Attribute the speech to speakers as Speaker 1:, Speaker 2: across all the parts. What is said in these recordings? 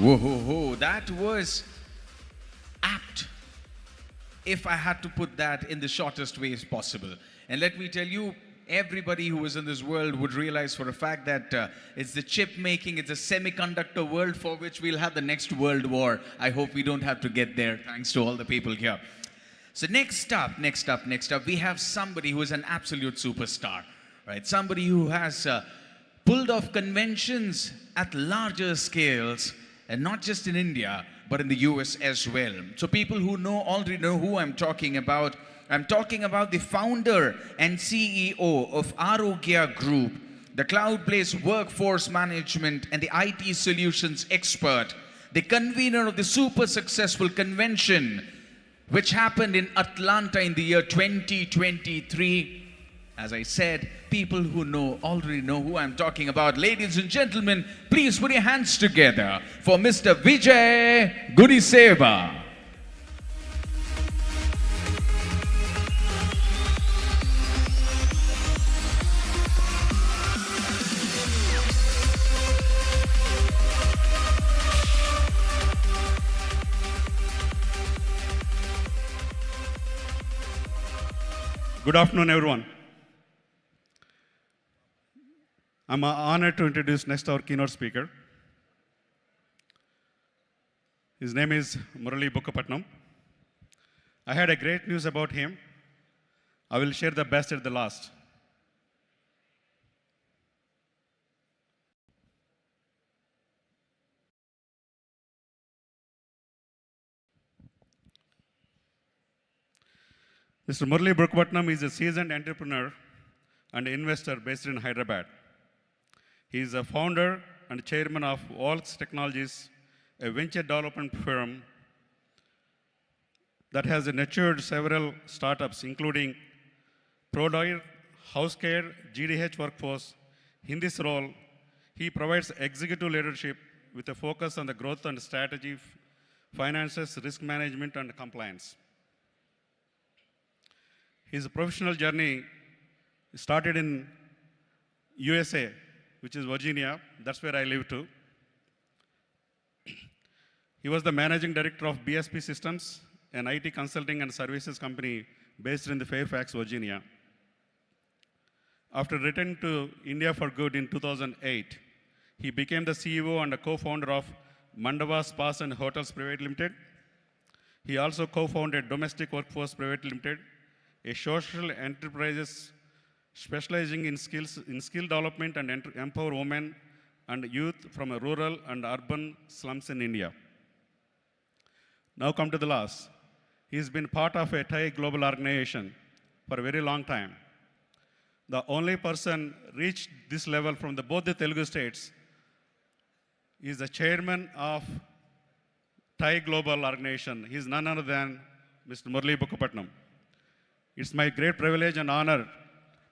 Speaker 1: Whoa, whoa, whoa, that was apt, if I had to put that in the shortest ways possible. And let me tell you, everybody who is in this world would realize for a fact that it's the chip making, it's a semiconductor world for which we'll have the next world war. I hope we don't have to get there, thanks to all the people here. So next up, we have somebody who is an absolute superstar, right? Somebody who has pulled off conventions at larger scales, and not just in India, but in the US as well. So people who already know who I'm talking about. I'm talking about the founder and CEO of Arogya Group, the cloud-based workforce management and the IT solutions expert, the convener of the super successful convention, which happened in Atlanta in the year 2023. As I said, people who already know who I'm talking about. Ladies and gentlemen, please put your hands together for Mr. Vijay Gudiseva.
Speaker 2: Good afternoon, everyone. I'm honored to introduce next our keynote speaker. His name is Murali Bukkapatnam. I had a great news about him. I will share the best at the last. Mr. Murali Bukkapatnam is a seasoned entrepreneur and investor based in Hyderabad. He is a founder and chairman of Walks Technologies, a venture development firm that has nurtured several startups, including ProDoir, HouseCare, GDH Workforce. In this role, he provides executive leadership with a focus on the growth and strategy, finances, risk management, and compliance. His professional journey started in USA, which is Virginia. That's where I live too. He was the managing director of BSP Systems, an IT consulting and services company based in the Fairfax, Virginia. After returning to India for good in 2008, he became the CEO and a co-founder of Mandava Spas and Hotels Private Limited. He also co-founded Domestic Workforce Private Limited, a social enterprise specializing in skill development and empower women and youth from rural and urban slums in India. Now come to the last. He's been part of a Thai global organization for a very long time. The only person reached this level from both the Telugu states is the chairman of Thai global organization. He's none other than Mr. Murali Bukkapatnam. It's my great privilege and honor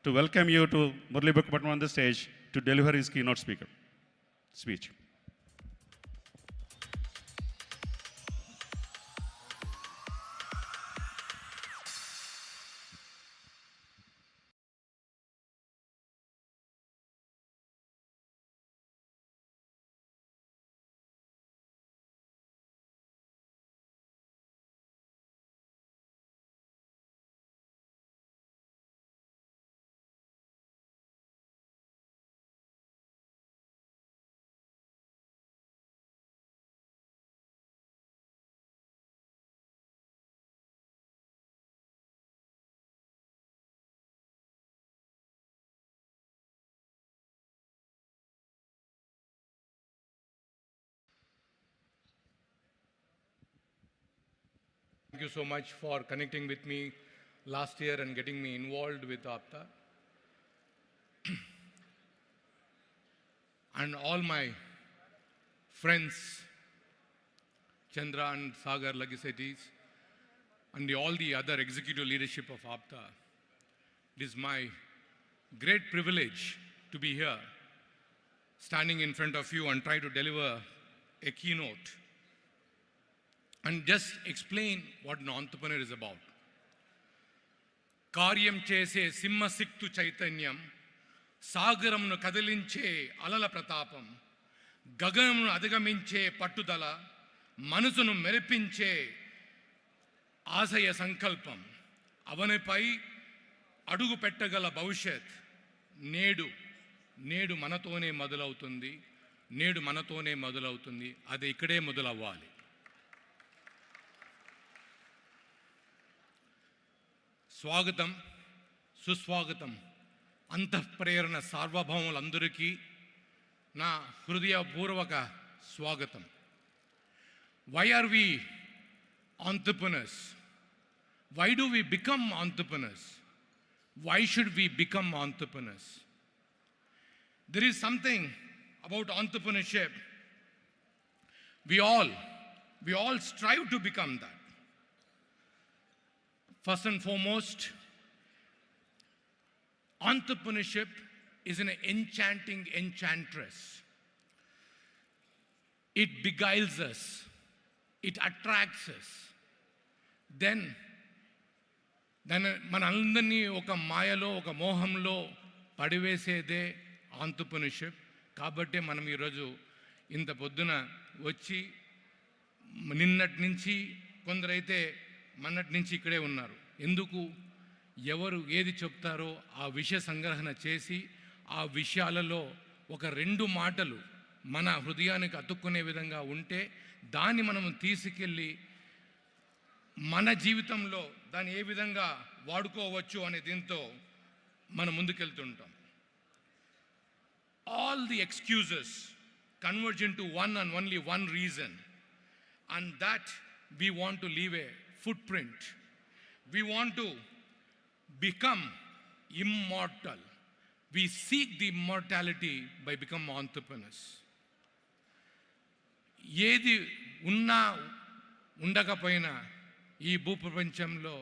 Speaker 2: to welcome you to Murali Bukkapatnam on the stage to deliver his keynote speech.
Speaker 3: Thank you so much for connecting with me last year and getting me involved with APTA. And all my friends, Chandra and Sagar Legaceties, and all the other executive leadership of APTA. It is my great privilege to be here, standing in front of you and try to deliver a keynote and just explain what an entrepreneur is about. Karyam chese simha siktu chaitanyam, sagaramnu kadilinche alala pratapam, గగనమును అధిగమించే పట్టుదల, మనసును మెరిపించే ఆశయ సంకల్పం, అవనిపై అడుగు పెట్టగల భవిష్యత్ నేడు మనతోనే మొదలవుతుంది. అది ఇక్కడే మొదలవ్వాలి. స్వాగతం, సుస్వాగతం అంతఃప్రేరణ సార్వభౌములందరికీ నా హృదయపూర్వక స్వాగతం. Why are we entrepreneurs? Why do we become entrepreneurs? Why should we become entrepreneurs? There is something about entrepreneurship. We all strive to become that. First and foremost, entrepreneurship is an enchanting enchantress. It beguiles us. It attracts us. Then మనందరినీ ఒక మాయలో, ఒక మోహంలో పడివేసేదే entrepreneurship. కాబట్టి మనం ఈరోజు ఇంత పొద్దున వచ్చి నిన్నటి నుంచి కొందరైతే మొన్నటి నుంచి ఇక్కడే ఉన్నారు. ఎందుకు? ఎవరు ఏది చెప్తారో ఆ విషయ సంగ్రహణ చేసి ఆ విషయాలలో ఒక 2 మాటలు మన హృదయానికి అతుక్కునే విధంగా ఉంటే దాన్ని మనం తీసుకెళ్ళి మన జీవితంలో దాన్ని ఏ విధంగా వాడుకోవచ్చు అనే దీంతో మనం ముందుకెళ్తుంటాం. All the excuses converge into one and only one reason, and that we want to leave a footprint. We want to become immortal. We seek the immortality by becoming entrepreneurs. ఏది ఉన్నా ఉండకపోయినా ఈ భూప్రపంచంలో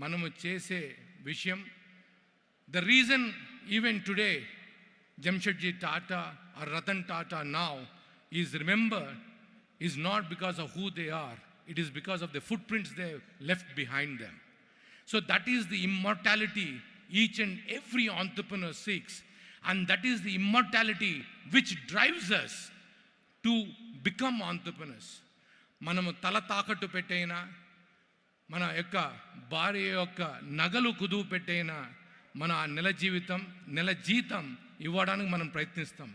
Speaker 3: మనము చేసే విషయం, the reason even today Jamshedji Tata or Ratan Tata now is remembered is not because of who they are, it is because of the footprints they left behind them. So that is the immortality each and every entrepreneur seeks, and that is the immortality which drives us to become entrepreneurs. మనము తల తాకట్టు పెట్టైనా, మన యొక్క భార్య యొక్క నగలు కుదువు పెట్టైనా, మన నెల జీతం ఇవ్వడానికి మనం ప్రయత్నిస్తాం.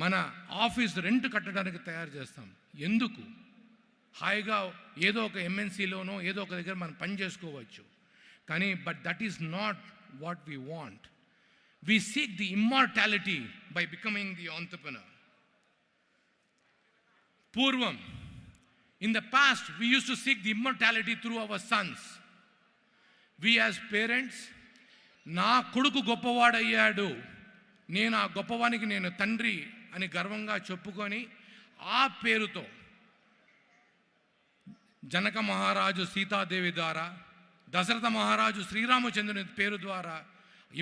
Speaker 3: మన ఆఫీస్ రెంట్ కట్టడానికి తయారు చేస్తాం. ఎందుకు? హాయిగా ఏదో ఒక ఎంఎన్సీలోనో ఏదో ఒక దగ్గర మనం పని చేసుకోవచ్చు. కానీ but that is not what we want. We seek the immortality by becoming the entrepreneur. పూర్వం, in the past, we used to seek the immortality through our sons. We as parents, నా కొడుకు గొప్పవాడయ్యాడు, నేను ఆ గొప్పవానికి నేను తండ్రి అని గర్వంగా చెప్పుకొని ఆ పేరుతో జనక మహారాజు సీతాదేవి ద్వారా, దశరథ మహారాజు శ్రీరామచంద్రుని పేరు ద్వారా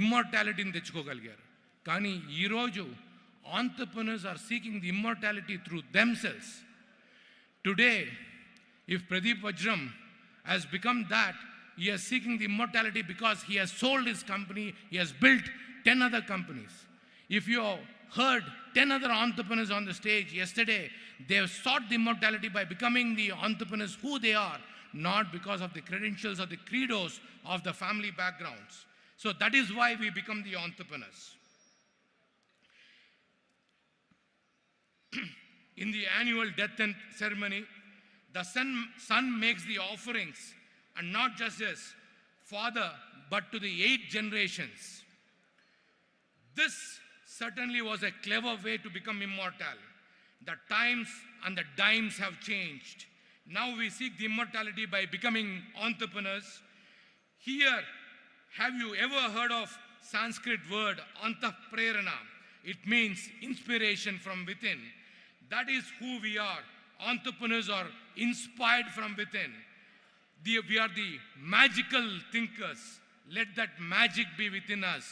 Speaker 3: ఇమ్మోర్టాలిటీని తెచ్చుకోగలిగారు. కానీ ఈరోజు entrepreneurs are seeking the immortality through themselves. Today, if Pradeep Vajram has become that, he is seeking the immortality because he has sold his company, he has built 10 other companies. If you heard 10 other entrepreneurs on the stage yesterday, they have sought the immortality by becoming the entrepreneurs who they are, not because of the credentials or the credos of the family backgrounds. So that is why we become the entrepreneurs. In the annual death and ceremony, the son makes the offerings, and not just his father, but to the 8 generations. This certainly was a clever way to become immortal. The times and the dimes have changed. Now we seek the immortality by becoming entrepreneurs. Here, have you ever heard of Sanskrit word antaprerana? It means inspiration from within. That is who we are. Entrepreneurs are inspired from within. We are the magical thinkers. Let that magic be within us.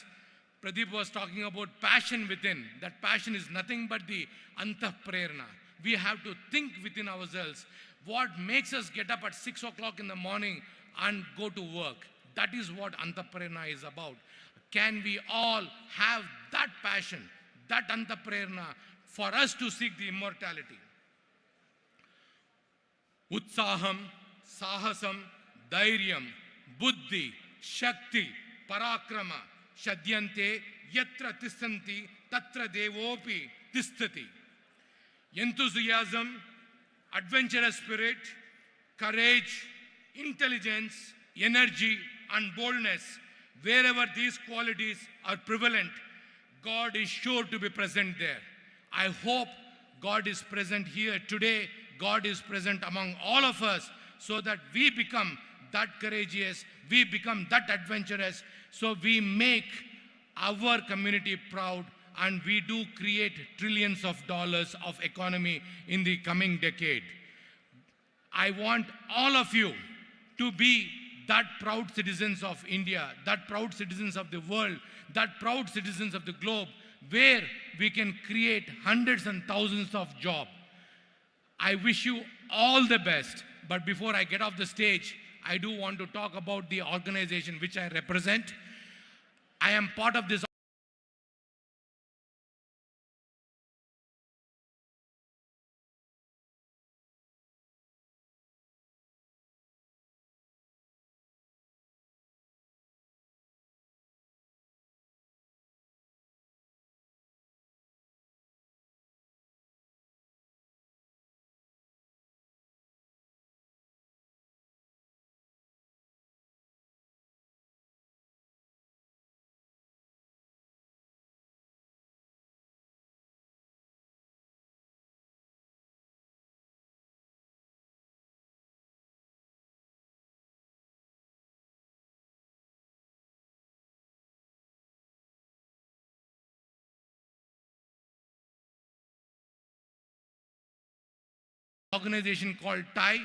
Speaker 3: Pradeep was talking about passion within. That passion is nothing but the antaprerana. We have to think within ourselves. What makes us get up at 6 o'clock in the morning and go to work? That is what antaprerana is about. Can we all have that passion, that antaprerana for us to seek the immortality. Utsaham, Sahasam, Dhairyam, Buddhi, Shakti, Parakrama, Shadyante, Yatra Tistanti, Tatra Devopi Tistati. Enthusiasm, adventurous spirit, courage, intelligence, energy, and boldness. Wherever these qualities are prevalent, God is sure to be present there. I hope God is present here today. God is present among all of us so that we become that courageous, we become that adventurous, so we make our community proud and we do create trillions of dollars of economy in the coming decade. I want all of you to be that proud citizens of India, that proud citizens of the world, that proud citizens of the globe, where we can create hundreds and thousands of jobs. I wish you all the best, but before I get off the stage, I do want to talk about the organization which I represent. I am part of this organization called TIE.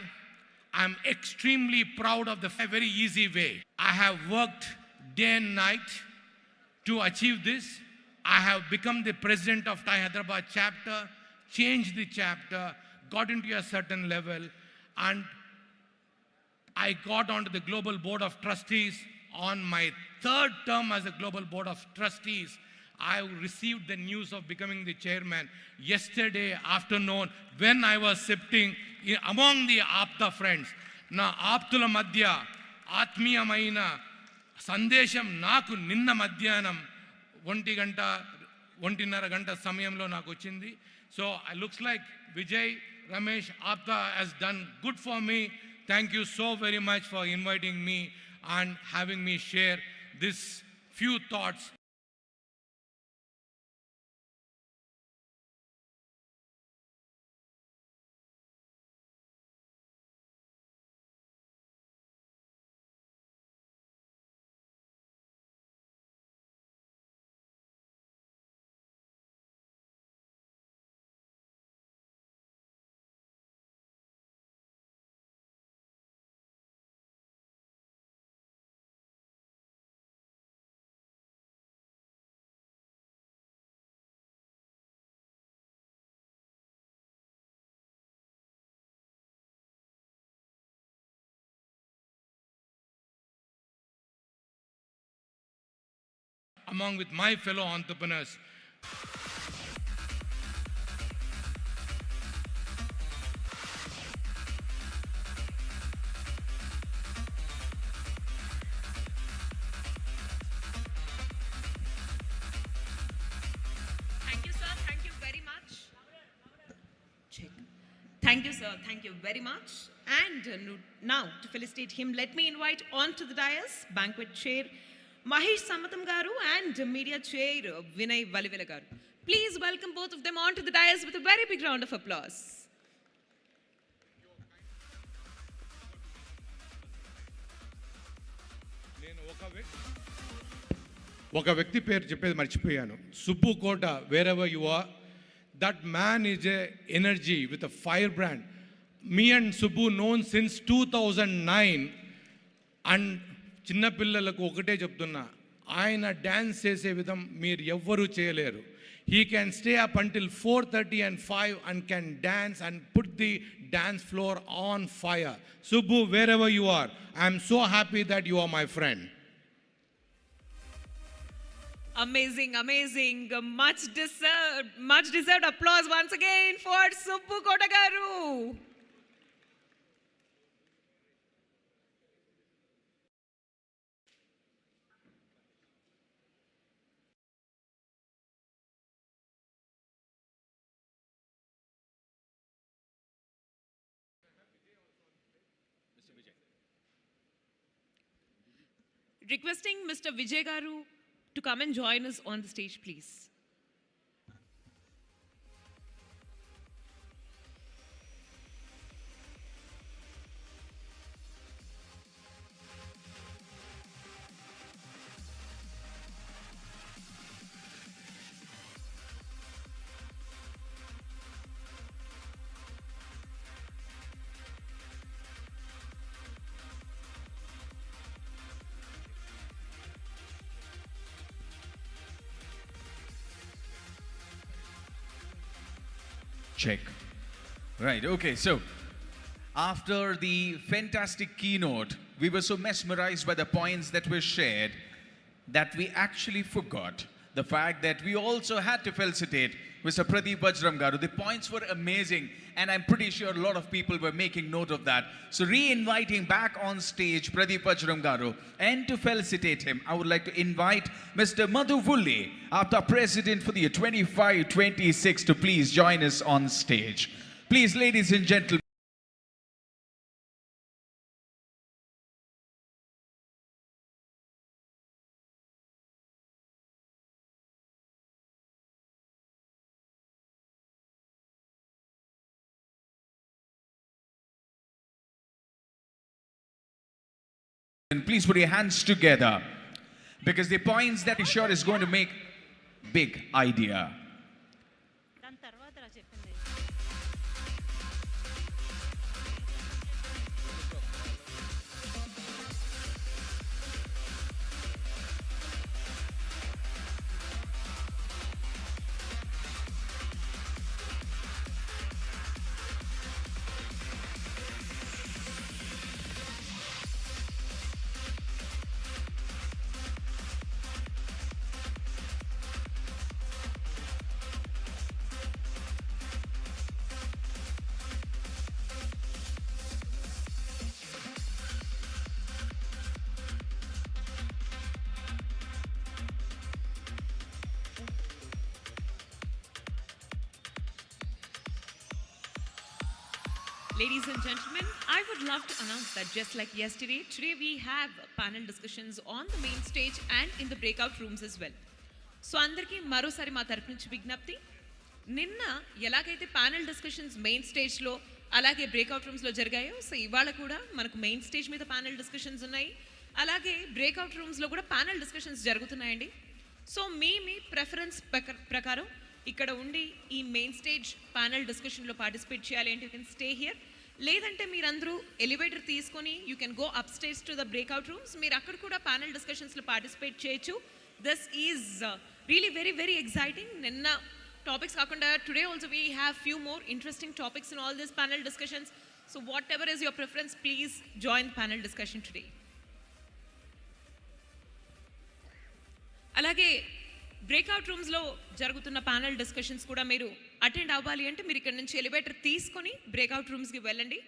Speaker 3: I'm extremely proud of the very easy way. I have worked day and night to achieve this. I have become the president of TIE Hyderabad chapter, changed the chapter, got into a certain level, and I got onto the global board of trustees. On my third term as a global board of trustees, I received the news of becoming the chairman yesterday afternoon when I was sitting among the APTA friends. Na Aptula Madhya, Atmiyamaina, Sandesham Naku Ninna Madhyanam, Ontinara Ganta Samyamlo Naku Chindi. So it looks like Vijay, Ramesh, APTA has done good for me. Thank you so very much for inviting me and having me share this few thoughts. Among with my fellow entrepreneurs.
Speaker 4: Thank you, sir. Thank you very much. Check. Thank you, sir. Thank you very much. And now, to felicitate him, let me invite onto the dais Banquet Chair Mahesh Samatham Garu and Media Chair Vinay Valivela Garu. Please welcome both of them onto the dais with a very big round of applause.
Speaker 5: ఒక వ్యక్తి పేరు చెప్పేది మర్చిపోయాను. సుబ్బు కోట, wherever you are, that man is a energy with a firebrand. Me and Subbu known since 2009 and చిన్నపిల్లలకు ఒకటే చెప్తున్నా, ఆయన dance చేసే విధం మీరు ఎవ్వరూ చేయలేరు. He can stay up until 4:30 and 5 and can dance and put the dance floor on fire. Subbu, wherever you are, I am so happy that you are my friend.
Speaker 4: Amazing, amazing. Much deserved applause once again for Subbu Kota garu. Requesting Mr. Vijay garu to come and join us on the stage, please.
Speaker 1: Check. Right, okay, so after the fantastic keynote, we were so mesmerized by the points that were shared that we actually forgot the fact that we also had to felicitate Mr. Pradeep Vajram garu. The points were amazing, and I'm pretty sure a lot of people were making note of that. So re-inviting back on stage Pradeep Vajram garu, and to felicitate him, I would like to invite Mr. Madhu Vulli, APTA President for the year 25-26, to please join us on stage. Please, ladies and gentlemen. And please put your hands together, because the points that I'm sure is going to make big idea.
Speaker 4: Ladies and gentlemen, I would love to announce that just like yesterday, today we have panel discussions on the main stage and in the breakout rooms as well. So andarki marosari ma tarapu nunchi vignapti. Ninna elagaithe panel discussions main stage lo alage breakout rooms lo jargayo, so ivala kuda manaku main stage meeda panel discussions unnayi, alage breakout rooms lo kuda panel discussions jarugutunnayandi. So me preference ప్రకారం ఇక్కడ ఉండి ఈ main stage panel డిస్కషన్లో participate చేయాలి అంటే you can stay here, లేదంటే మీరందరూ elevator తీసుకొని you can go up stage to the breakout rooms, మీరు అక్కడ కూడా ప్యానల్ డిస్కషన్స్లో పార్టిసిపేట్ చేయొచ్చు. This is really very very exciting. నిన్న టాపిక్స్ కాకుండా today also we have few more interesting topics in all this panel discussions. So what ever is your preference, please join panel discussion today. అలాగే breakout రూమ్స్లో జరుగుతున్న panel discussions కూడా మీరు attend అవ్వాలి అంటే మీరు ఇక్కడ నుంచి ఎలివేటర్ తీసుకొని బ్రేక్అవుట్ రూమ్స్కి వెళ్ళండి.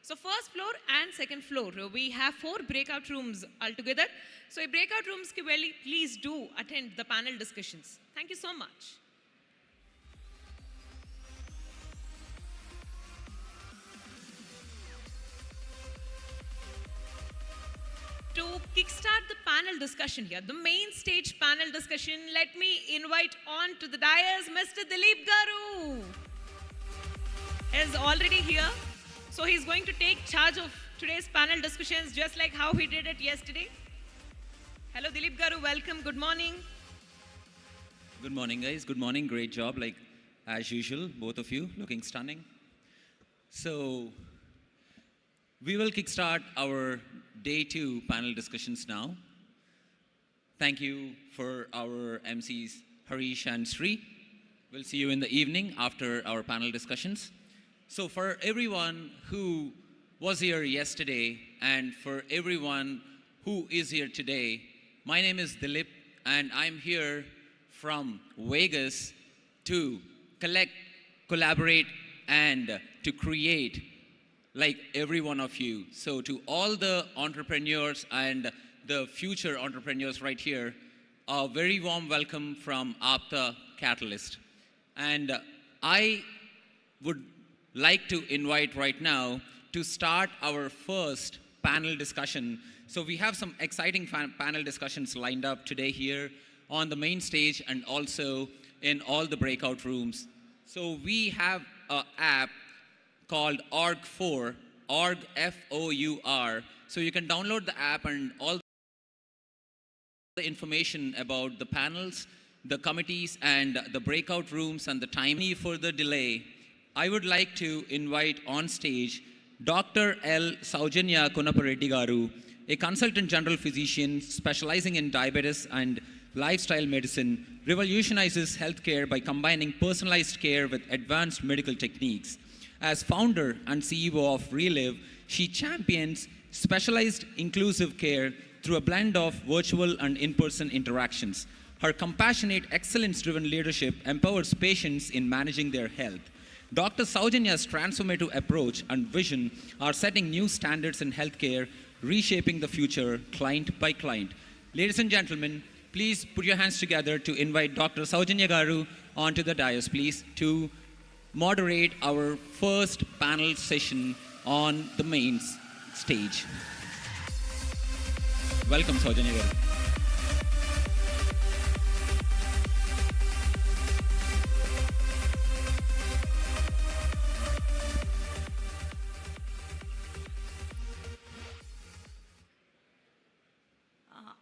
Speaker 4: So first floor and second floor we have 4 breakout rooms all together. So ఈ బ్రేక్అవుట్ రూమ్స్కి వెళ్ళి please do attend the panel discussions. Thank you so much. To kickstart the panel discussion here, the main stage panel discussion, let me invite on to the dais Mr. Dilip Garu. Is already here, so he's going to take charge of today's panel discussions just like how he did it yesterday. Hello Dilip Garu, welcome, good morning.
Speaker 6: Good morning guys, good morning, great job like as usual, both of you looking stunning. So we will kickstart our day 2 panel discussions now. Thank you for our MCs Harish and Sri. We'll see you in the evening after our panel discussions. So for everyone who was here yesterday and for everyone who is here today, my name is Dilip and I'm here from Vegas to collect, collaborate, and to create like every one of you. So to all the entrepreneurs and the future entrepreneurs right here, a very warm welcome from APTA Katalyst. And I would like to invite right now to start our first panel discussion. So we have some exciting panel discussions lined up today here on the main stage and also in all the breakout rooms. So we have an app called Org4, Org F-O-U-R. So you can download the app and all the information about the panels, the committees, and the breakout rooms and the time. Any further delay, I would like to invite on stage Dr. L. Saujanya Kunapareddy Garu, a consultant general physician specializing in diabetes and lifestyle medicine, revolutionizes healthcare by combining personalized care with advanced medical techniques. As founder and CEO of Relive, she champions specialized inclusive care through a blend of virtual and in-person interactions. Her compassionate, excellence-driven leadership empowers patients in managing their health. Dr. Saujanya's transformative approach and vision are setting new standards in healthcare, reshaping the future client by client. Ladies and gentlemen, please put your hands together to invite Dr. Saujanya Garu onto the dais, please, to moderate our first panel session on the main stage. Welcome, Saujanya Garu.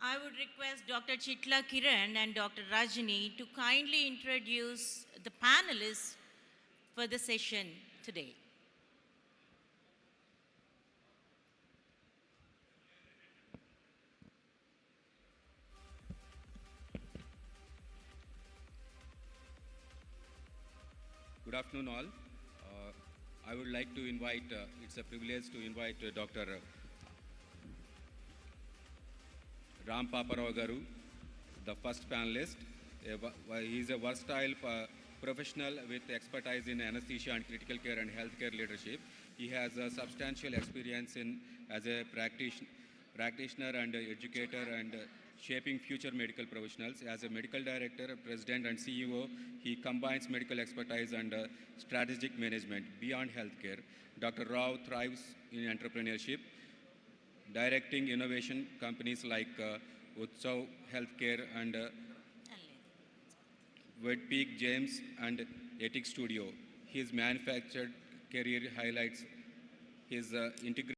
Speaker 7: I would request Dr. Chitla Kiran and Dr. Rajani to kindly introduce the panelists for the session today.
Speaker 8: Good afternoon, all. I would like to invite, it's a privilege to invite Dr. Ram Paparao Garu, the first panelist. He is a versatile professional with expertise in anesthesia and critical care and healthcare leadership. He has a substantial experience as a practitioner and educator and shaping future medical professionals. As a medical director, president, and CEO, he combines medical expertise and strategic management beyond healthcare. Dr. Rao thrives in entrepreneurship, directing innovation companies like Utsav Healthcare and Wedpeak James and Ethic Studio. His manufactured career highlights his integration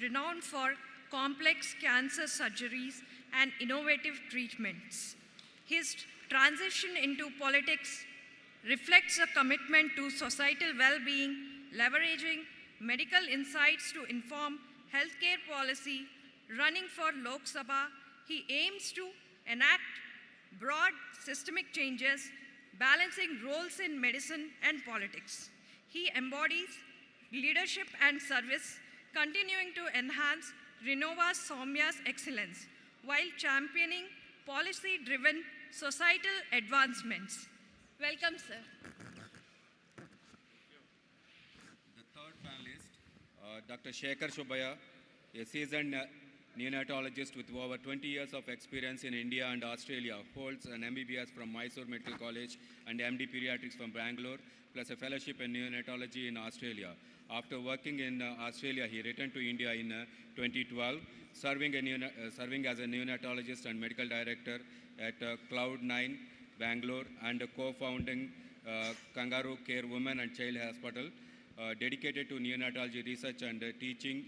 Speaker 9: renowned for complex cancer surgeries and innovative treatments. His transition into politics reflects a commitment to societal well-being, leveraging medical insights to inform healthcare policy. Running for Lok Sabha, he aims to enact broad systemic changes, balancing roles in medicine and politics. He embodies leadership and service, continuing to enhance Renova Soumya's excellence while championing policy-driven societal advancements. Welcome, sir.
Speaker 8: The third panelist, Dr. Shekhar Shubhaya, a seasoned neonatologist with over 20 years of experience in India and Australia, holds an MBBS from Mysore Medical College and MD Pediatrics from Bangalore, plus a fellowship in neonatology in Australia. After working in Australia, he returned to India in 2012, serving as a neonatologist and medical director at Cloud9, Bangalore, and co-founding Kangaroo Care Women and Child Hospital, dedicated to neonatology research and teaching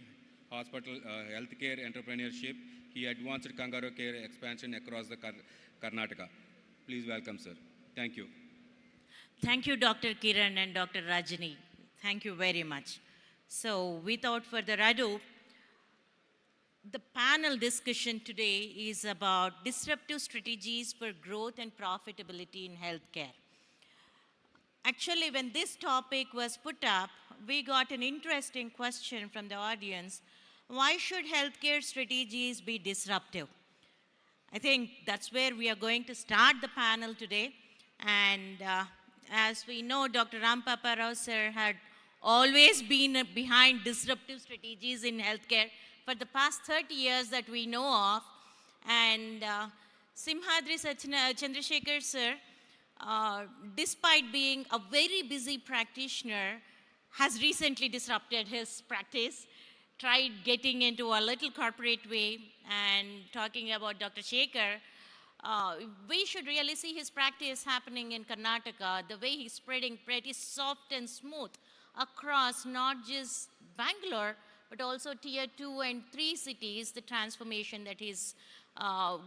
Speaker 8: hospital healthcare entrepreneurship. He advanced Kangaroo Care expansion across the Karnataka. Please welcome, sir. Thank you.
Speaker 7: Thank you, Dr. Kiran and Dr. Rajani. Thank you very much. So without further ado, the panel discussion today is about disruptive strategies for growth and profitability in healthcare. Actually, when this topic was put up, we got an interesting question from the audience. Why should healthcare strategies be disruptive? I think that's where we are going to start the panel today. And as we know, Dr. Rampapa Rao sir had always been behind disruptive strategies in healthcare for the past 30 years that we know of. And Simhadri Chandrasekhar sir, despite being a very busy practitioner, has recently disrupted his practice, tried getting into a little corporate way. And talking about Dr. Shekhar, we should really see his practice happening in Karnataka, the way he's spreading pretty soft and smooth across not just Bangalore, but also tier 2 and 3 cities. The transformation that he's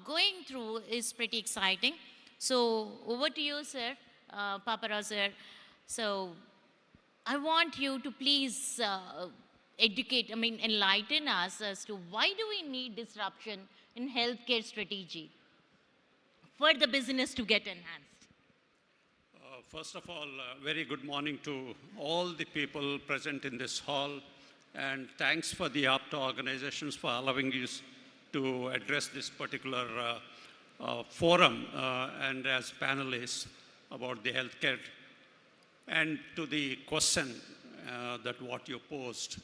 Speaker 7: going through is pretty exciting. So over to you, sir, Papa Rao sir. So I want you to please enlighten us as to why do we need disruption in healthcare strategy for the business to get enhanced?
Speaker 10: First of all, very good morning to all the people present in this hall, and thanks for the APTA organizations for allowing us to address this particular forum and as panelists about the healthcare. And to the question that what you posed,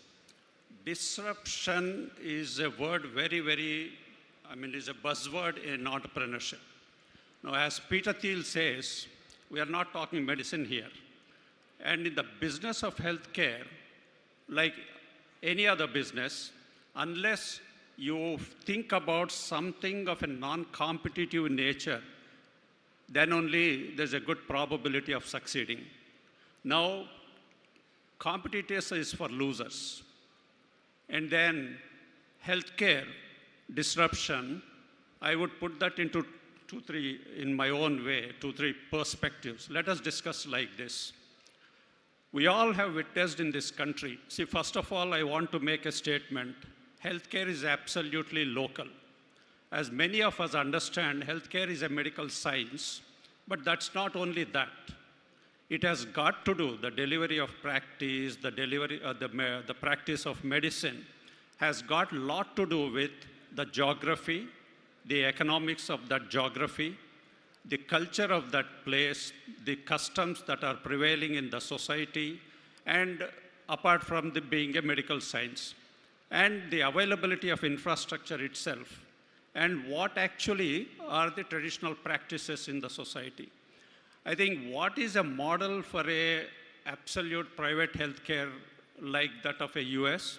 Speaker 10: disruption is a word is a buzzword in entrepreneurship. Now, as Peter Thiel says, we are not talking medicine here. And in the business of healthcare, like any other business, unless you think about something of a non-competitive nature, then only there's a good probability of succeeding. Now, competitors is for losers. And then healthcare disruption, I would put that into in my own way, 2-3 perspectives. Let us discuss like this. We all have witnessed in this country. See, first of all, I want to make a statement. Healthcare is absolutely local. As many of us understand, healthcare is a medical science, but that's not only that. It has got to do the delivery of practice, the practice of medicine has got a lot to do with the geography, the economics of that geography, the culture of that place, the customs that are prevailing in the society, and apart from being a medical science, and the availability of infrastructure itself, and what actually are the traditional practices in the society. I think what is a model for a absolute private healthcare like that of a US,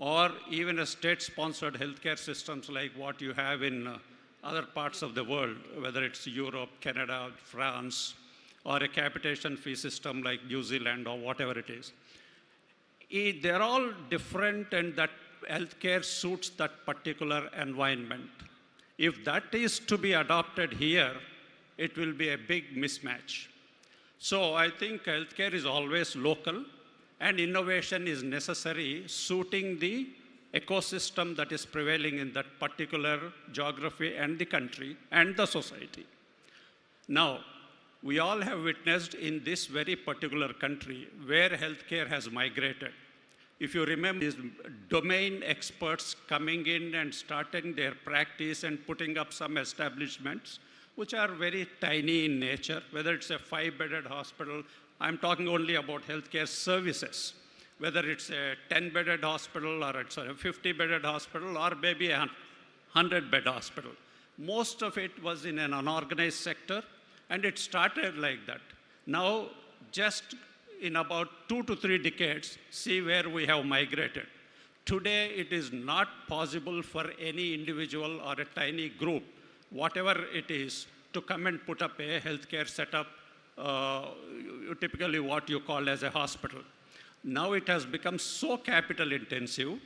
Speaker 10: or even a state-sponsored healthcare systems like what you have in other parts of the world, whether it's Europe, Canada, France, or a capitation fee system like New Zealand or whatever it is. They're all different, and that healthcare suits that particular environment. If that is to be adopted here, it will be a big mismatch. So I think healthcare is always local and innovation is necessary, suiting the ecosystem that is prevailing in that particular geography and the country and the society. Now, we all have witnessed in this very particular country where healthcare has migrated. If you remember, these domain experts coming in and starting their practice and putting up some establishments which are very tiny in nature, whether it's a 5-bedded hospital, I'm talking only about healthcare services, whether it's a 10-bedded hospital or it's a 50-bedded hospital or maybe a 100-bed hospital. Most of it was in an unorganized sector, and it started like that. Now, just in about 2 to 3 decades, see where we have migrated. Today, it is not possible for any individual or a tiny group, whatever it is, to come and put up a healthcare setup, typically what you call as a hospital. Now it has become so capital intensive,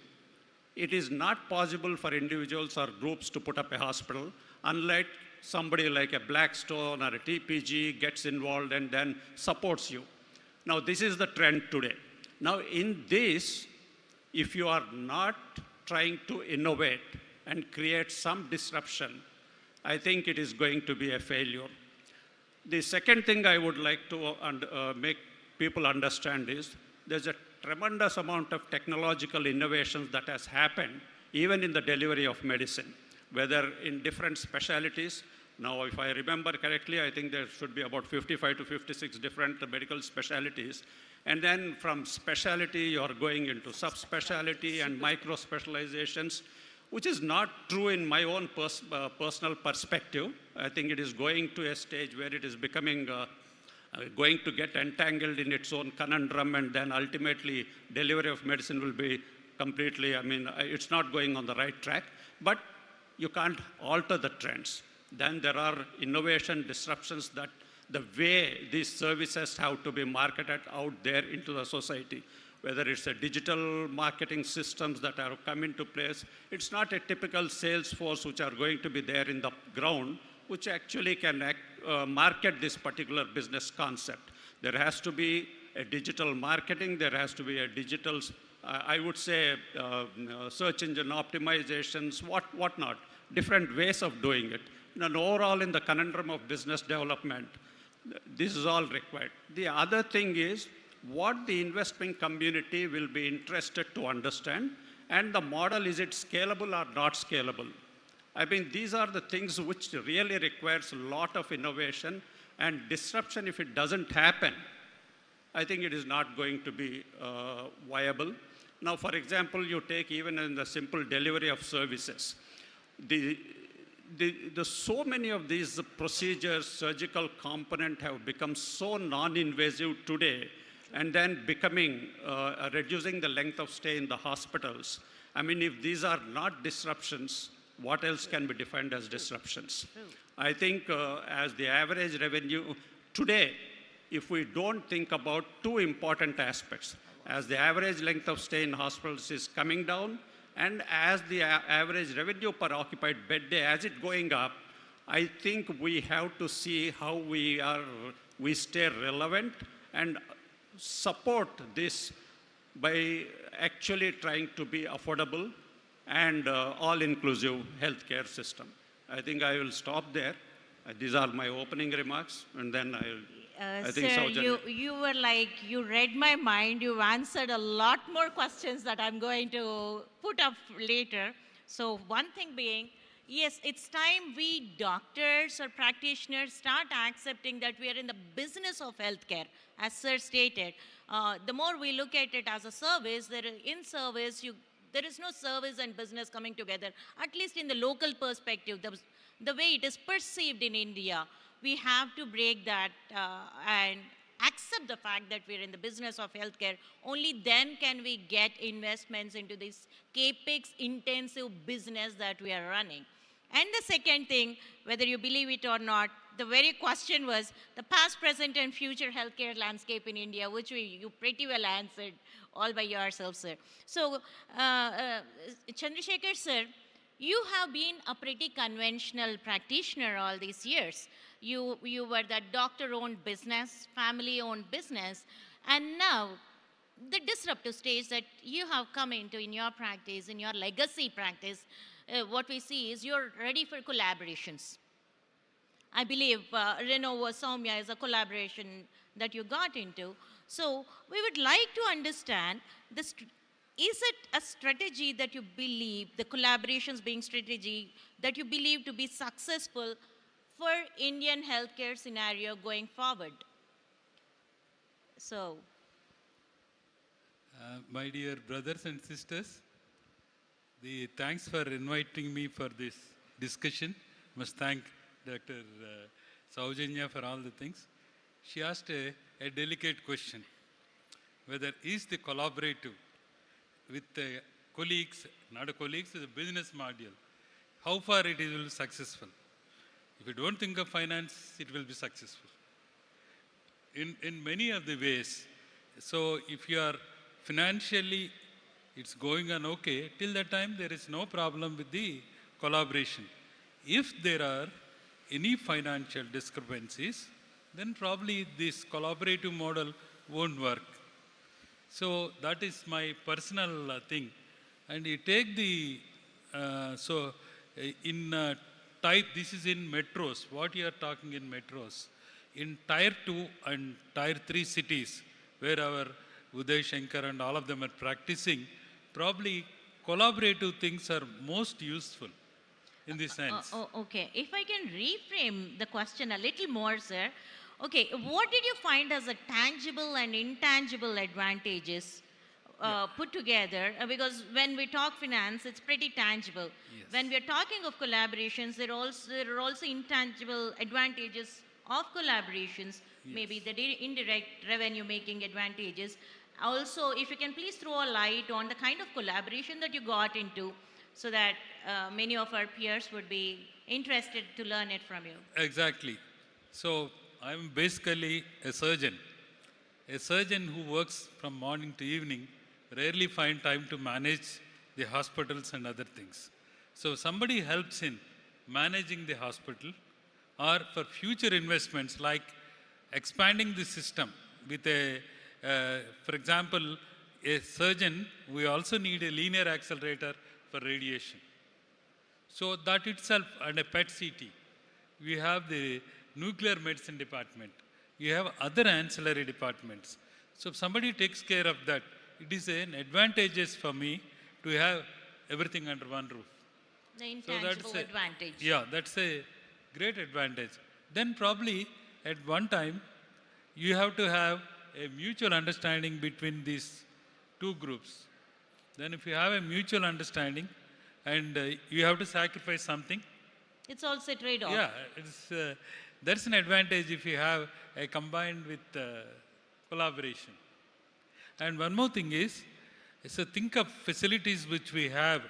Speaker 10: it is not possible for individuals or groups to put up a hospital, unlike somebody like a Blackstone or a TPG gets involved and then supports you. Now, this is the trend today. Now, in this, if you are not trying to innovate and create some disruption, I think it is going to be a failure. The second thing I would like to make people understand is there's a tremendous amount of technological innovations that has happened even in the delivery of medicine, whether in different specialties. Now, if I remember correctly, I think there should be about 55 to 56 different medical specialties. And then from specialty, you're going into subspecialty and micro-specializations, which is not true in my own personal perspective. I think it is going to a stage where it is becoming, going to get entangled in its own conundrum, and then ultimately delivery of medicine will be completely, it's not going on the right track. But you can't alter the trends. Then there are innovation disruptions that the way these services have to be marketed out there into the society, whether it's a digital marketing systems that have come into place. It's not a typical sales force which are going to be there in the ground, which actually can market this particular business concept. There has to be a digital marketing, there has to be a digital, I would say, search engine optimizations, whatnot, different ways of doing it. And overall, in the conundrum of business development, this is all required. The other thing is what the investment community will be interested to understand, and the model, is it scalable or not scalable? I mean, these are the things which really requires a lot of innovation and disruption. If it doesn't happen, I think it is not going to be viable. Now, for example, you take even in the simple delivery of services. So many of these procedures, surgical component have become so non-invasive today, and then becoming, reducing the length of stay in the hospitals. I mean, if these are not disruptions, what else can be defined as disruptions? I think as the average revenue today, if we don't think about two important aspects, as the average length of stay in hospitals is coming down, and as the average revenue per occupied bed day, as it going up, I think we have to see how we stay relevant and support this by actually trying to be affordable and all-inclusive healthcare system. I think I will stop there. These are my opening remarks, and then I think
Speaker 7: sir,
Speaker 10: Saujanya.
Speaker 7: you were like, you read my mind. You answered a lot more questions that I'm going to put up later. So one thing being, yes, it's time we doctors or practitioners start accepting that we are in the business of healthcare, as sir stated. The more we look at it as a service, in service, there is no service and business coming together, at least in the local perspective, the way it is perceived in India. We have to break that and accept the fact that we're in the business of healthcare. Only then can we get investments into this capex intensive business that we are running. And the second thing, whether you believe it or not, the very question was the past, present, and future healthcare landscape in India, which you pretty well answered all by yourself, sir. So, Chandrasekhar, sir, you have been a pretty conventional practitioner all these years. You were that doctor-owned business, family-owned business, and now the disruptive stage that you have come into in your practice, in your legacy practice, what we see is you're ready for collaborations. I believe Renault Soumya is a collaboration that you got into. So we would like to understand, is it a strategy that you believe, the collaborations being strategy, that you believe to be successful for Indian healthcare scenario going forward? So.
Speaker 11: My dear brothers and sisters, thanks for inviting me for this discussion. Must thank Dr. Saujanya for all the things. She asked a delicate question, whether is the collaborative with colleagues, not a colleagues, it's a business module, how far it will be successful. If you don't think of finance, it will be successful. In many of the ways, so if you are financially, it's going on okay, till that time there is no problem with the collaboration. If there are any financial discrepancies, then probably this collaborative model won't work. So that is my personal thing. And you take the, in type, this is in metros, what you are talking in metros. In tier 2 and tier 3 cities, where our Uday Shankar and all of them are practicing, probably collaborative things are most useful in this sense.
Speaker 7: Okay, if I can reframe the question a little more, sir. Okay, what did you find as a tangible and intangible advantages put together? Because when we talk finance, it's pretty tangible.
Speaker 11: Yes.
Speaker 7: When we're talking of collaborations, there are also intangible advantages of collaborations,
Speaker 11: Yes.
Speaker 7: maybe the indirect revenue making advantages. Also, if you can please throw a light on the kind of collaboration that you got into, so that many of our peers would be interested to learn it from you.
Speaker 11: Exactly. So I'm basically a surgeon. A surgeon who works from morning to evening rarely find time to manage the hospitals and other things. So somebody helps in managing the hospital, or for future investments like expanding the system with for example, a surgeon, we also need a linear accelerator for radiation. So that itself, and a PET CT. We have the nuclear medicine department. We have other ancillary departments. So if somebody takes care of that, it is an advantage for me to have everything under one roof.
Speaker 7: The intangible advantage.
Speaker 11: Yeah, that's a great advantage. Then probably at one time, you have to have a mutual understanding between these two groups. Then if you have a mutual understanding and you have to sacrifice something.
Speaker 7: It's also a trade-off.
Speaker 11: Yeah, that's an advantage if you have a combined with collaboration. And one more thing is, so think of facilities which we have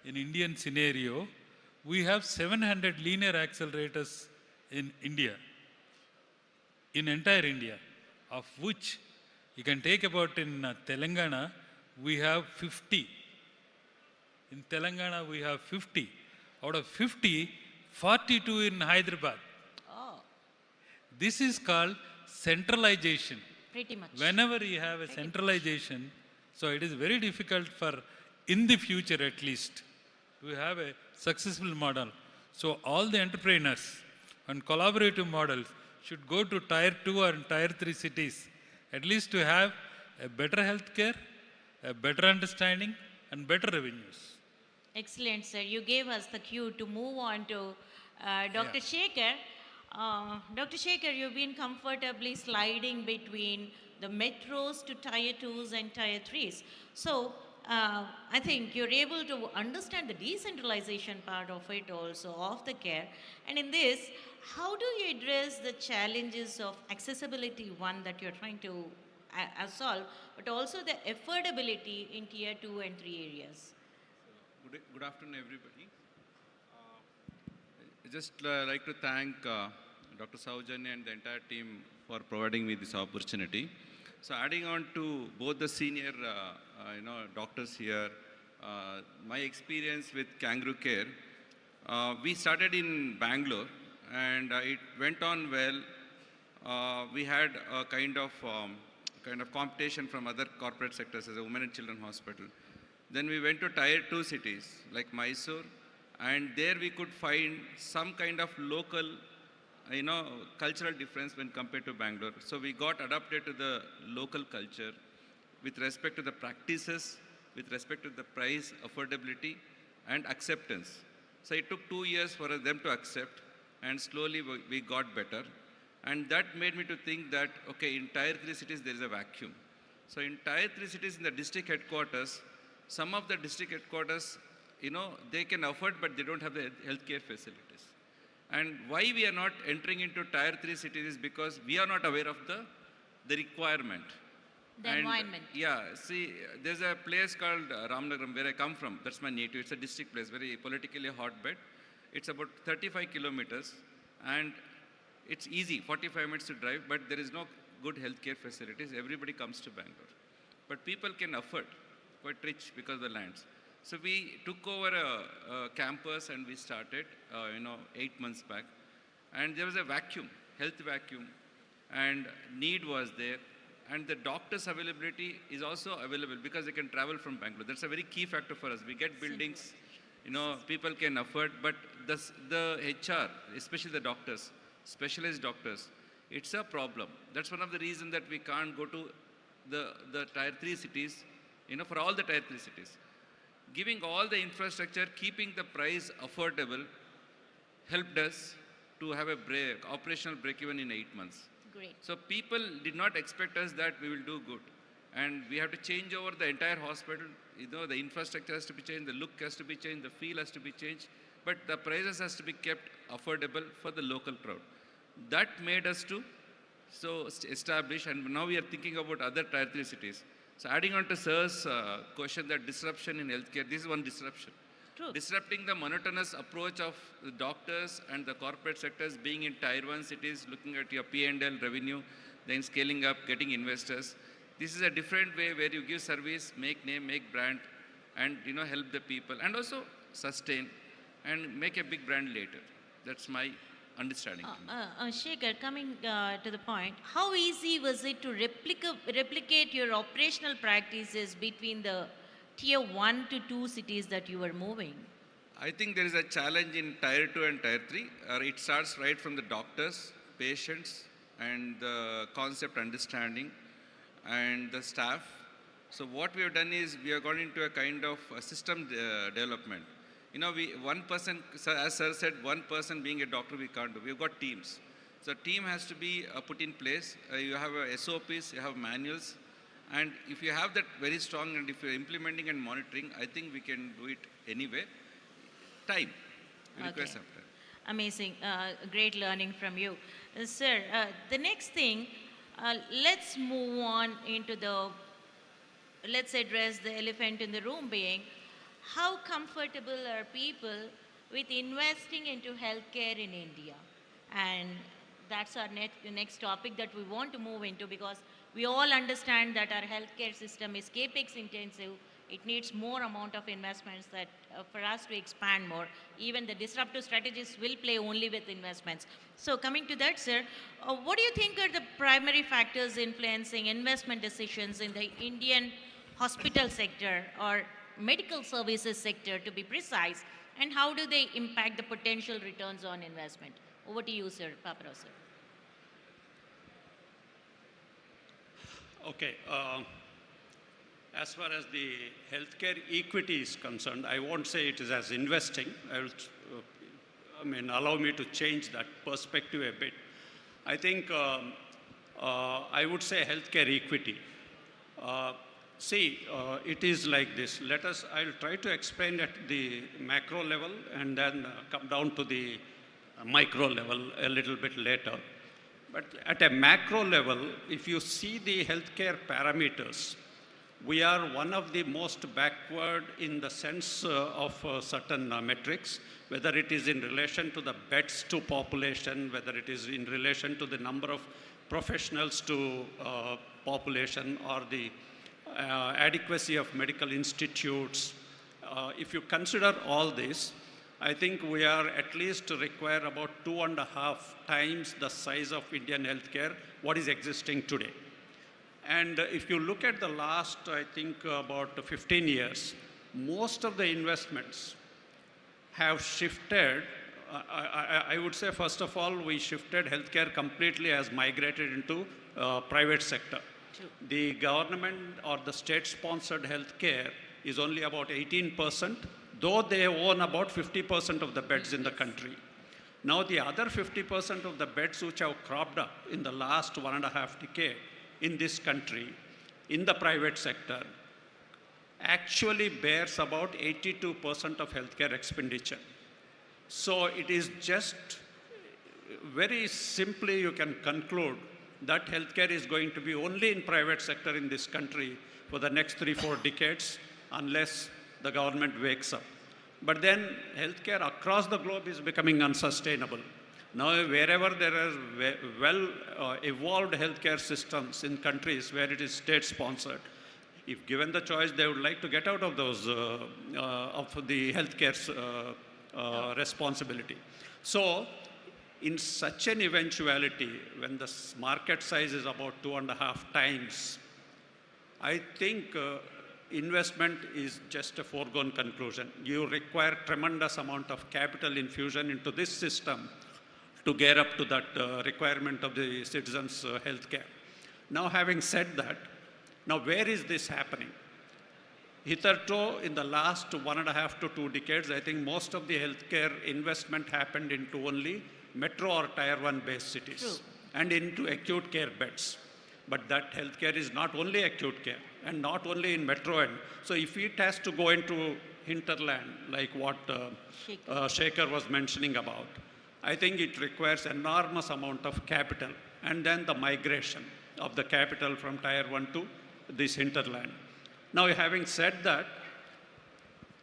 Speaker 11: in Indian scenario. We have 700 linear accelerators in India, in entire India, of which you can take about in Telangana, we have 50. In Telangana, we have 50. Out of 50, 42 in Hyderabad.
Speaker 7: Oh.
Speaker 11: This is called centralization.
Speaker 7: Pretty much.
Speaker 11: Whenever you have a centralization, so it is very difficult for, in the future at least, to have a successful model. So all the entrepreneurs and collaborative models should go to tier 2 and tier 3 cities, at least to have a better healthcare, a better understanding, and better revenues.
Speaker 7: Excellent, sir. You gave us the cue to move on to Dr. Shekhar. Dr. Shekhar, you've been comfortably sliding between the metros to tier 2s and tier 3s. So I think you're able to understand the decentralization part of it also, of the care. And in this, how do you address the challenges of accessibility, one that you're trying to solve, but also the affordability in tier 2 and 3 areas?
Speaker 12: Good afternoon, everybody. just like to thank Dr. Saujanya and the entire team for providing me this opportunity. So adding on to both the senior doctors here, my experience with Kangaroo Care, we started in Bangalore and it went on well. We had a kind of competition from other corporate sectors as a women and children hospital. Then we went to tier 2 cities like Mysore, and there we could find some kind of local, cultural difference when compared to Bangalore. So we got adapted to the local culture with respect to the practices, with respect to the price, affordability, and acceptance. So it took 2 years for them to accept, and slowly we got better. And that made me to think that, okay, in tier 3 cities, there is a vacuum. So in tier 3 cities, in the district headquarters, some of the district headquarters, they can afford, but they don't have the healthcare facilities. And why we are not entering into tier 3 cities is because we are not aware of the requirement.
Speaker 7: The environment.
Speaker 12: Yeah, see, there's a place called Ramnagaram where I come from. That's my native. It's a district place, very politically hotbed. It's about 35 kilometers, and it's easy, 45 minutes to drive, but there is no good healthcare facilities. Everybody comes to Bangalore. But people can afford, quite rich because of the lands. So we took over a campus and we started, 8 months back. And there was a vacuum, health vacuum, and need was there. And the doctors' availability is also available because they can travel from Bangalore. That's a very key factor for us. We get buildings, people can afford, but the HR, especially the doctors, specialized doctors, it's a problem. That's one of the reasons that we can't go to the tier 3 cities, for all the tier 3 cities. Giving all the infrastructure, keeping the price affordable, helped us to have a operational break-even in 8 months.
Speaker 7: Great.
Speaker 12: So people did not expect us that we will do good. And we have to change over the entire hospital. The infrastructure has to be changed, the look has to be changed, the feel has to be changed, but the prices has to be kept affordable for the local crowd. That made us to establish, and now we are thinking about other tier 3 cities. So adding on to Sir's question that disruption in healthcare, this is one disruption.
Speaker 7: True.
Speaker 12: Disrupting the monotonous approach of the doctors and the corporate sectors being in tier 1 cities, looking at your P&L revenue, then scaling up, getting investors. This is a different way where you give service, make name, make brand, and help the people, and also sustain and make a big brand later. That's my understanding.
Speaker 7: Shekhar, coming to the point, how easy was it to replicate your operational practices between the tier 1 to 2 cities that you were moving?
Speaker 12: I think there is a challenge in tier 2 and tier 3. It starts right from the doctors, patients, and the concept understanding, and the staff. So what we have done is we have gone into a kind of system development. One person, as Sir said, one person being a doctor we can't do. We've got teams. So team has to be put in place. You have SOPs, you have manuals. And if you have that very strong, and if you're implementing and monitoring, I think we can do it anywhere. Time. Request after.
Speaker 7: Amazing. Great learning from you. Sir, the next thing, let's move on into let's address the elephant in the room being, how comfortable are people with investing into healthcare in India? And that's our next topic that we want to move into, because we all understand that our healthcare system is capex intensive. It needs more amount of investments that for us to expand more. Even the disruptive strategies will play only with investments. So coming to that, sir, what do you think are the primary factors influencing investment decisions in the Indian hospital sector or medical services sector, to be precise, and how do they impact the potential returns on investment? Over to you, sir. Paparao, sir.
Speaker 10: Okay. As far as the healthcare equity is concerned, I won't say it is as investing. Allow me to change that perspective a bit. I think I would say healthcare equity. It is like this. I'll try to explain at the macro level and then come down to the micro level a little bit later. But at a macro level, if you see the healthcare parameters, we are one of the most backward in the sense of certain metrics, whether it is in relation to the beds to population, whether it is in relation to the number of professionals to population, or the adequacy of medical institutes. If you consider all this, I think we are at least require about 2.5 times the size of Indian healthcare, what is existing today. And if you look at the last, I think, about 15 years, most of the investments have shifted. I would say, first of all, we shifted healthcare completely, as migrated into private sector.
Speaker 7: True.
Speaker 10: The government or the state-sponsored healthcare is only about 18%, though they own about 50% of the beds in the country. Now, the other 50% of the beds which have cropped up in the last 1.5 decades in this country, in the private sector, actually bears about 82% of healthcare expenditure. So it is just very simply you can conclude that healthcare is going to be only in private sector in this country for the next 3-4 decades unless the government wakes up. But then healthcare across the globe is becoming unsustainable. Now, wherever there are well-evolved healthcare systems in countries where it is state-sponsored, if given the choice, they would like to get out of those, of the healthcare responsibility. So, in such an eventuality, when the market size is about 2.5 times, I think investment is just a foregone conclusion. You require tremendous amount of capital infusion into this system to gear up to that requirement of the citizens' healthcare. Now, having said that, now where is this happening? Hitherto, in the last 1.5 to 2 decades, I think most of the healthcare investment happened into only metro or tier 1 based cities.
Speaker 7: True.
Speaker 10: And into acute care beds. But that healthcare is not only acute care and not only in metro end. So if it has to go into hinterland, like what Shekhar was mentioning about, I think it requires enormous amount of capital and then the migration of the capital from tier 1 to this hinterland. Now, having said that,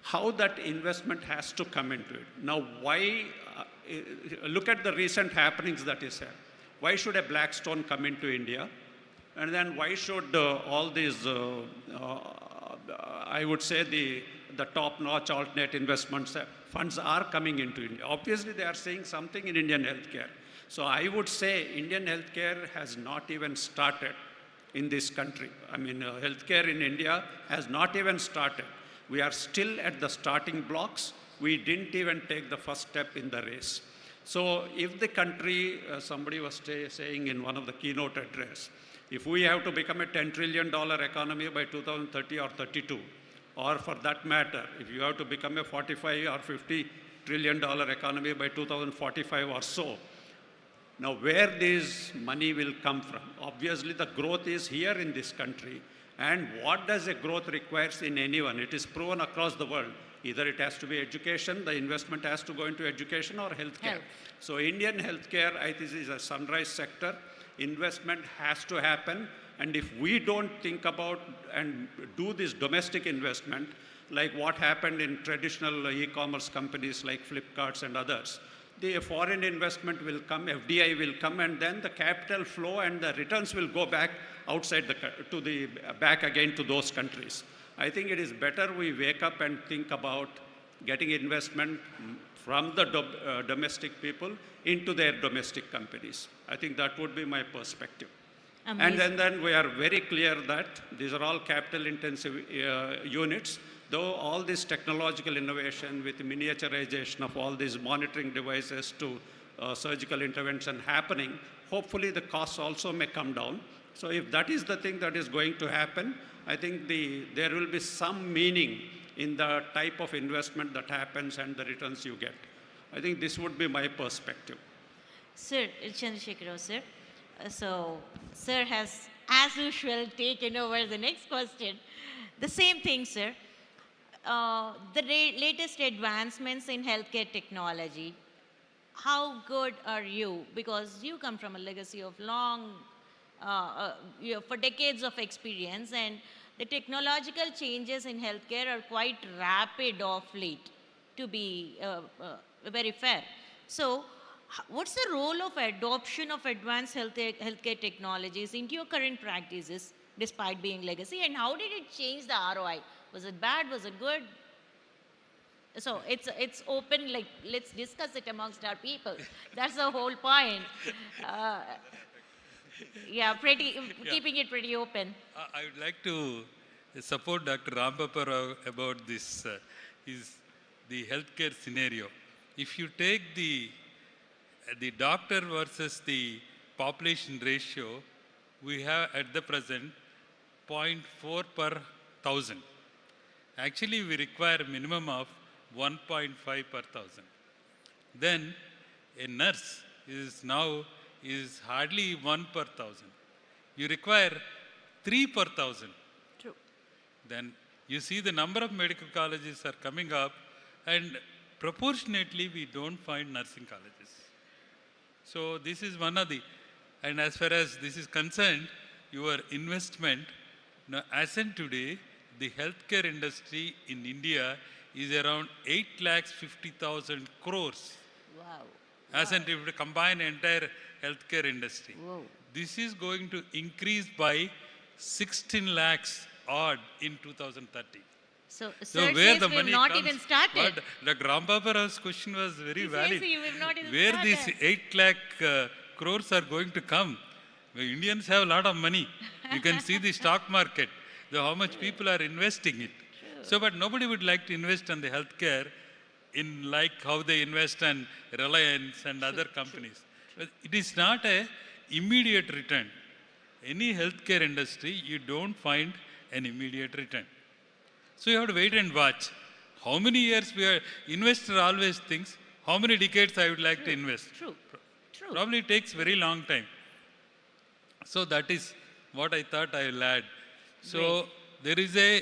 Speaker 10: how that investment has to come into it. Now, why, look at the recent happenings that is here. Why should a Blackstone come into India? And then why should all these, I would say the top-notch alternate investments funds are coming into India? Obviously, they are seeing something in Indian healthcare. So I would say Indian healthcare has not even started in this country. I mean, healthcare in India has not even started. We are still at the starting blocks. We didn't even take the first step in the race. So if the country, somebody was saying in one of the keynote address, if we have to become a $10 trillion economy by 2030 or 32, or for that matter, if you have to become a 45 or $50 trillion economy by 2045 or so, now where this money will come from? Obviously the growth is here in this country. And what does a growth requires in anyone? It is proven across the world. Either it has to be education, the investment has to go into education, or healthcare. So Indian healthcare, I think, is a sunrise sector. Investment has to happen. And if we don't think about and do this domestic investment, like what happened in traditional e-commerce companies like Flipkarts and others, the foreign investment will come, FDI will come, and then the capital flow and the returns will go back outside back again to those countries. I think it is better we wake up and think about getting investment from the domestic people into their domestic companies. I think that would be my perspective.
Speaker 7: Amazing.
Speaker 10: And then we are very clear that these are all capital intensive units. Though all this technological innovation with miniaturization of all these monitoring devices to surgical intervention happening, hopefully the costs also may come down. So if that is the thing that is going to happen, I think there will be some meaning in the type of investment that happens and the returns you get. I think this would be my perspective.
Speaker 7: Sir, Chandrasekhar Rao, sir. So, sir has, as usual, taken over the next question. The same thing, sir. The latest advancements in healthcare technology, how good are you? Because you come from a legacy of long, for decades of experience, and The technological changes in healthcare are quite rapid of late, to be very fair. So, what's the role of adoption of advanced healthcare technologies into your current practices, despite being legacy, and how did it change the ROI? Was it bad? Was it good? So it's open, like, let's discuss it amongst our people. That's the whole point. Uh, yeah, keeping it pretty open.
Speaker 11: I would like to support Dr. Rampapa Rao about this, the healthcare scenario. If you take the doctor versus the population ratio, we have at the present 0.4 per 1,000. Actually, we require a minimum of 1.5 per 1,000. Then a nurse is hardly 1 per 1,000. You require 3 per 1,000.
Speaker 7: True.
Speaker 11: Then you see the number of medical colleges are coming up, and proportionately we don't find nursing colleges. So this is one of the, and as far as this is concerned, your investment, now as in today, the healthcare industry in India is around 8,50,000 crores.
Speaker 7: Wow.
Speaker 11: As in, if you combine entire healthcare industry.
Speaker 7: Whoa.
Speaker 11: This is going to increase by 16 lakhs odd in 2030.
Speaker 7: So,
Speaker 11: So
Speaker 7: sir
Speaker 11: where
Speaker 7: says
Speaker 11: the
Speaker 7: we've
Speaker 11: money
Speaker 7: not
Speaker 11: comes,
Speaker 7: even started.
Speaker 11: but Dr. Rampapa Rao's question was very
Speaker 7: He
Speaker 11: valid.
Speaker 7: says we've not even
Speaker 11: Where
Speaker 7: started.
Speaker 11: these 8 lakh crores are going to come? The Indians have a lot of money. You can see the stock market, how much people are investing it. So, but nobody would like to invest on the healthcare in like how they invest on Reliance and other companies. But it is not a immediate return. Any healthcare industry, you don't find an immediate return. So you have to wait and watch. How many years investor always thinks, how many decades I would like to invest.
Speaker 7: True. True.
Speaker 11: Probably takes very long time. So that is what I thought I will add. So there is a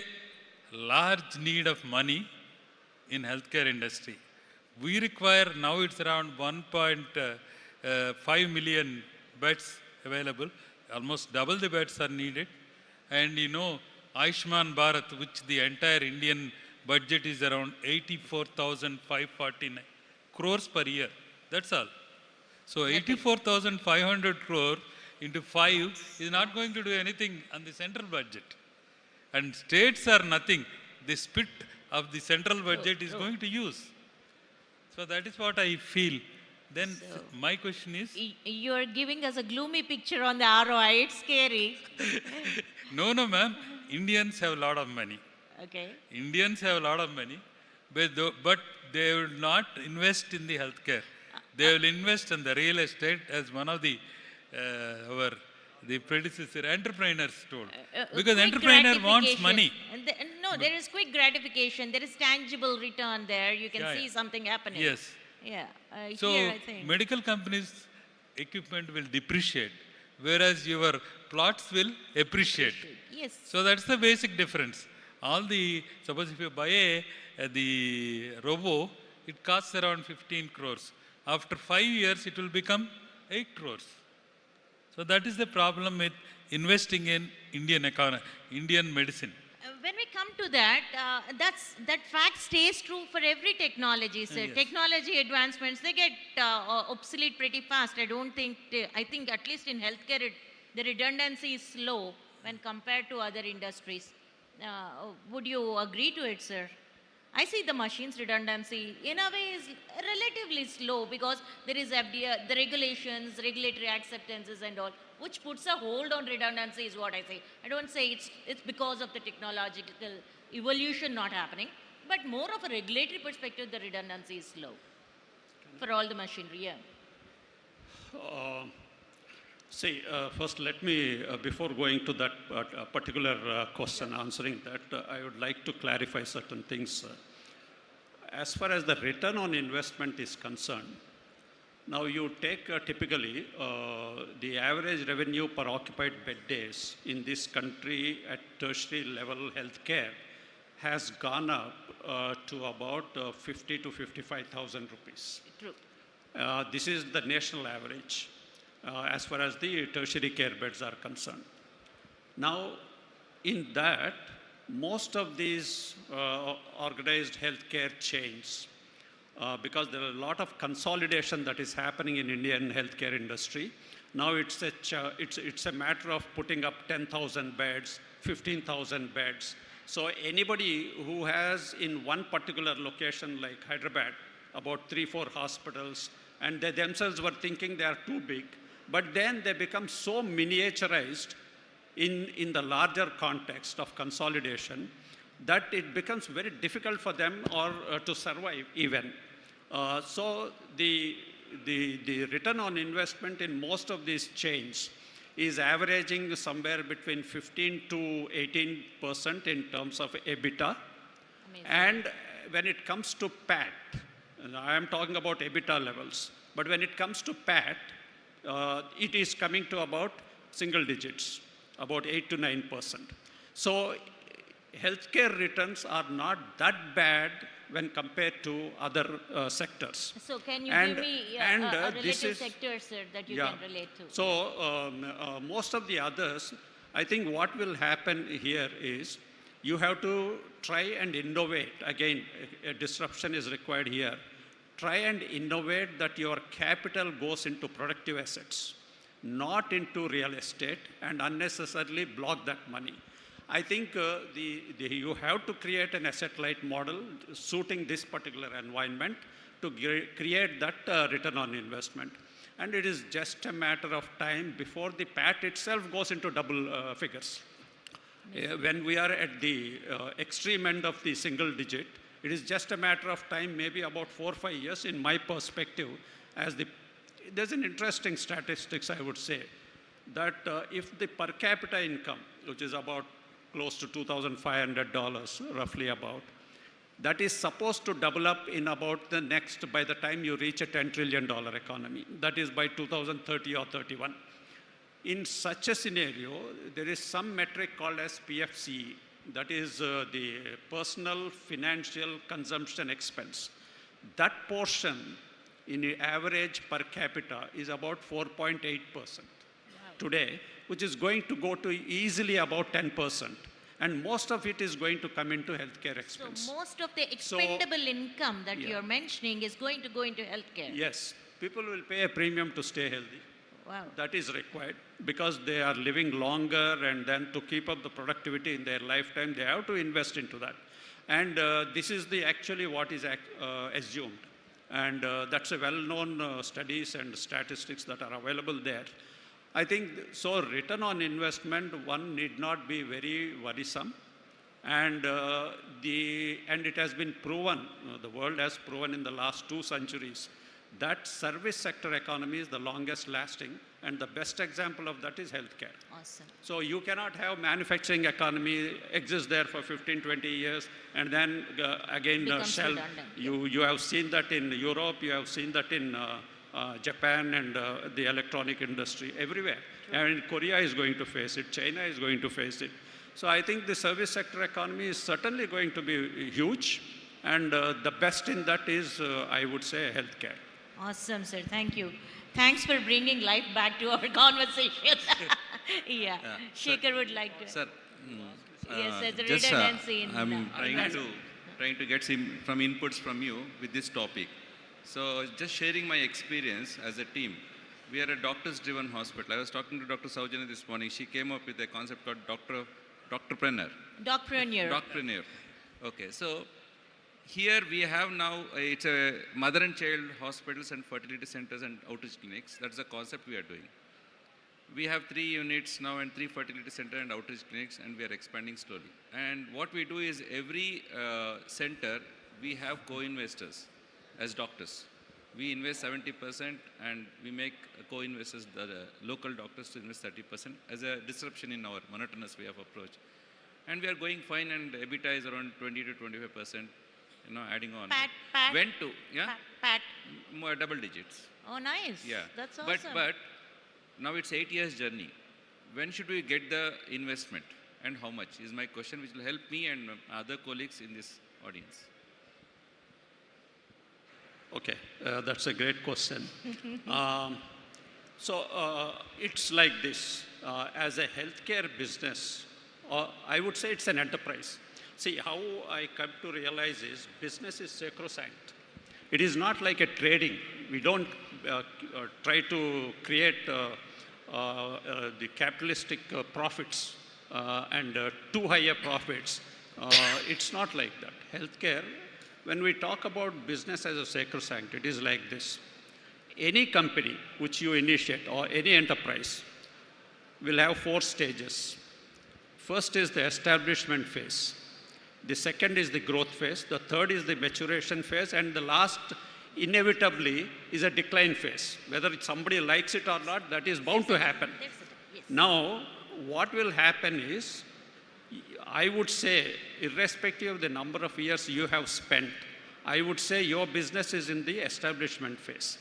Speaker 11: large need of money in healthcare industry. We require, now it's around 1.5 million beds available. Almost double the beds are needed. And you know, Ayushman Bharat, which the entire Indian budget is around 84,549 crores per year. That's all. So 84,500 crore into 5 is not going to do anything on the central budget. And states are nothing. The split of the central budget is going to use. So that is what I feel. Then my question is...
Speaker 7: You're giving us a gloomy picture on the ROI. It's scary.
Speaker 11: No, ma'am. Indians have a lot of money.
Speaker 7: Okay.
Speaker 11: Indians have a lot of money, but they will not invest in the healthcare. They will invest in the real estate, as one of the the predecessor entrepreneurs told. Because entrepreneur wants money.
Speaker 7: No, there is quick gratification. There is tangible return there. You can see something happening.
Speaker 11: Yes.
Speaker 7: Yeah.
Speaker 11: So
Speaker 7: here, I think.
Speaker 11: medical companies' equipment will depreciate, whereas your plots will appreciate.
Speaker 7: Yes.
Speaker 11: So that's the basic difference. Suppose if you buy the robo, it costs around 15 crores. After 5 years, it will become 8 crores. So that is the problem with investing in Indian economy, Indian medicine.
Speaker 7: When we come to that, that fact stays true for every technology, sir.
Speaker 11: Yes.
Speaker 7: Technology advancements, they get obsolete pretty fast. I think at least in healthcare, the redundancy is slow when compared to other industries. Would you agree to it, sir? I see the machine's redundancy in a way is relatively slow because there is FDA, the regulations, regulatory acceptances and all, which puts a hold on redundancy is what I say. I don't say it's because of the technological evolution not happening, but more of a regulatory perspective, the redundancy is slow for all the machinery, yeah.
Speaker 10: First let me, before going to that particular question, answering that, I would like to clarify certain things. As far as the return on investment is concerned, now you take typically the average revenue per occupied bed days in this country at tertiary level healthcare has gone up to about 50 to 55,000 rupees.
Speaker 7: True.
Speaker 10: This is the national average. As far as the tertiary care beds are concerned. Now, in that, most of these organized healthcare chains, because there are a lot of consolidation that is happening in Indian healthcare industry. Now it's a matter of putting up 10,000 beds, 15,000 beds. So anybody who has in one particular location like Hyderabad, about 3-4 hospitals, and they themselves were thinking they are too big, but then they become so miniaturized in the larger context of consolidation that it becomes very difficult for them or to survive even. So the return on investment in most of these chains is averaging somewhere between 15 to 18% in terms of EBITDA.
Speaker 7: Amazing.
Speaker 10: And when it comes to PAT, and I am talking about EBITDA levels, but when it comes to PAT, it is coming to about single digits, about 8 to 9%. So healthcare returns are not that bad when compared to other sectors.
Speaker 7: So can you
Speaker 10: And-
Speaker 7: give me
Speaker 10: and,
Speaker 7: a
Speaker 10: this
Speaker 7: relative
Speaker 10: is-
Speaker 7: sector, sir, that you
Speaker 10: Yeah.
Speaker 7: can relate to?
Speaker 10: So most of the others, I think what will happen here is you have to try and innovate. Again, a disruption is required here. Try and innovate that your capital goes into productive assets, not into real estate, and unnecessarily block that money. I think you have to create an asset-light model suiting this particular environment to create that return on investment. And it is just a matter of time before the PAT itself goes into double figures. When we are at the extreme end of the single digit, it is just a matter of time, maybe about 4 or 5 years, in my perspective, there's an interesting statistics, I would say, that if the per capita income, which is about close to $2,500, roughly about, that is supposed to double up in about by the time you reach a $10 trillion economy. That is by 2030 or 31. In such a scenario, there is some metric called as PFCE, that is the personal financial consumption expense. That portion in the average per capita is about 4.8% today, which is going to go to easily about 10%. And most of it is going to come into healthcare expense.
Speaker 7: So most of the expendable income that
Speaker 10: yeah.
Speaker 7: you're mentioning is going to go into healthcare.
Speaker 10: Yes, people will pay a premium to stay healthy.
Speaker 7: Wow.
Speaker 10: That is required because they are living longer, and then to keep up the productivity in their lifetime, they have to invest into that. And this is actually what is assumed. And that's a well-known studies and statistics that are available there. I think, so return on investment, one need not be very worrisome. And, and it has been proven, the world has proven in the last 2 centuries, that service sector economy is the longest lasting, and the best example of that is healthcare.
Speaker 7: Awesome.
Speaker 10: So you cannot have manufacturing economy exist there for 15, 20 years, and then again
Speaker 7: Becomes
Speaker 10: shelf.
Speaker 7: redundant.
Speaker 10: You have seen that in Europe, you have seen that in Japan and the electronic industry, everywhere. And Korea is going to face it, China is going to face it. So I think the service sector economy is certainly going to be huge, and the best in that is, I would say, healthcare.
Speaker 7: Awesome, sir. Thank you. Thanks for bringing life back to our conversation. Yeah. Shekhar would like to.
Speaker 12: Sir,
Speaker 7: Yes, there's a
Speaker 12: just
Speaker 7: redundancy in
Speaker 12: I'm
Speaker 7: investment.
Speaker 12: trying to get some inputs from you with this topic. So just sharing my experience as a team. We are a doctors-driven hospital. I was talking to Dr. Saujanya this morning. She came up with a concept called Doctorpreneur. Docpreneur. Okay, so here we have now, it's a mother and child hospitals and fertility centers and outreach clinics. That's the concept we are doing. We have 3 units now and 3 fertility center and outreach clinics, and we are expanding slowly. And what we do is every center, we have co-investors as doctors. We invest 70% and we make co-investors, the local doctors, to invest 30% as a disruption in our monotonous way of approach. And we are going fine, and EBITDA is around 20 to 25%, adding on.
Speaker 7: Pat.
Speaker 12: When to, yeah?
Speaker 7: Pat.
Speaker 12: More double digits.
Speaker 7: Oh, nice.
Speaker 12: Yeah.
Speaker 7: That's awesome.
Speaker 12: But now it's 8 years journey. When should we get the investment and how much is my question, which will help me and other colleagues in this audience.
Speaker 10: Okay, that's a great question. So it's like this. As a healthcare business, I would say it's an enterprise. See, how I come to realize is business is sacrosanct. It is not like a trading. We don't try to create the capitalistic profits and too higher profits. It's not like that. Healthcare, when we talk about business as a sacrosanct, it is like this. Any company which you initiate or any enterprise will have 4 stages. First is the establishment phase. The second is the growth phase. The third is the maturation phase. And the last, inevitably, is a decline phase. Whether somebody likes it or not, that is bound to happen. Now, what will happen is, I would say, irrespective of the number of years you have spent, I would say your business is in the establishment phase.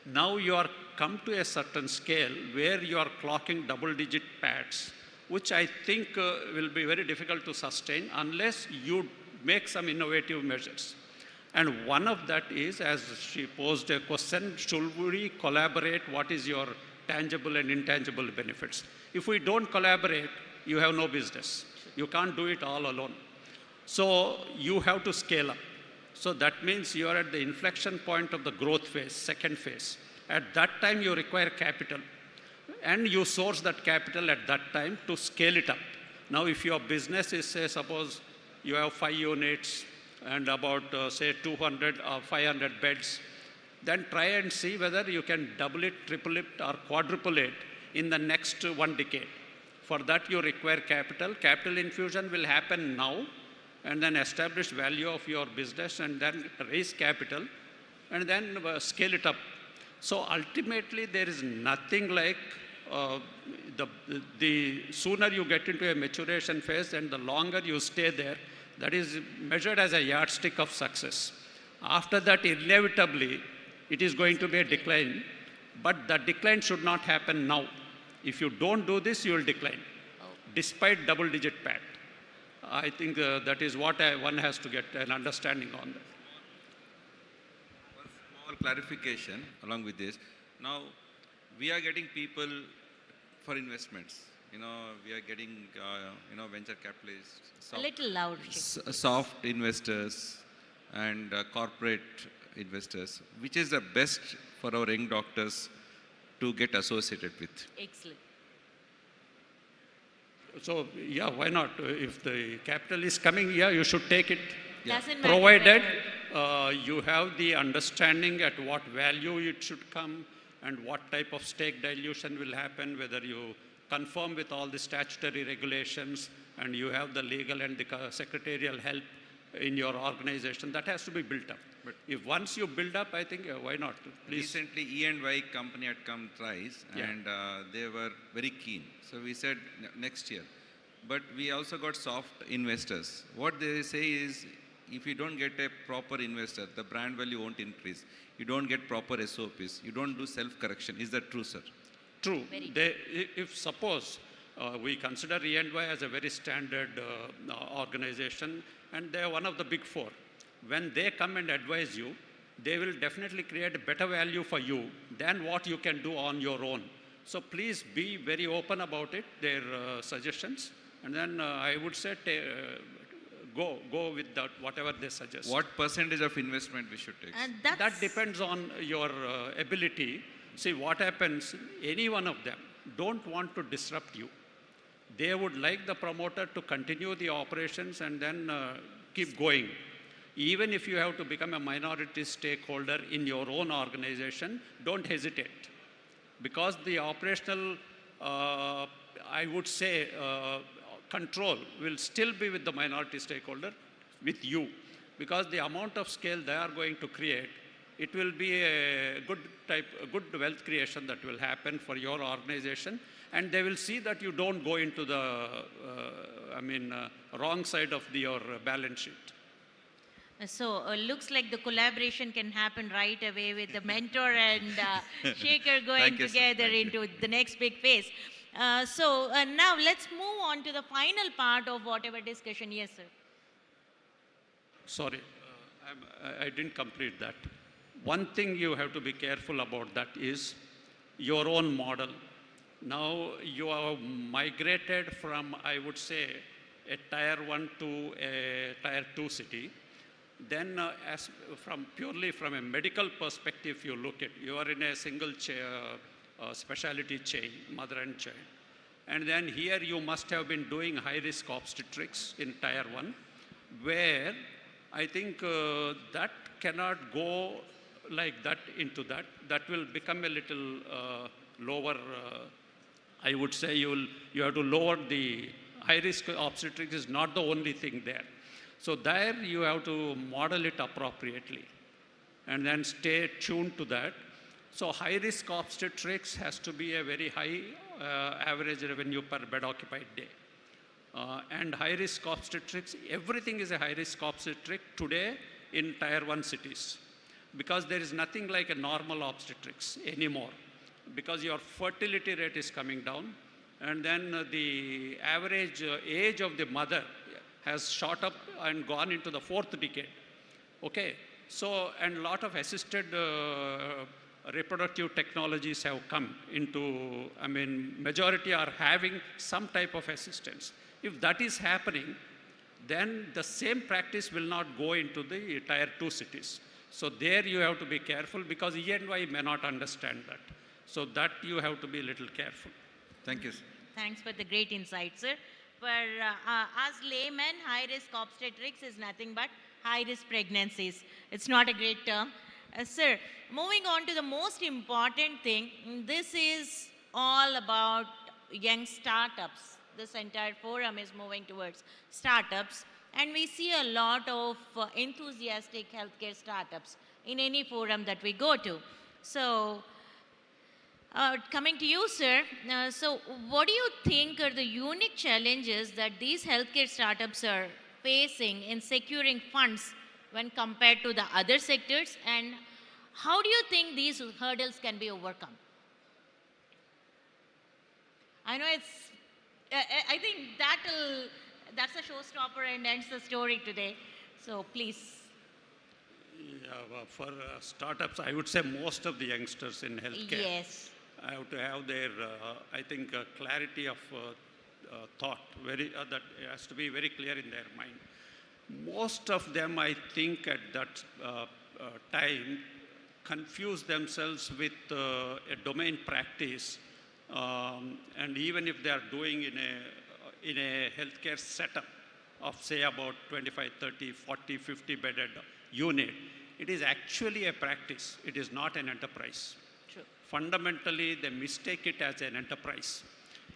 Speaker 10: Now you are come to a certain scale where you are clocking double-digit pads, which I think will be very difficult to sustain unless you make some innovative measures. And one of that is, as she posed a question, should we collaborate? What is your tangible and intangible benefits? If we don't collaborate, you have no business. You can't do it all alone. So you have to scale up. So that means you are at the inflection point of the growth phase, second phase. At that time, you require capital. And you source that capital at that time to scale it up. Now, if your business is, say, suppose you have 5 units and about, say, 200 or 500 beds, then try and see whether you can double it, triple it, or quadruple it in the next 1 decade. For that, you require capital. Capital infusion will happen now, and then establish value of your business, and then raise capital, and then scale it up. So ultimately, there is nothing like the sooner you get into a maturation phase and the longer you stay there, that is measured as a yardstick of success. After that, inevitably, it is going to be a decline, but the decline should not happen now. If you don't do this, you will decline, despite double-digit PAT. I think that is what one has to get an understanding on that.
Speaker 12: One small clarification along with this. Now, we are getting people for investments. You know, we are getting, venture capitalists.
Speaker 7: A little loud.
Speaker 12: Soft investors and corporate investors. Which is the best for our young doctors to get associated with?
Speaker 7: Excellent.
Speaker 10: So, yeah, why not? If the capital is coming, yeah, you should take it.
Speaker 7: Yeah.
Speaker 10: Provided you have the understanding at what value it should come and what type of stake dilution will happen, whether you conform with all the statutory regulations and you have the legal and the secretarial help in your organization, that has to be built up. But if once you build up, I think, why not? Please.
Speaker 12: Recently, E&Y company had come thrice, and they were very keen. So we said next year. But we also got soft investors. What they say is, if you don't get a proper investor, the brand value won't increase. You don't get proper SOPs. You don't do self-correction. Is that true, sir?
Speaker 10: True. If suppose we consider E&Y as a very standard organization, and they are one of the big 4. When they come and advise you, they will definitely create a better value for you than what you can do on your own. So please be very open about it, their suggestions, and then I would say go with that, whatever they suggest.
Speaker 12: What percentage of investment we should take?
Speaker 10: That depends on your ability. See, what happens, any one of them don't want to disrupt you. They would like the promoter to continue the operations and then keep going. Even if you have to become a minority stakeholder in your own organization, don't hesitate. Because the operational, I would say, control will still be with the minority stakeholder, with you. Because the amount of scale they are going to create, it will be a good wealth creation that will happen for your organization. And they will see that you don't go into the, wrong side of your balance sheet.
Speaker 7: So looks like the collaboration can happen right away with the mentor and Shaker going together into the next big phase. So now let's move on to the final part of whatever discussion. Yes, sir.
Speaker 10: Sorry, I didn't complete that. One thing you have to be careful about that is your own model. Now you have migrated from, I would say, a tier 1 to a tier 2 city. Then purely from a medical perspective, you look at, you are in a single specialty chain, mother and child. And then here you must have been doing high-risk obstetrics in tier 1, where I think that cannot go like that into that. That will become a little lower. I would say you have to lower the high-risk obstetrics is not the only thing there. So there you have to model it appropriately and then stay tuned to that. So high-risk obstetrics has to be a very high average revenue per bed occupied day. And high-risk obstetrics, everything is a high-risk obstetric today in tier 1 cities, because there is nothing like a normal obstetrics anymore, because your fertility rate is coming down, and then the average age of the mother has shot up and gone into the 4th decade. Okay, so, and a lot of assisted reproductive technologies have come into, I mean, majority are having some type of assistance. If that is happening, then the same practice will not go into the tier 2 cities. So there you have to be careful, because E&Y may not understand that. So that you have to be a little careful.
Speaker 12: Thank you, sir.
Speaker 7: Thanks for the great insight, sir. For us laymen, high-risk obstetrics is nothing but high-risk pregnancies. It's not a great term. Sir, moving on to the most important thing, this is all about young startups. This entire forum is moving towards startups, and we see a lot of enthusiastic healthcare startups in any forum that we go to. So, coming to you, sir, so what do you think are the unique challenges that these healthcare startups are facing in securing funds when compared to the other sectors, and how do you think these hurdles can be overcome? I know I think that's a showstopper and ends the story today. So please.
Speaker 10: Yeah, well, for startups, I would say most of the youngsters in healthcare.
Speaker 7: Yes.
Speaker 10: Have to have their, I think, clarity of thought. That has to be very clear in their mind. Most of them, I think, at that time, confuse themselves with a domain practice, and even if they are doing in a healthcare setup of, say, about 25, 30, 40, 50 bedded unit, it is actually a practice. It is not an enterprise. Fundamentally, they mistake it as an enterprise.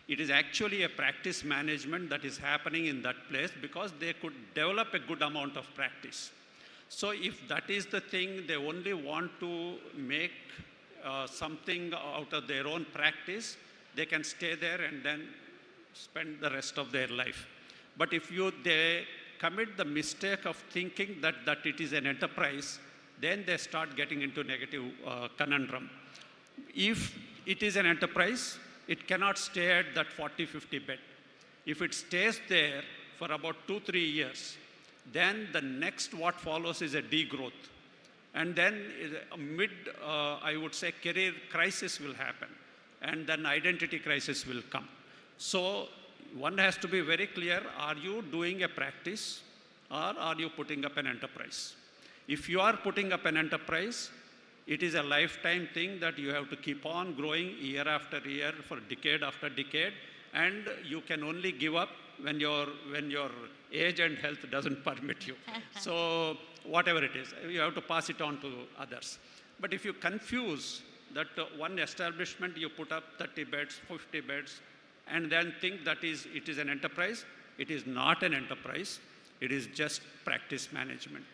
Speaker 10: It is actually a practice management that is happening in that place, because they could develop a good amount of practice. So if that is the thing, they only want to make something out of their own practice, they can stay there and then spend the rest of their life. But if they commit the mistake of thinking that it is an enterprise, then they start getting into negative conundrum. If it is an enterprise, it cannot stay at that 40, 50 bed. If it stays there for about 2-3 years, then the next what follows is a degrowth. And then I would say, career crisis will happen. And then identity crisis will come. So one has to be very clear, are you doing a practice or are you putting up an enterprise? If you are putting up an enterprise, it is a lifetime thing that you have to keep on growing year after year for decade after decade, and you can only give up when your age and health doesn't permit you. So whatever it is, you have to pass it on to others. But if you confuse that one establishment, you put up 30 beds, 50 beds, and then think that it is an enterprise, it is not an enterprise, it is just practice management.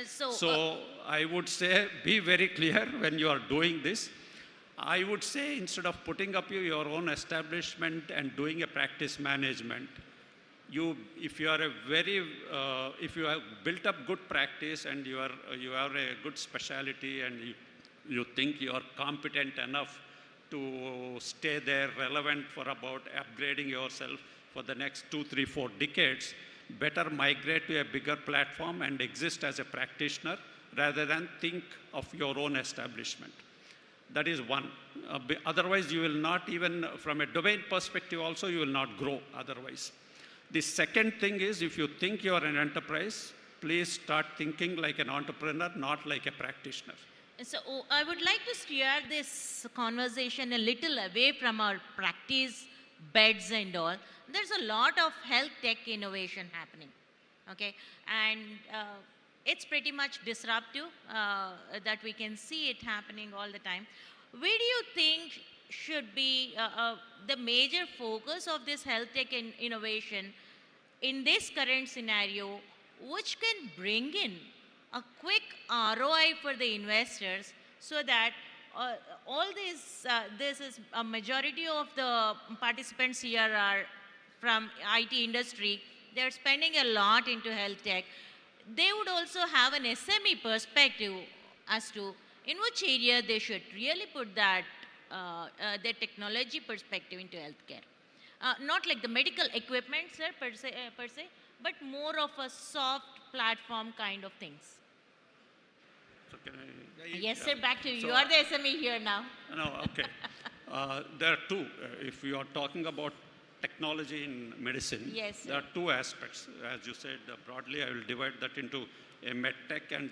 Speaker 10: So I would say, be very clear when you are doing this. I would say, instead of putting up your own establishment and doing a practice management, if you have built up good practice and you have a good specialty and you think you are competent enough to stay there relevant for about upgrading yourself for the next 2, 3, 4 decades, better migrate to a bigger platform and exist as a practitioner rather than think of your own establishment. That is one. Otherwise, you will not even, from a domain perspective also, you will not grow otherwise. The second thing is, if you think you are an enterprise, please start thinking like an entrepreneur, not like a practitioner.
Speaker 7: So I would like to steer this conversation a little away from our practice beds and all. There's a lot of health tech innovation happening, okay? And it's pretty much disruptive that we can see it happening all the time. Where do you think should be the major focus of this health tech innovation in this current scenario, which can bring in a quick ROI for the investors, so that all this is a majority of the participants here are from IT industry. They're spending a lot into health tech. They would also have an SME perspective as to in which area they should really put that their technology perspective into healthcare. Not like the medical equipment, sir, per se, but more of a soft platform kind of things.
Speaker 10: So can I?
Speaker 7: Yes, sir, back to you.
Speaker 10: So,
Speaker 7: You are the SME here now.
Speaker 10: No, okay. There are two. If you are talking about technology in medicine,
Speaker 7: Yes, sir.
Speaker 10: there are two aspects. As you said, broadly, I will divide that into a med tech and,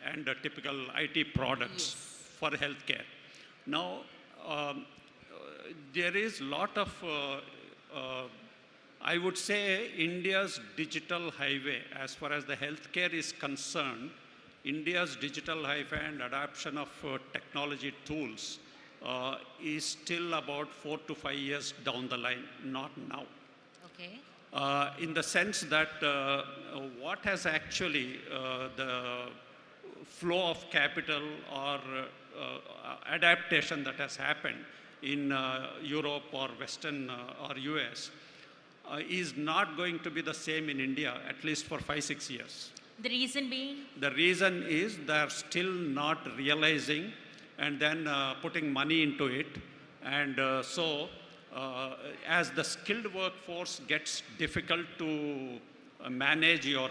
Speaker 10: and a typical IT products for healthcare. Now, there is a lot of, I would say, India's digital highway, as far as the healthcare is concerned. India's digital highway and adoption of technology tools is still about 4 to 5 years down the line, not now.
Speaker 7: Okay.
Speaker 10: In the sense that what has actually the flow of capital or adaptation that has happened in Europe or Western or US is not going to be the same in India, at least for 5-6 years.
Speaker 7: The reason being?
Speaker 10: The reason is they're still not realizing and then putting money into it. And so as the skilled workforce gets difficult to manage your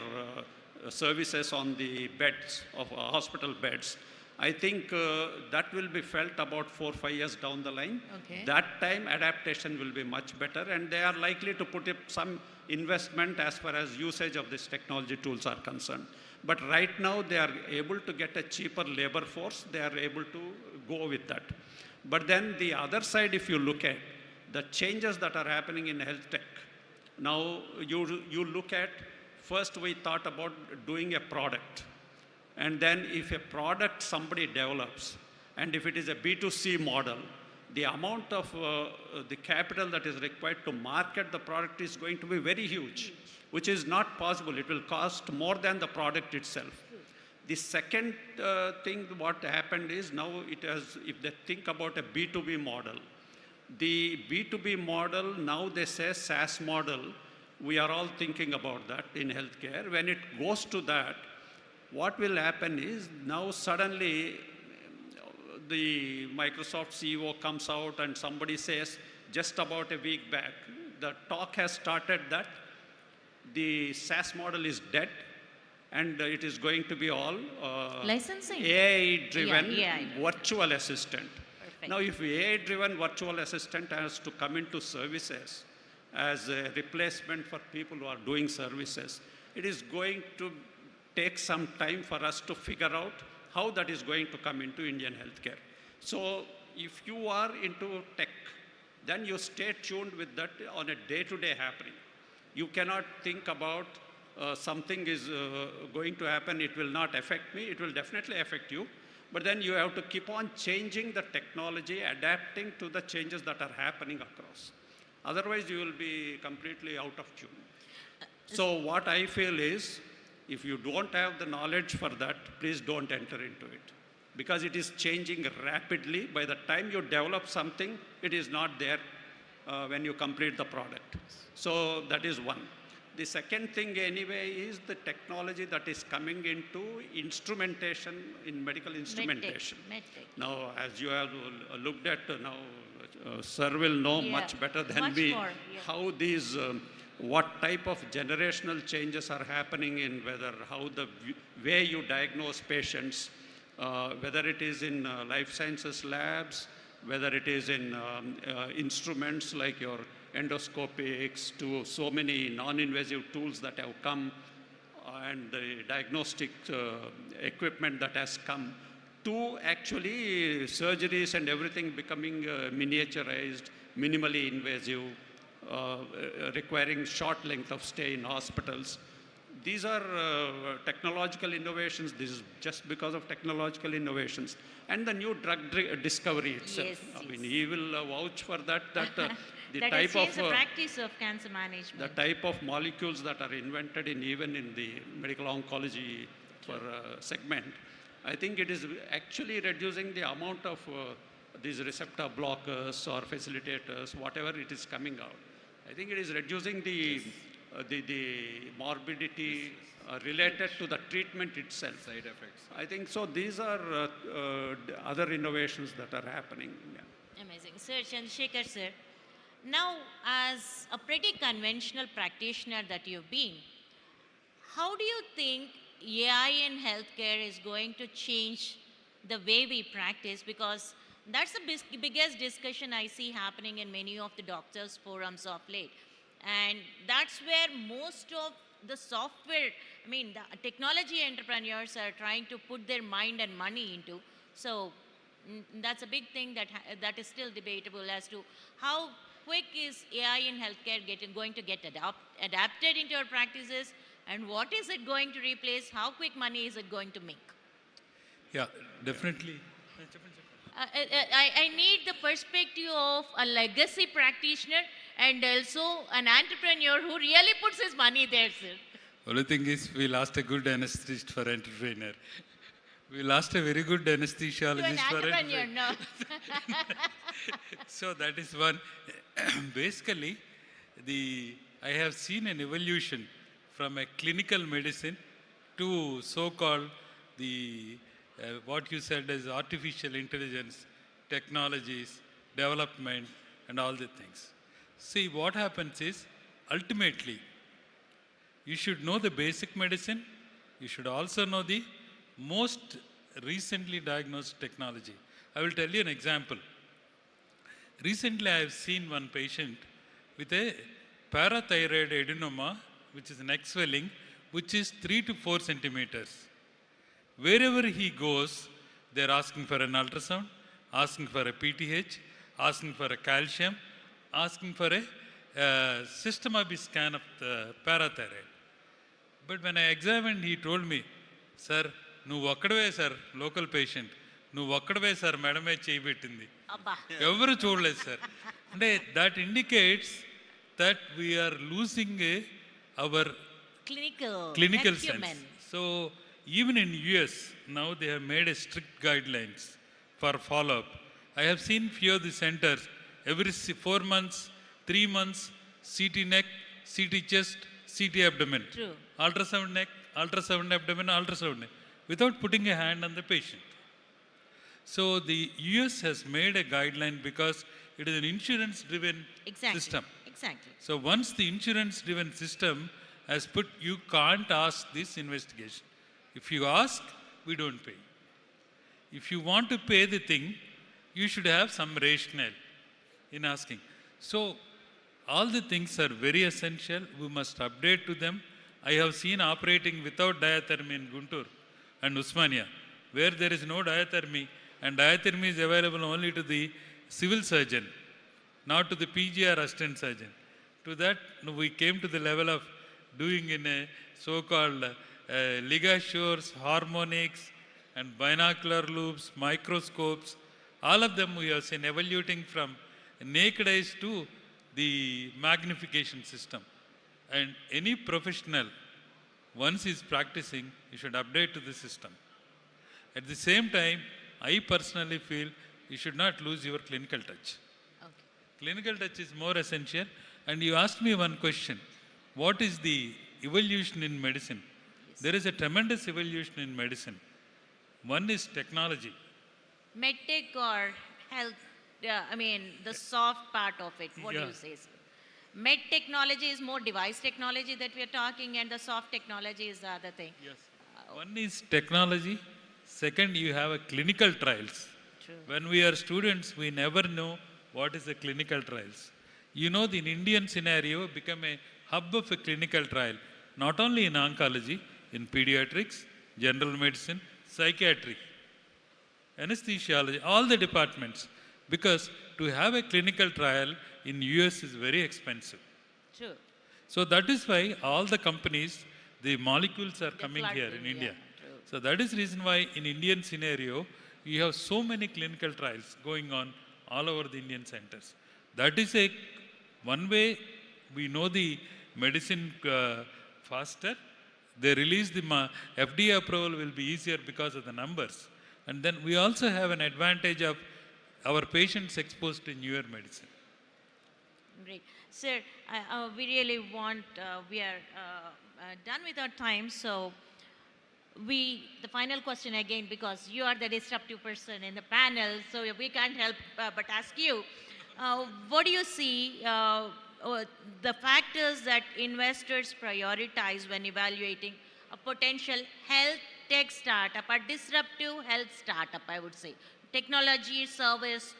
Speaker 10: services on the beds of hospital beds, I think that will be felt about 4 or 5 years down the line.
Speaker 7: Okay.
Speaker 10: That time adaptation will be much better, and they are likely to put up some investment as far as usage of these technology tools are concerned. But right now they are able to get a cheaper labor force. They are able to go with that. But then the other side, if you look at the changes that are happening in health tech, now you look at, first we thought about doing a product. And then if a product somebody develops, and if it is a B2C model, the amount of the capital that is required to market the product is going to be very huge, which is not possible. It will cost more than the product itself. The second thing what happened is now it has, if they think about a B2B model, the B2B model, now they say SaaS model, we are all thinking about that in healthcare. When it goes to that, what will happen is now suddenly the Microsoft CEO comes out and somebody says, just about a week back, the talk has started that the SaaS model is dead and it is going to be all
Speaker 7: licensing,
Speaker 10: AI-driven virtual assistant.
Speaker 7: Perfect.
Speaker 10: Now, if AI-driven virtual assistant has to come into services as a replacement for people who are doing services, it is going to take some time for us to figure out how that is going to come into Indian healthcare. So if you are into tech, then you stay tuned with that on a day-to-day happening. You cannot think about something is going to happen, it will not affect me, it will definitely affect you. But then you have to keep on changing the technology, adapting to the changes that are happening across. Otherwise, you will be completely out of tune. So what I feel is, if you don't have the knowledge for that, please don't enter into it. Because it is changing rapidly. By the time you develop something, it is not there when you complete the product. So that is one. The second thing anyway is the technology that is coming into instrumentation, in medical instrumentation.
Speaker 7: Medtech.
Speaker 10: Now, as you have looked at now, sir will know much better than
Speaker 7: much
Speaker 10: me
Speaker 7: more,
Speaker 10: how these what type of generational changes are happening in whether how the way you diagnose patients, whether it is in life sciences labs, whether it is in instruments like your endoscopics, to so many non-invasive tools that have come, and the diagnostic equipment that has come, to actually surgeries and everything becoming miniaturized, minimally invasive, requiring short length of stay in hospitals. These are technological innovations. This is just because of technological innovations. And the new drug discovery itself.
Speaker 7: Yes,
Speaker 10: I
Speaker 7: yes.
Speaker 10: mean, he will vouch for that, the
Speaker 7: That
Speaker 10: type
Speaker 7: has
Speaker 10: of
Speaker 7: changed the practice of cancer management.
Speaker 10: the type of molecules that are invented in even in the medical oncology for segment. I think it is actually reducing the amount of these receptor blockers or facilitators, whatever it is coming out. I think it is reducing the morbidity related to the treatment itself.
Speaker 12: Side effects.
Speaker 10: I think so. These are other innovations that are happening. Yeah.
Speaker 7: Amazing. Sir, Chandrasekhar sir, now as a pretty conventional practitioner that you've been, how do you think AI in healthcare is going to change the way we practice? Because that's the biggest discussion I see happening in many of the doctors' forums of late. And that's where most of the software, I mean, the technology entrepreneurs are trying to put their mind and money into. So that's a big thing that is still debatable as to how quick is AI in healthcare going to get adapted into our practices, and what is it going to replace? How quick money is it going to make?
Speaker 11: Yeah, definitely.
Speaker 7: I need the perspective of a legacy practitioner and also an entrepreneur who really puts his money there, sir.
Speaker 11: Only thing is, we lost a good anesthetist for entrepreneur. We lost a very good anesthesiologist for
Speaker 7: entrepreneur,
Speaker 11: entrepreneur.
Speaker 7: no.
Speaker 11: So that is one. Basically, I have seen an evolution from a clinical medicine to so-called what you said as artificial intelligence, technologies, development, and all the things. See, what happens is, ultimately, you should know the basic medicine. You should also know the most recently diagnosed technology. I will tell you an example. Recently, I have seen one patient with a parathyroid adenoma, which is neck swelling, which is 3 to 4 centimeters. Wherever he goes, they're asking for an ultrasound, asking for a PTH, asking for a calcium, asking for a system-wide scan of the parathyroid. But when I examined, he told me, sir, నువ్వు ఒక్కడవే sir local patient, నువ్వు ఒక్కడవే sir మేడమే చేయబెట్టింది, ఎవరు చూడలేదు sir. అంటే that indicates that we are losing our clinical sense. So even in US, now they have made a strict guidelines for follow-up. I have seen few of the centers, every 4 months, 3 months, CT neck, CT chest, CT abdomen.
Speaker 7: True.
Speaker 11: Ultrasound neck, ultrasound abdomen, ultrasound neck, without putting a hand on the patient. So the US has made a guideline because it is an insurance-driven system.
Speaker 7: Exactly.
Speaker 11: So once the insurance-driven system has put, you can't ask this investigation. If you ask, we don't pay. If you want to pay the thing, you should have some rationale in asking. So all the things are very essential. We must update to them. I have seen operating without diathermy in Guntur and Usmania, where there is no diathermy, and diathermy is available only to the civil surgeon, not to the PG or assistant surgeon. To that, we came to the level of doing in a so-called ligatures, harmonics, and binocular loops, microscopes. All of them we have seen evoluting from naked eyes to the magnification system. And any professional, once he is practicing, you should update to the system. At the same time, I personally feel you should not lose your clinical touch.
Speaker 7: Okay.
Speaker 11: Clinical touch is more essential. And you asked me one question. What is the evolution in medicine?
Speaker 7: Yes.
Speaker 11: There is a tremendous evolution in medicine. One is technology.
Speaker 7: Medtech or health, I mean, the soft part of it, what do you say, sir? Med technology is more device technology that we are talking, and the soft technology is the other thing.
Speaker 11: Yes. One is technology. Second, you have a clinical trials.
Speaker 7: True.
Speaker 11: When we are students, we never know what is the clinical trials. You know, the Indian scenario become a hub of a clinical trial, not only in oncology, in pediatrics, general medicine, psychiatry, anesthesiology, all the departments. Because to have a clinical trial in US is very expensive.
Speaker 7: True.
Speaker 11: So that is why all the companies, the molecules are coming
Speaker 7: flood
Speaker 11: here
Speaker 7: to
Speaker 11: in
Speaker 7: India.
Speaker 11: India.
Speaker 7: True.
Speaker 11: So that is reason why in Indian scenario, you have so many clinical trials going on all over the Indian centers. That is a one way we know the medicine faster. They release the FDA approval will be easier because of the numbers. And then we also have an advantage of our patients exposed to newer medicine.
Speaker 7: Great. Sir, we really want, we are done with our time. So the final question again, because you are the disruptive person in the panel, so we can't help but ask you, what do you see the factors that investors prioritize when evaluating a potential health tech startup, a disruptive health startup, I would say? Technology, service,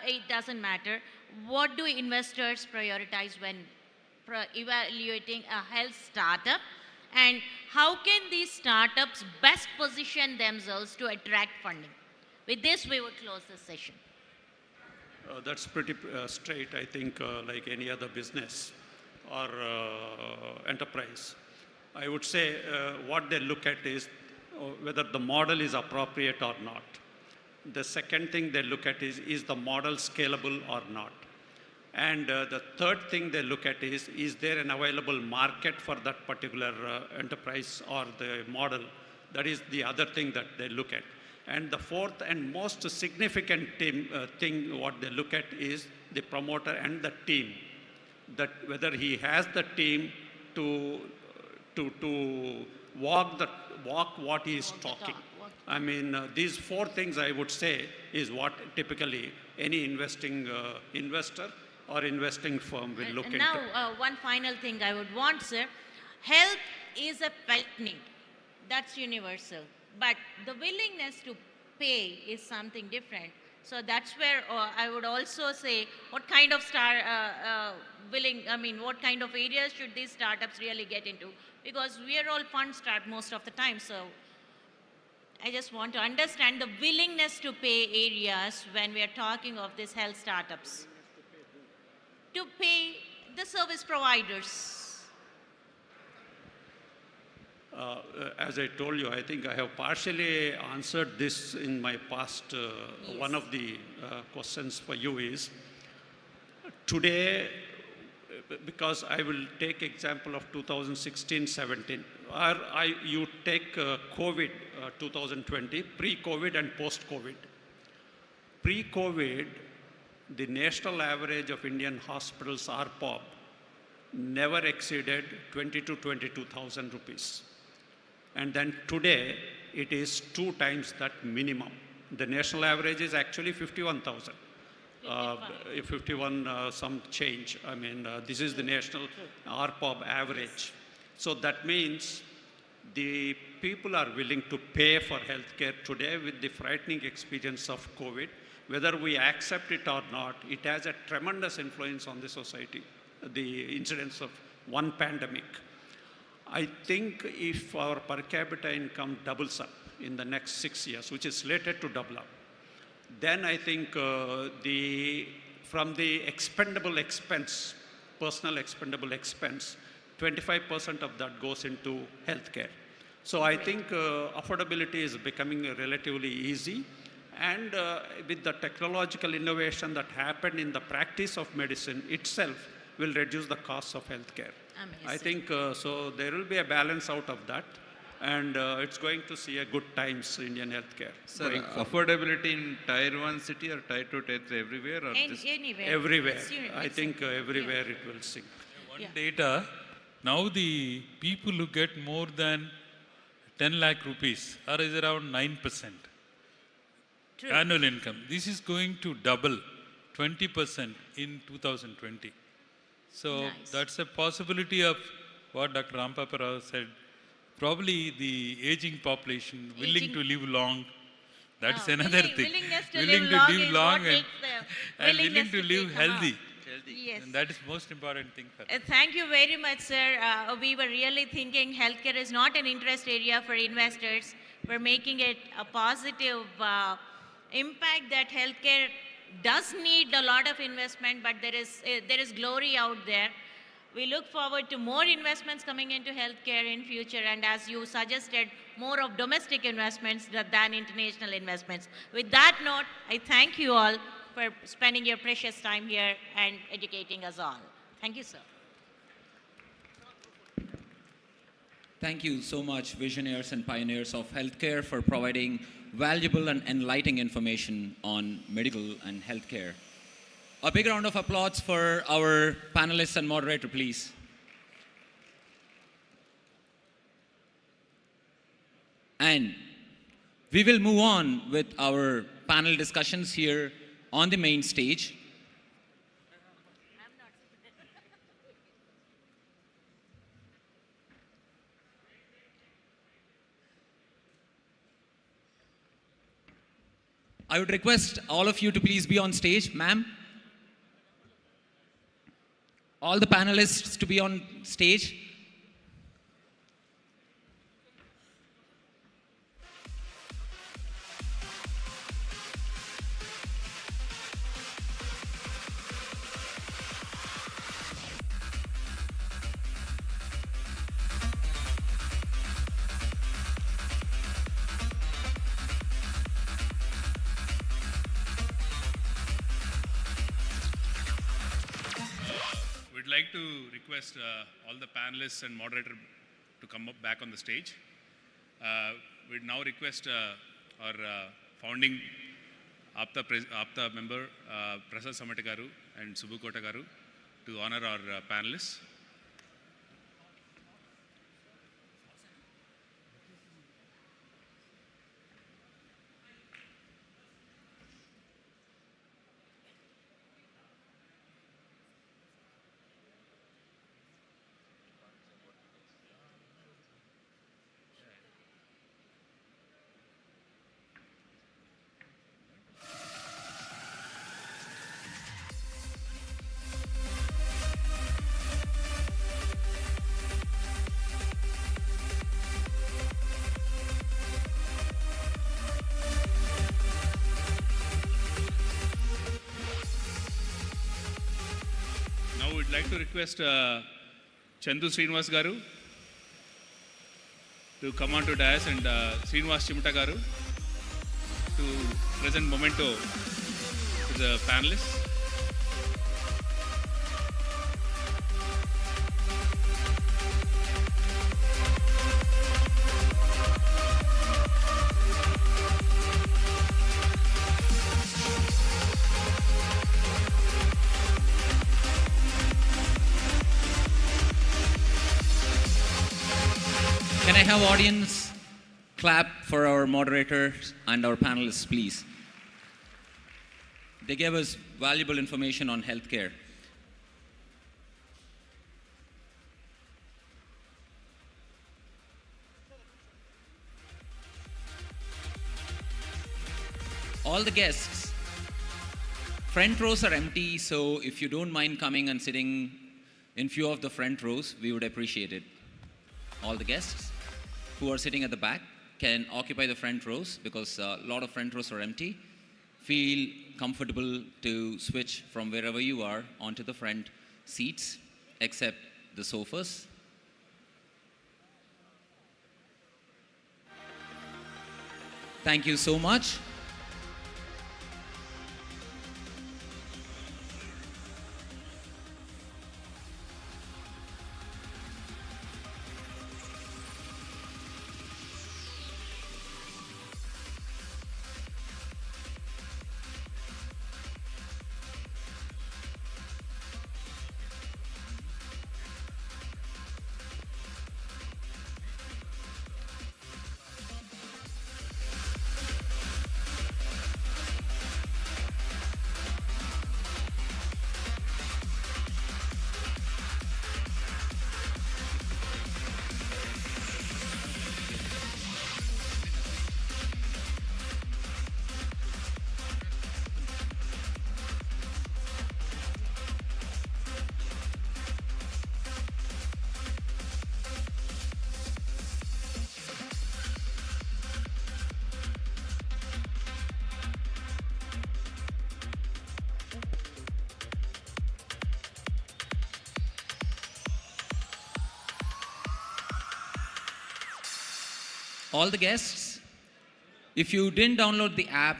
Speaker 7: it doesn't matter. What do investors prioritize when evaluating a health startup? And how can these startups best position themselves to attract funding? With this, we would close this session.
Speaker 10: That's pretty straight, I think, like any other business or enterprise. I would say what they look at is whether the model is appropriate or not. The second thing they look at is the model scalable or not? And the third thing they look at is there an available market for that particular enterprise or the model? That is the other thing that they look at. And the fourth and most significant thing what they look at is the promoter and the team. That whether he has the team to walk what he is talking. I mean, these four things I would say is what typically any investor or investing firm will look into.
Speaker 7: Now, one final thing I would want, sir. Health is a felt need. That's universal. But the willingness to pay is something different. So that's where I would also say, what kind of what kind of areas should these startups really get into? Because we are all fund-starved most of the time. So I just want to understand the willingness to pay areas when we are talking of these health startups. To pay the service providers.
Speaker 10: As I told you, I think I have partially answered this in my past.
Speaker 7: Yes.
Speaker 10: One of the questions for you is, today, because I will take example of 2016-17, you take COVID 2020, pre-COVID and post-COVID. Pre-COVID, the national average of Indian hospitals, ARPOB, never exceeded 20 to 22,000 rupees. And then today, it is 2 times that minimum. The national average is actually 51,000. 51 some change. I mean, this is the national ARPOB average. So that means the people are willing to pay for healthcare today with the frightening experience of COVID. Whether we accept it or not, it has a tremendous influence on the society, the incidence of one pandemic. I think if our per capita income doubles up in the next 6 years, which is slated to double up, then I think from the expendable expense, personal expendable expense, 25% of that goes into healthcare. So I think affordability is becoming relatively easy. And with the technological innovation that happened in the practice of medicine itself will reduce the costs of healthcare.
Speaker 7: Amazing.
Speaker 10: I think so there will be a balance out of that. And it's going to see a good times in Indian healthcare.
Speaker 12: Sir, affordability in Tier 1 city or Tier 2, Tier 3, everywhere? Or
Speaker 7: Anywhere.
Speaker 10: Everywhere. I think everywhere it will sink.
Speaker 11: One data, now the people who get more than 10 lakh rupees are is around 9%.
Speaker 7: True.
Speaker 11: Annual income. This is going to double 20% in 2020. So
Speaker 7: Nice.
Speaker 11: that's a possibility of what Dr. Rampapa Rao said, probably the aging population, willing to live long. That's
Speaker 7: No,
Speaker 11: another thing.
Speaker 7: Willingness to
Speaker 11: Willing
Speaker 7: live
Speaker 11: to
Speaker 7: long
Speaker 11: live
Speaker 7: is
Speaker 11: long
Speaker 7: what
Speaker 11: and,
Speaker 7: makes the
Speaker 11: and
Speaker 7: willingness
Speaker 11: willing to live
Speaker 7: take them out.
Speaker 11: healthy.
Speaker 7: Yes.
Speaker 11: And that is most important thing for us.
Speaker 7: Thank you very much, sir. We were really thinking healthcare is not an interest area for investors. We're making it a positive impact that healthcare does need a lot of investment, but there is glory out there. We look forward to more investments coming into healthcare in future, and as you suggested, more of domestic investments than international investments. With that note, I thank you all for spending your precious time here and educating us all. Thank you, sir.
Speaker 6: Thank you so much, visionaries and pioneers of healthcare, for providing valuable and enlightening information on medical and healthcare. A big round of applause for our panelists and moderator, please. And we will move on with our panel discussions here on the main stage. I would request all of you to please be on stage. Ma'am, all the panelists to be on stage.
Speaker 13: We'd like to request all the panelists and moderator to come up back on the stage. We'd now request our founding APTA member, Prasad Samata garu and Subbu Kota garu to honor our panelists. Now we'd like to request Chandu Srinivas garu to come on to dais and Srinivas Chimta garu to present memento to the panelists.
Speaker 6: Can I have audience clap for our moderators and our panelists, please? They gave us valuable information on healthcare. All the guests, front rows are empty, so if you don't mind coming and sitting in few of the front rows, we would appreciate it. All the guests who are sitting at the back can occupy the front rows because a lot of front rows are empty. Feel comfortable to switch from wherever you are onto the front seats, except the sofas. Thank you so much. all the guests, if you didn't download the app,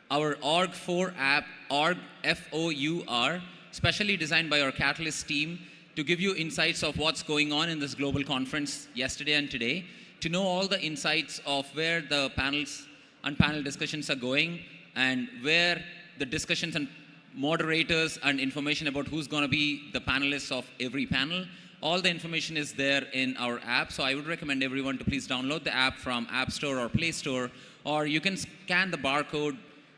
Speaker 6: our Org4 app, Org, F-O-U-R, specially designed by our Catalyst team to give you insights of what's going on in this global conference yesterday and today, to know all the insights of where the panels and panel discussions are going and where the discussions and moderators and information about who's going to be the panelists of every panel. All the information is there in our app, so I would recommend everyone to please download the app from App Store or Play Store, or you can scan the barcode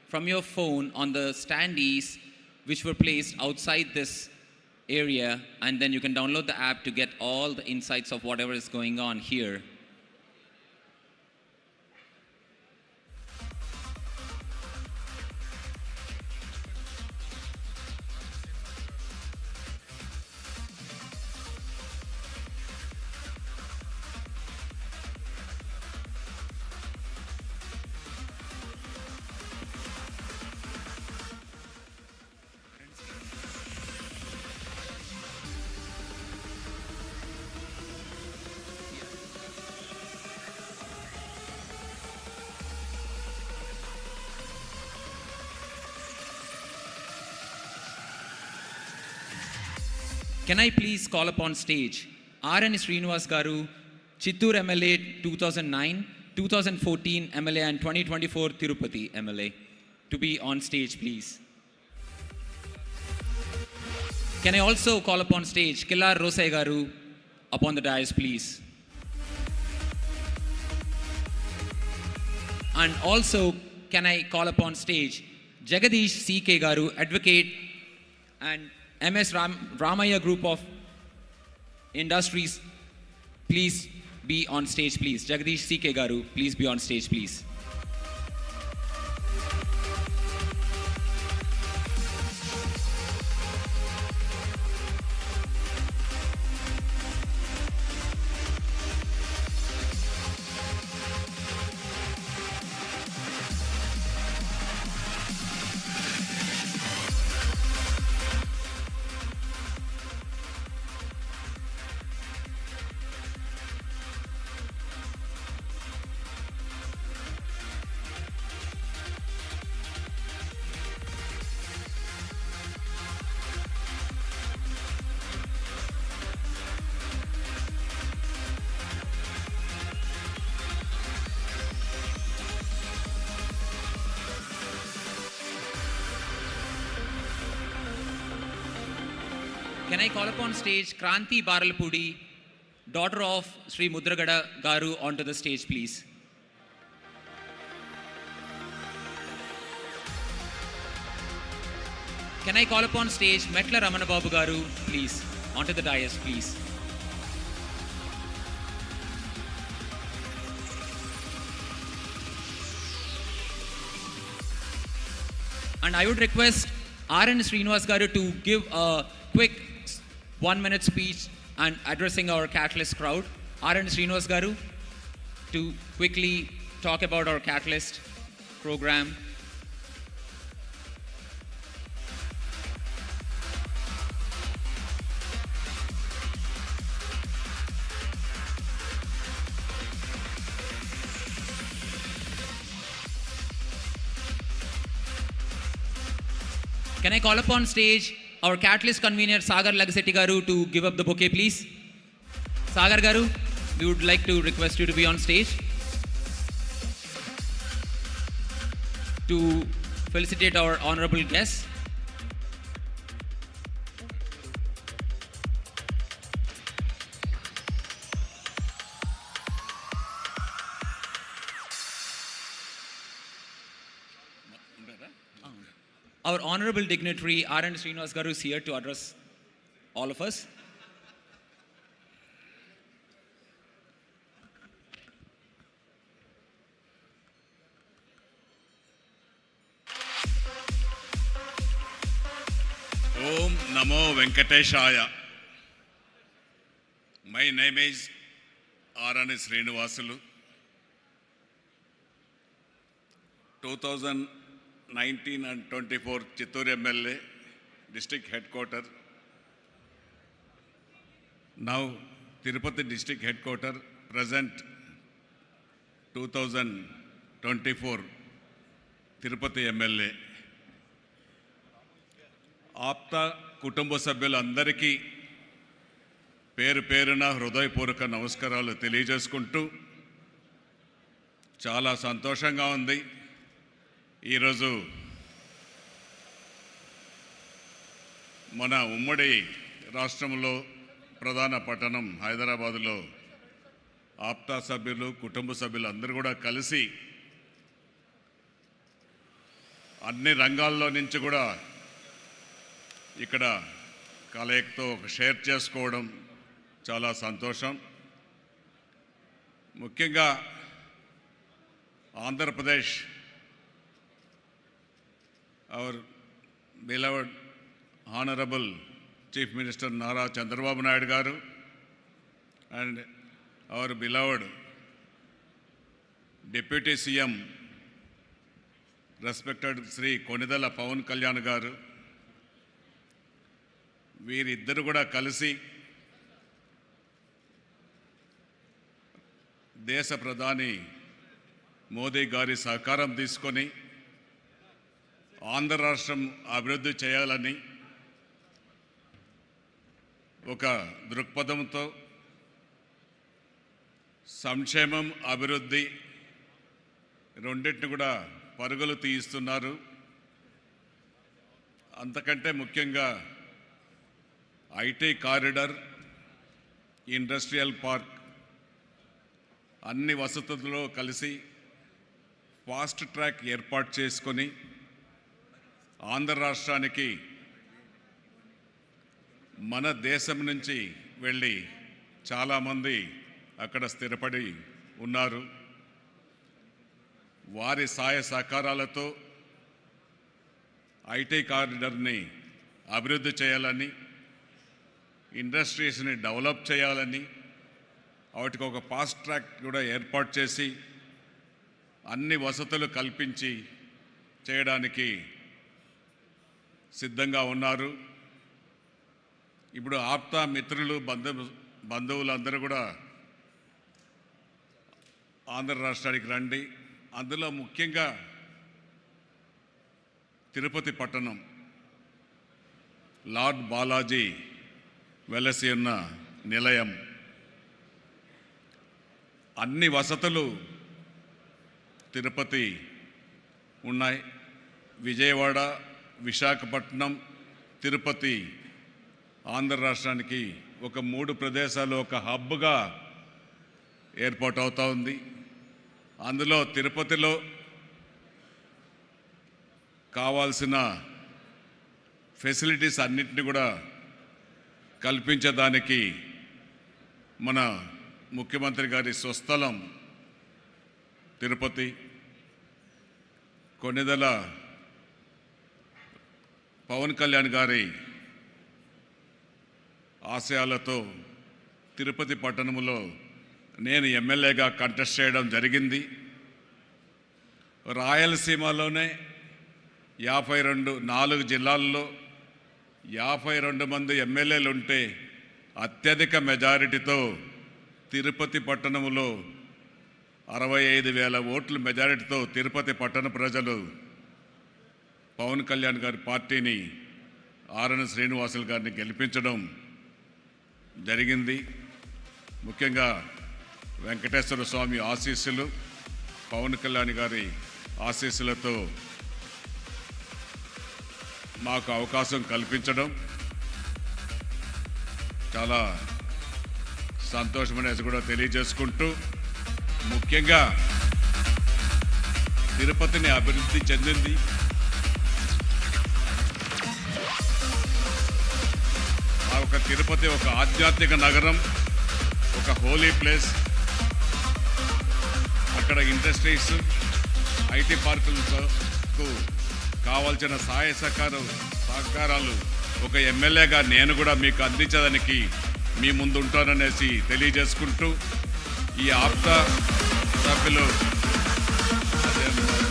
Speaker 6: from your phone on the standees which were placed outside this area, and then you can download the app to get all the insights of whatever is going on here. Can I please call upon stage R.N. Srinivas Garu, Chittoor MLA 2009, 2014 MLA and 2024 Tirupati MLA to be on stage, please. Can I also call upon stage Killar Rosai Garu upon the dais, please. And also, can I call upon stage Jagadish C.K. Garu, advocate and MS Ramaya Group of Industries, please be on stage, please. Jagadish C.K. Garu, please be on stage, please. Can I call upon stage Kranti Baralpudi, daughter of Sri Mudragada Garu, onto the stage, please. Can I call upon stage Metla Ramana Babu Garu, please, onto the dais, please. And I would request R.N. Srinivas Garu to give a quick 1-minute speech and addressing our Catalyst crowd. R.N. Srinivas Garu to quickly talk about our Catalyst program. Can I call upon stage our Catalyst convener Sagar Lagasetti Garu to give up the bouquet, please? Sagar Garu, we would like to request you to be on stage to felicitate our honorable guests. Our honorable dignitary R.N. Srinivas Garu is here to address all of us.
Speaker 14: Om Namo Venkateshaya. My name is R.N. Srinivasulu. 2019 and 24 Chittoor MLA, district headquarter. Now Tirupati district headquarter, present 2024 Tirupati MLA. APTA కుటుంబ సభ్యులందరికీ పేరు పేరున హృదయపూర్వక నమస్కారాలు తెలియజేసుకుంటూ చాలా సంతోషంగా ఉంది. ఈరోజు మన ఉమ్మడి రాష్ట్రంలో ప్రధాన పట్టణం హైదరాబాదులో ఆప్తా సభ్యులు కుటుంబ సభ్యులు అందరూ కూడా కలిసి అన్ని రంగాల్లో నుంచి కూడా ఇక్కడ కలయికతో షేర్ చేసుకోవడం చాలా సంతోషం. ముఖ్యంగా Andhra Pradesh our beloved honourable chief minister Nara Chandrababu Naidu garu and our beloved deputy CM respected Shri Konidela Pavan Kalyan garu, వీరిద్దరు కూడా కలిసి దేశ ప్రధాని మోదీ గారి సహకారం తీసుకొని ఆంధ్ర రాష్ట్రం అభివృద్ధి చేయాలని ఒక దృక్పథంతో సంక్షేమం అభివృద్ధి రెండింటిని కూడా పరుగులు తీయిస్తున్నారు. అంతకంటే ముఖ్యంగా ఐటీ కారిడార్, ఇండస్ట్రియల్ పార్క్ అన్ని వసతుల్లో కలిసి ఫాస్ట్ ట్రాక్ ఏర్పాటు చేసుకొని ఆంధ్ర రాష్ట్రానికి మన దేశం నుంచి వెళ్ళి చాలామంది అక్కడ స్థిరపడి ఉన్నారు. వారి సహాయ సహకారాలతో ఐటీ కారిడార్ని అభివృద్ధి చేయాలని, ఇండస్ట్రీస్ని డెవలప్ చేయాలని, వాటికి ఒక ఫాస్ట్ ట్రాక్ కూడా ఏర్పాటు చేసి అన్ని వసతులు కల్పించి చేయడానికి సిద్ధంగా ఉన్నారు. ఇప్పుడు ఆప్తా మిత్రులు బంధువులందరూ కూడా ఆంధ్ర రాష్ట్రానికి రండి. అందులో ముఖ్యంగా తిరుపతి పట్టణం లార్డ్ బాలాజీ వెలసి ఉన్న నిలయం, అన్ని వసతులు తిరుపతి ఉన్నాయి. విజయవాడ, విశాఖపట్నం, తిరుపతి ఆంధ్ర రాష్ట్రానికి ఒక 3 ప్రదేశాలు ఒక హబ్గా ఏర్పాటు అవుతూ ఉంది. అందులో తిరుపతిలో కావాల్సిన ఫెసిలిటీస్ అన్నింటినీ కూడా కల్పించడానికి మన ముఖ్యమంత్రి గారి స్వస్థలం తిరుపతి. కొన్నిదల పవన్ కళ్యాణ్ గారి ఆశయాలతో తిరుపతి పట్టణంలో నేను ఎమ్మెల్యేగా కంటెస్ట్ చేయడం జరిగింది. రాయలసీమలోనే 4 జిల్లాల్లో 52 మంది ఎమ్మెల్యేలు ఉంటే అత్యధిక మెజారిటీతో తిరుపతి పట్టణంలో 65,000 ఓట్ల మెజారిటీతో తిరుపతి పట్టణ ప్రజలు పవన్ కళ్యాణ్ గారి పార్టీని ఆర్ఎన్ శ్రీనివాసులు గారిని గెలిపించడం జరిగింది. ముఖ్యంగా వెంకటేశ్వర స్వామి ఆశీస్సులు, పవన్ కళ్యాణ్ గారి ఆశీస్సులతో మాకు అవకాశం కల్పించడం చాలా సంతోషమనేది కూడా తెలియజేసుకుంటూ, ముఖ్యంగా తిరుపతిని అభివృద్ధి చెందింది. ఒక తిరుపతి ఒక ఆధ్యాత్మిక నగరం, ఒక హోలీ ప్లేస్. అక్కడ ఇండస్ట్రీస్, ఐటీ పార్కులకు కావాల్సిన సహాయ సహకారాలు ఒక ఎమ్మెల్యేగా నేను కూడా మీకు అందించడానికి మీ ముందు ఉంటాననేసి తెలియజేసుకుంటూ, ఈ ఆప్తా సభ్యులు,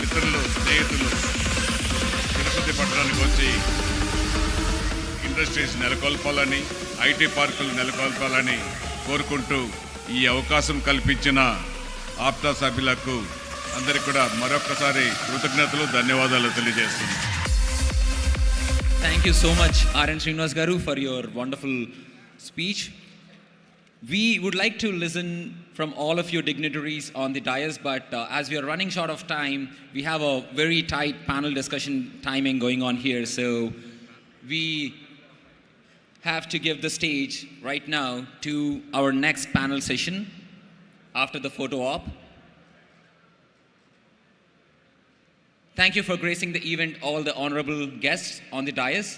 Speaker 14: మిత్రులు, స్నేహితులు తిరుపతి పట్టణానికి వచ్చి ఇండస్ట్రీస్ నెలకొల్పాలని, ఐటీ పార్కులు నెలకొల్పాలని కోరుకుంటూ ఈ అవకాశం కల్పించిన ఆప్టా సభ్యులకు అందరికీ కూడా మరొకసారి కృతజ్ఞతలు ధన్యవాదాలు తెలియజేస్తున్నాను.
Speaker 6: Thank you so much, R.N. Srinivas Garu, for your wonderful speech. We would like to listen from all of your dignitaries on the dais, but as we are running short of time, we have a very tight panel discussion timing going on here. So we have to give the stage right now to our next panel session after the photo op. Thank you for gracing the event, all the honorable guests on the dais.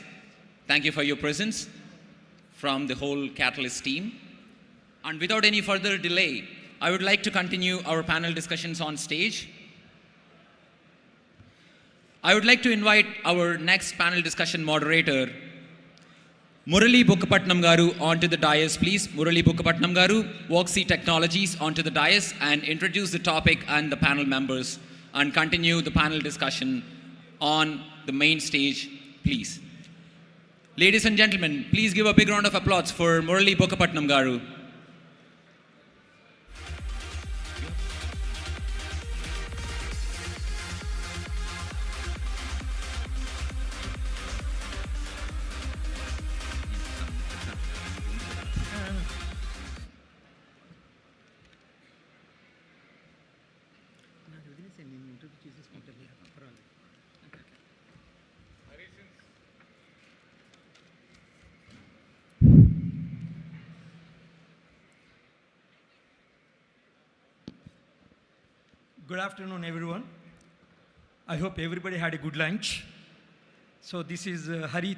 Speaker 6: Thank you for your presence from the whole Katalyst team. And without any further delay, I would like to continue our panel discussions on stage. I would like to invite our next panel discussion moderator, Murali Bukkapatnam Garu, onto the dais, please. Murali Bukkapatnam Garu, Worksea Technologies, onto the dais and introduce the topic and the panel members and continue the panel discussion on the main stage, please. Ladies and gentlemen, please give a big round of applause for Murali Bukkapatnam Garu.
Speaker 15: Good afternoon, everyone. I hope everybody had a good lunch. So this is Hari,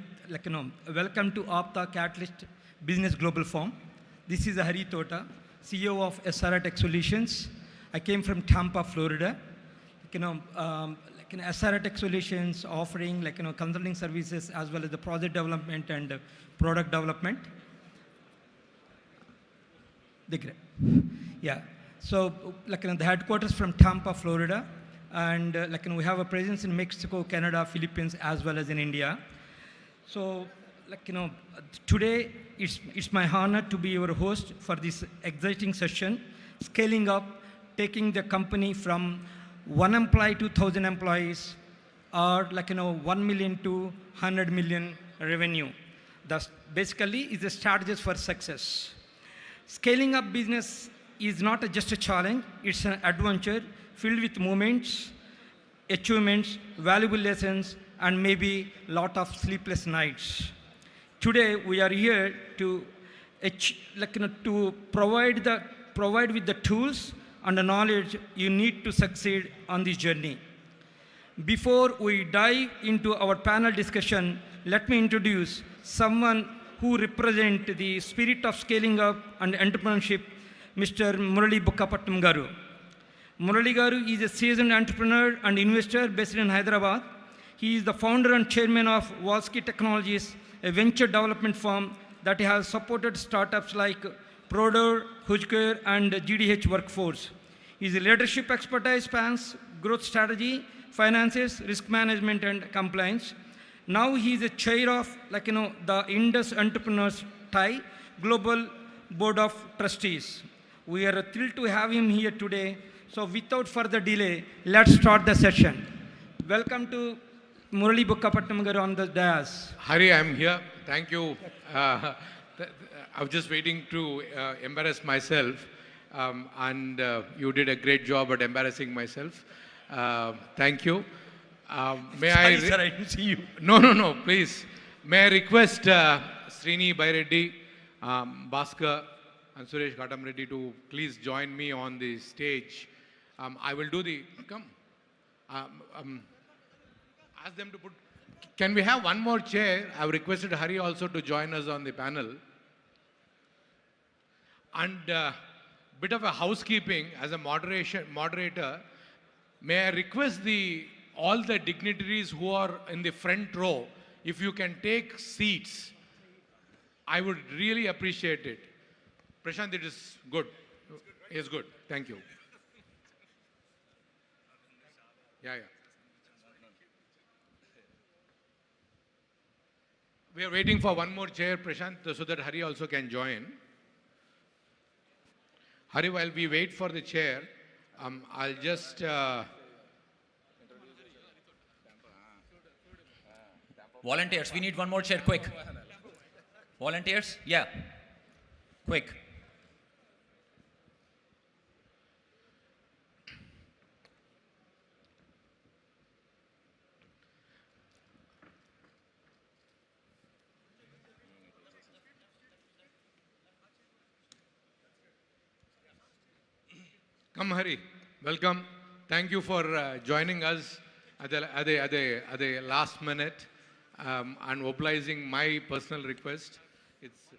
Speaker 15: welcome to APTA Katalyst Business Global Forum. This is Hari Tota, CEO of SRI Tech Solutions. I came from Tampa, Florida. SRI Tech Solutions offering consulting services as well as the project development and product development. Yeah. So, the headquarters from Tampa, Florida, and we have a presence in Mexico, Canada, Philippines, as well as in India. So, today it's my honor to be your host for this exciting session, scaling up, taking the company from 1 employee to 1,000 employees, or 1 million to 100 million revenue. That's basically is the strategies for success. Scaling up business is not just a challenge, it's an adventure filled with moments, achievements, valuable lessons, and maybe a lot of sleepless nights. Today, we are here to provide with the tools and the knowledge you need to succeed on this journey. Before we dive into our panel discussion, let me introduce someone who represents the spirit of scaling up and entrepreneurship, Mr. Murali Bukkapatnam Garu. Murali Garu is a seasoned entrepreneur and investor based in Hyderabad. He is the founder and chairman of Worksea Technologies, a venture development firm that has supported startups like Prodor, Hujker, and GDH Workforce. His leadership expertise spans growth strategy, finances, risk management, and compliance. Now he is a chair of the Indus Entrepreneurs Thai Global Board of Trustees. We are thrilled to have him here today. So without further delay, let's start the session. Welcome to Murali Bukkapatnam Garu on the dais.
Speaker 5: Hari, I'm here. Thank you. I was just waiting to embarrass myself, and you did a great job at embarrassing myself. Thank you.
Speaker 15: Sorry, sir, I didn't see you.
Speaker 5: No, please. May I request Srini Baireddy, Bhaskar, and Suresh Ghatamreddy to please join me on the stage. I will do the, come. Ask them to put, can we have one more chair? I've requested Hari also to join us on the panel. And bit of a housekeeping as a moderator, may I request all the dignitaries who are in the front row, if you can take seats, I would really appreciate it. Prashant, it is good. It's good. Thank you. Yeah. We are waiting for one more chair, Prashant, so that Hari also can join. Hari, while we wait for the chair, I'll just...
Speaker 16: Volunteers, we need one more chair, quick. Volunteers? Yeah. Quick.
Speaker 5: Come, Hari. Welcome. Thank you for joining us at the last minute and obliging my personal request. It's so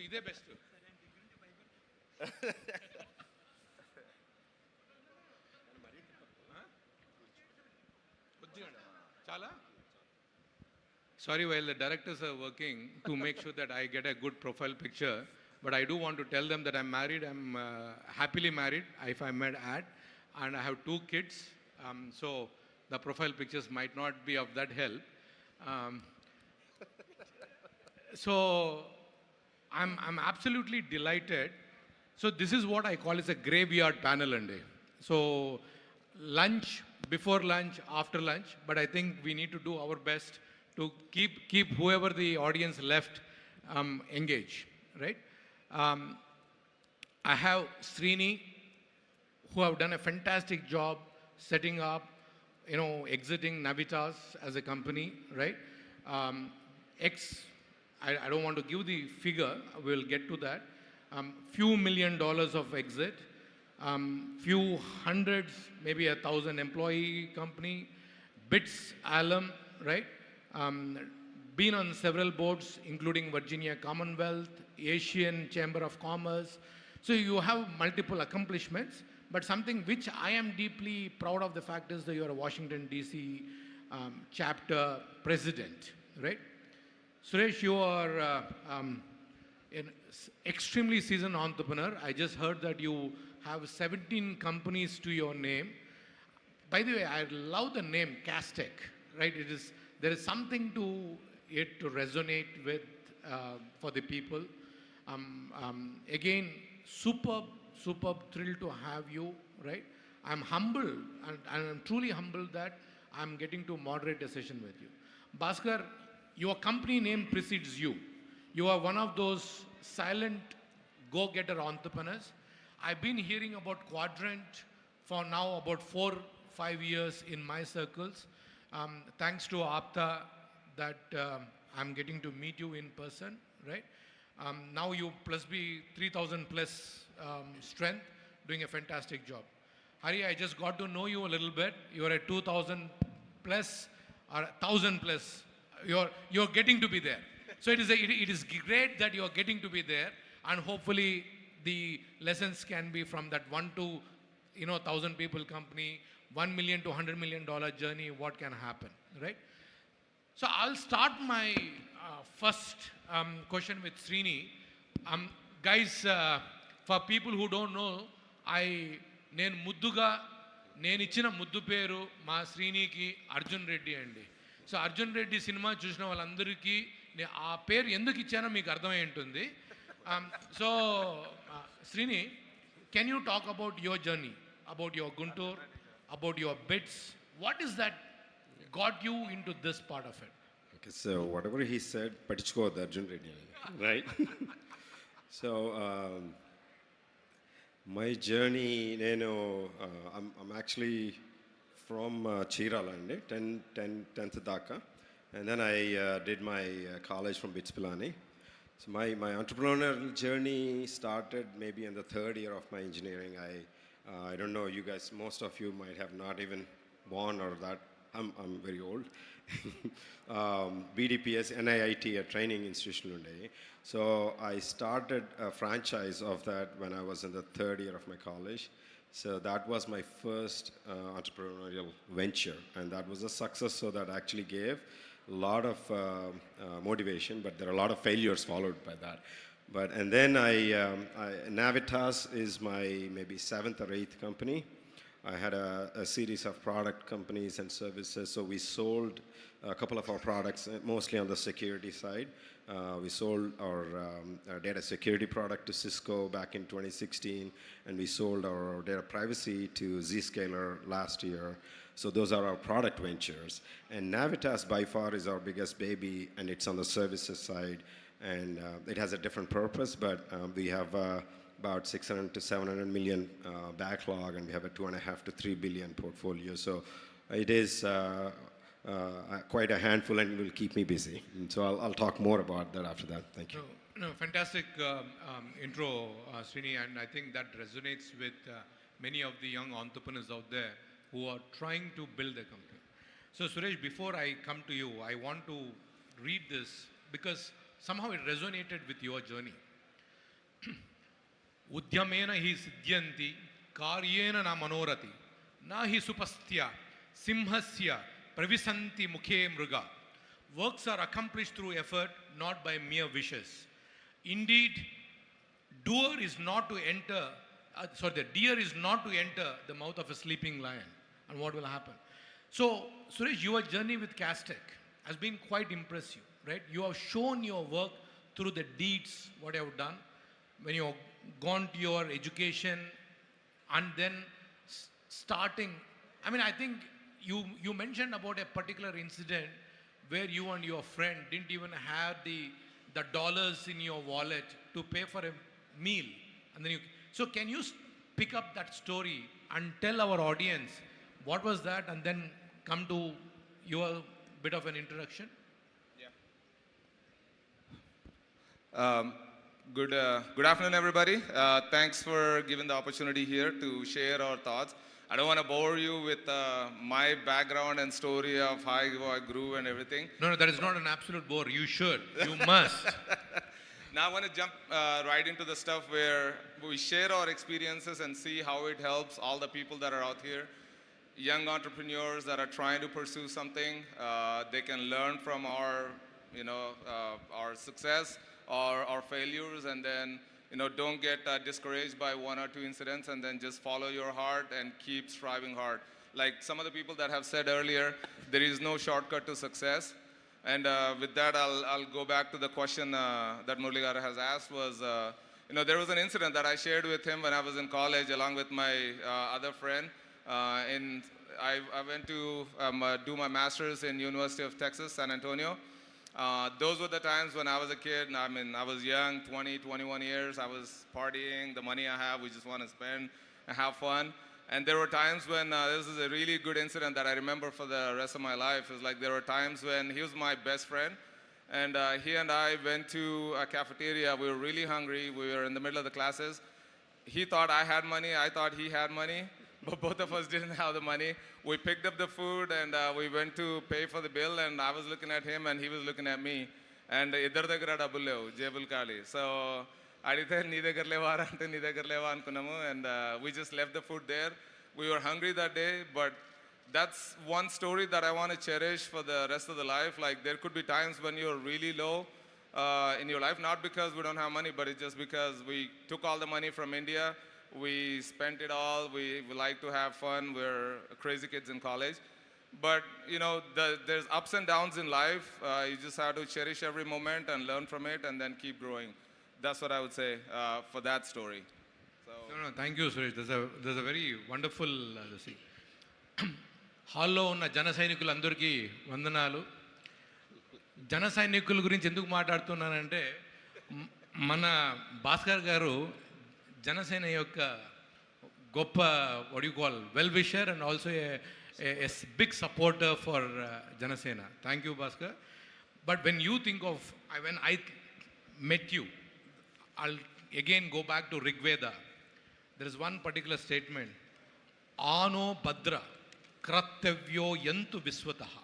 Speaker 5: ఇదే best. చాలా Sorry, while the directors are working to make sure that I get a good profile picture, but I do want to tell them that I'm married. I'm happily married, if I may add, and I have 2 kids. So the profile pictures might not be of that help. So I'm absolutely delighted. So this is what I call as a graveyard panel, Ande. So lunch, before lunch, after lunch, but I think we need to do our best to keep whoever the audience left engaged, right? I have Srini, who have done a fantastic job setting up, exiting Navitas as a company, right? I don't want to give the figure, we'll get to that. Few $1 million of exit, few hundreds, maybe 1,000 employee company, BITS alum, right? Been on several boards, including Virginia Commonwealth, Asian Chamber of Commerce. So you have multiple accomplishments, but something which I am deeply proud of the fact is that you are a Washington, D.C. chapter president, right? Suresh, you are an extremely seasoned entrepreneur. I just heard that you have 17 companies to your name. By the way, I love the name Castec, right? There is something to it to resonate with for the people. Again, superb thrilled to have you, right? I'm humbled, and I'm truly humbled that I'm getting to moderate a session with you. Bhaskar, your company name precedes you. You are one of those silent go-getter entrepreneurs. I've been hearing about Quadrant for now about 4-5 years in my circles. Thanks to APTA that I'm getting to meet you in person, right? Now you plus be 3,000 plus strength, doing a fantastic job. Hari, I just got to know you a little bit. You're at 2,000 plus or 1,000 plus. You're getting to be there. So it is great that you're getting to be there, and hopefully the lessons can be from that 1 to 1,000 people company, $1 million to $100 million journey, what can happen, right? So I'll start my first question with Srini. Guys, for people who don't know, నేను ముద్దుగా నేను ఇచ్చిన ముద్దు పేరు మా శ్రీనికి అర్జున్ రెడ్డి అండి. So Arjun Reddy cinema చూసిన వాళ్ళందరికీ ఆ పేరు ఎందుకు ఇచ్చానో మీకు అర్థమై ఉంటుంది. So Srini, can you talk about your journey, about your Guntur, about your bits? What is that got you into this part of it?
Speaker 17: Okay, so whatever he said, Patichko Arjun Reddy, right? So my journey, I'm actually from Chiralande, 10th Dhaka, and then I did my college from BITS Pilani. So my entrepreneurial journey started maybe in the 3rd year of my engineering. I don't know, you guys, most of you might have not even born or that. I'm very old. BDPS, NIIT, a training institution. So I started a franchise of that when I was in the 3rd year of my college. So that was my first entrepreneurial venture, and that was a success. So that actually gave a lot of motivation, but there are a lot of failures followed by that. And then Navitas is my maybe 7th or 8th company. I had a series of product companies and services. So we sold a couple of our products, mostly on the security side. We sold our data security product to Cisco back in 2016, and we sold our data privacy to Zscaler last year. So those are our product ventures. And Navitas by far is our biggest baby, and it's on the services side. And it has a different purpose, but we have about 600 to 700 million backlog, and we have a 2.5 to 3 billion portfolio. So it is quite a handful, and it will keep me busy. And so I'll talk more about that after that. Thank you.
Speaker 5: No, fantastic intro, Srini, and I think that resonates with many of the young entrepreneurs out there who are trying to build a company. So Suresh, before I come to you, I want to read this because somehow it resonated with your journey. Udyamena hi siddhyanti karyena na manorati na hi supastya simhasya pravisanti mukhe mruga. Works are accomplished through effort, not by mere wishes. Indeed, the deer is not to enter the mouth of a sleeping lion. And what will happen? So, Suresh, your journey with Castec has been quite impressive, right? You have shown your work through the deeds, what you have done, when you have gone to your education, and then starting. I mean, I think you mentioned about a particular incident where you and your friend didn't even have the dollars in your wallet to pay for a meal. And then so can you pick up that story and tell our audience what was that, and then come to your bit of an introduction?
Speaker 18: Good afternoon, everybody. Thanks for giving the opportunity here to share our thoughts. I don't want to bore you with my background and story of how I grew and everything.
Speaker 5: No, that is not an absolute bore. You should. You must.
Speaker 18: Now I want to jump right into the stuff where we share our experiences and see how it helps all the people that are out here. Young entrepreneurs that are trying to pursue something, they can learn from our success or our failures, and then don't get discouraged by one or two incidents, and then just follow your heart and keep striving hard. Like some of the people that have said earlier, there is no shortcut to success. And with that, I'll go back to the question that Murligara has asked was, there was an incident that I shared with him when I was in college along with my other friend. I went to do my master's in University of Texas, San Antonio. Those were the times when I was a kid. I mean, I was young, 20, 21 years. I was partying. The money I have, we just want to spend and have fun. And there were times when this is a really good incident that I remember for the rest of my life. It's like there were times when he was my best friend, and he and I went to a cafeteria. We were really hungry. We were in the middle of the classes. He thought I had money. I thought he had money. But both of us didn't have the money. We picked up the food and we went to pay for the bill, and I was looking at him and he was looking at me. And iddar daggara double levu, jebul kali. So adithe nee daggara leva ante nee daggara leva anukunnamu, and we just left the food there. We were hungry that day, but that's one story that I want to cherish for the rest of the life. Like there could be times when you're really low in your life, not because we don't have money, but it's just because we took all the money from India. We spent it all. We like to have fun. We're crazy kids in college. But, there's ups and downs in life. You just have to cherish every moment and learn from it and then keep growing. That's what I would say for that story. So.
Speaker 5: No, thank you, Suresh. There's a very wonderful హాల్లో ఉన్న జన సైనికులందరికీ వందనాలు. జన సైనికుల గురించి ఎందుకు మాట్లాడుతున్నానంటే మన భాస్కర్ గారు జనసేన యొక్క గొప్ప what do you call well-wisher and also a big supporter for Janasena. Thank you, Bhaskar. But when you think of, when I met you, I'll again go back to Rigveda. There is one particular statement, Ano Badra Krattavyo Yantu Viswataha.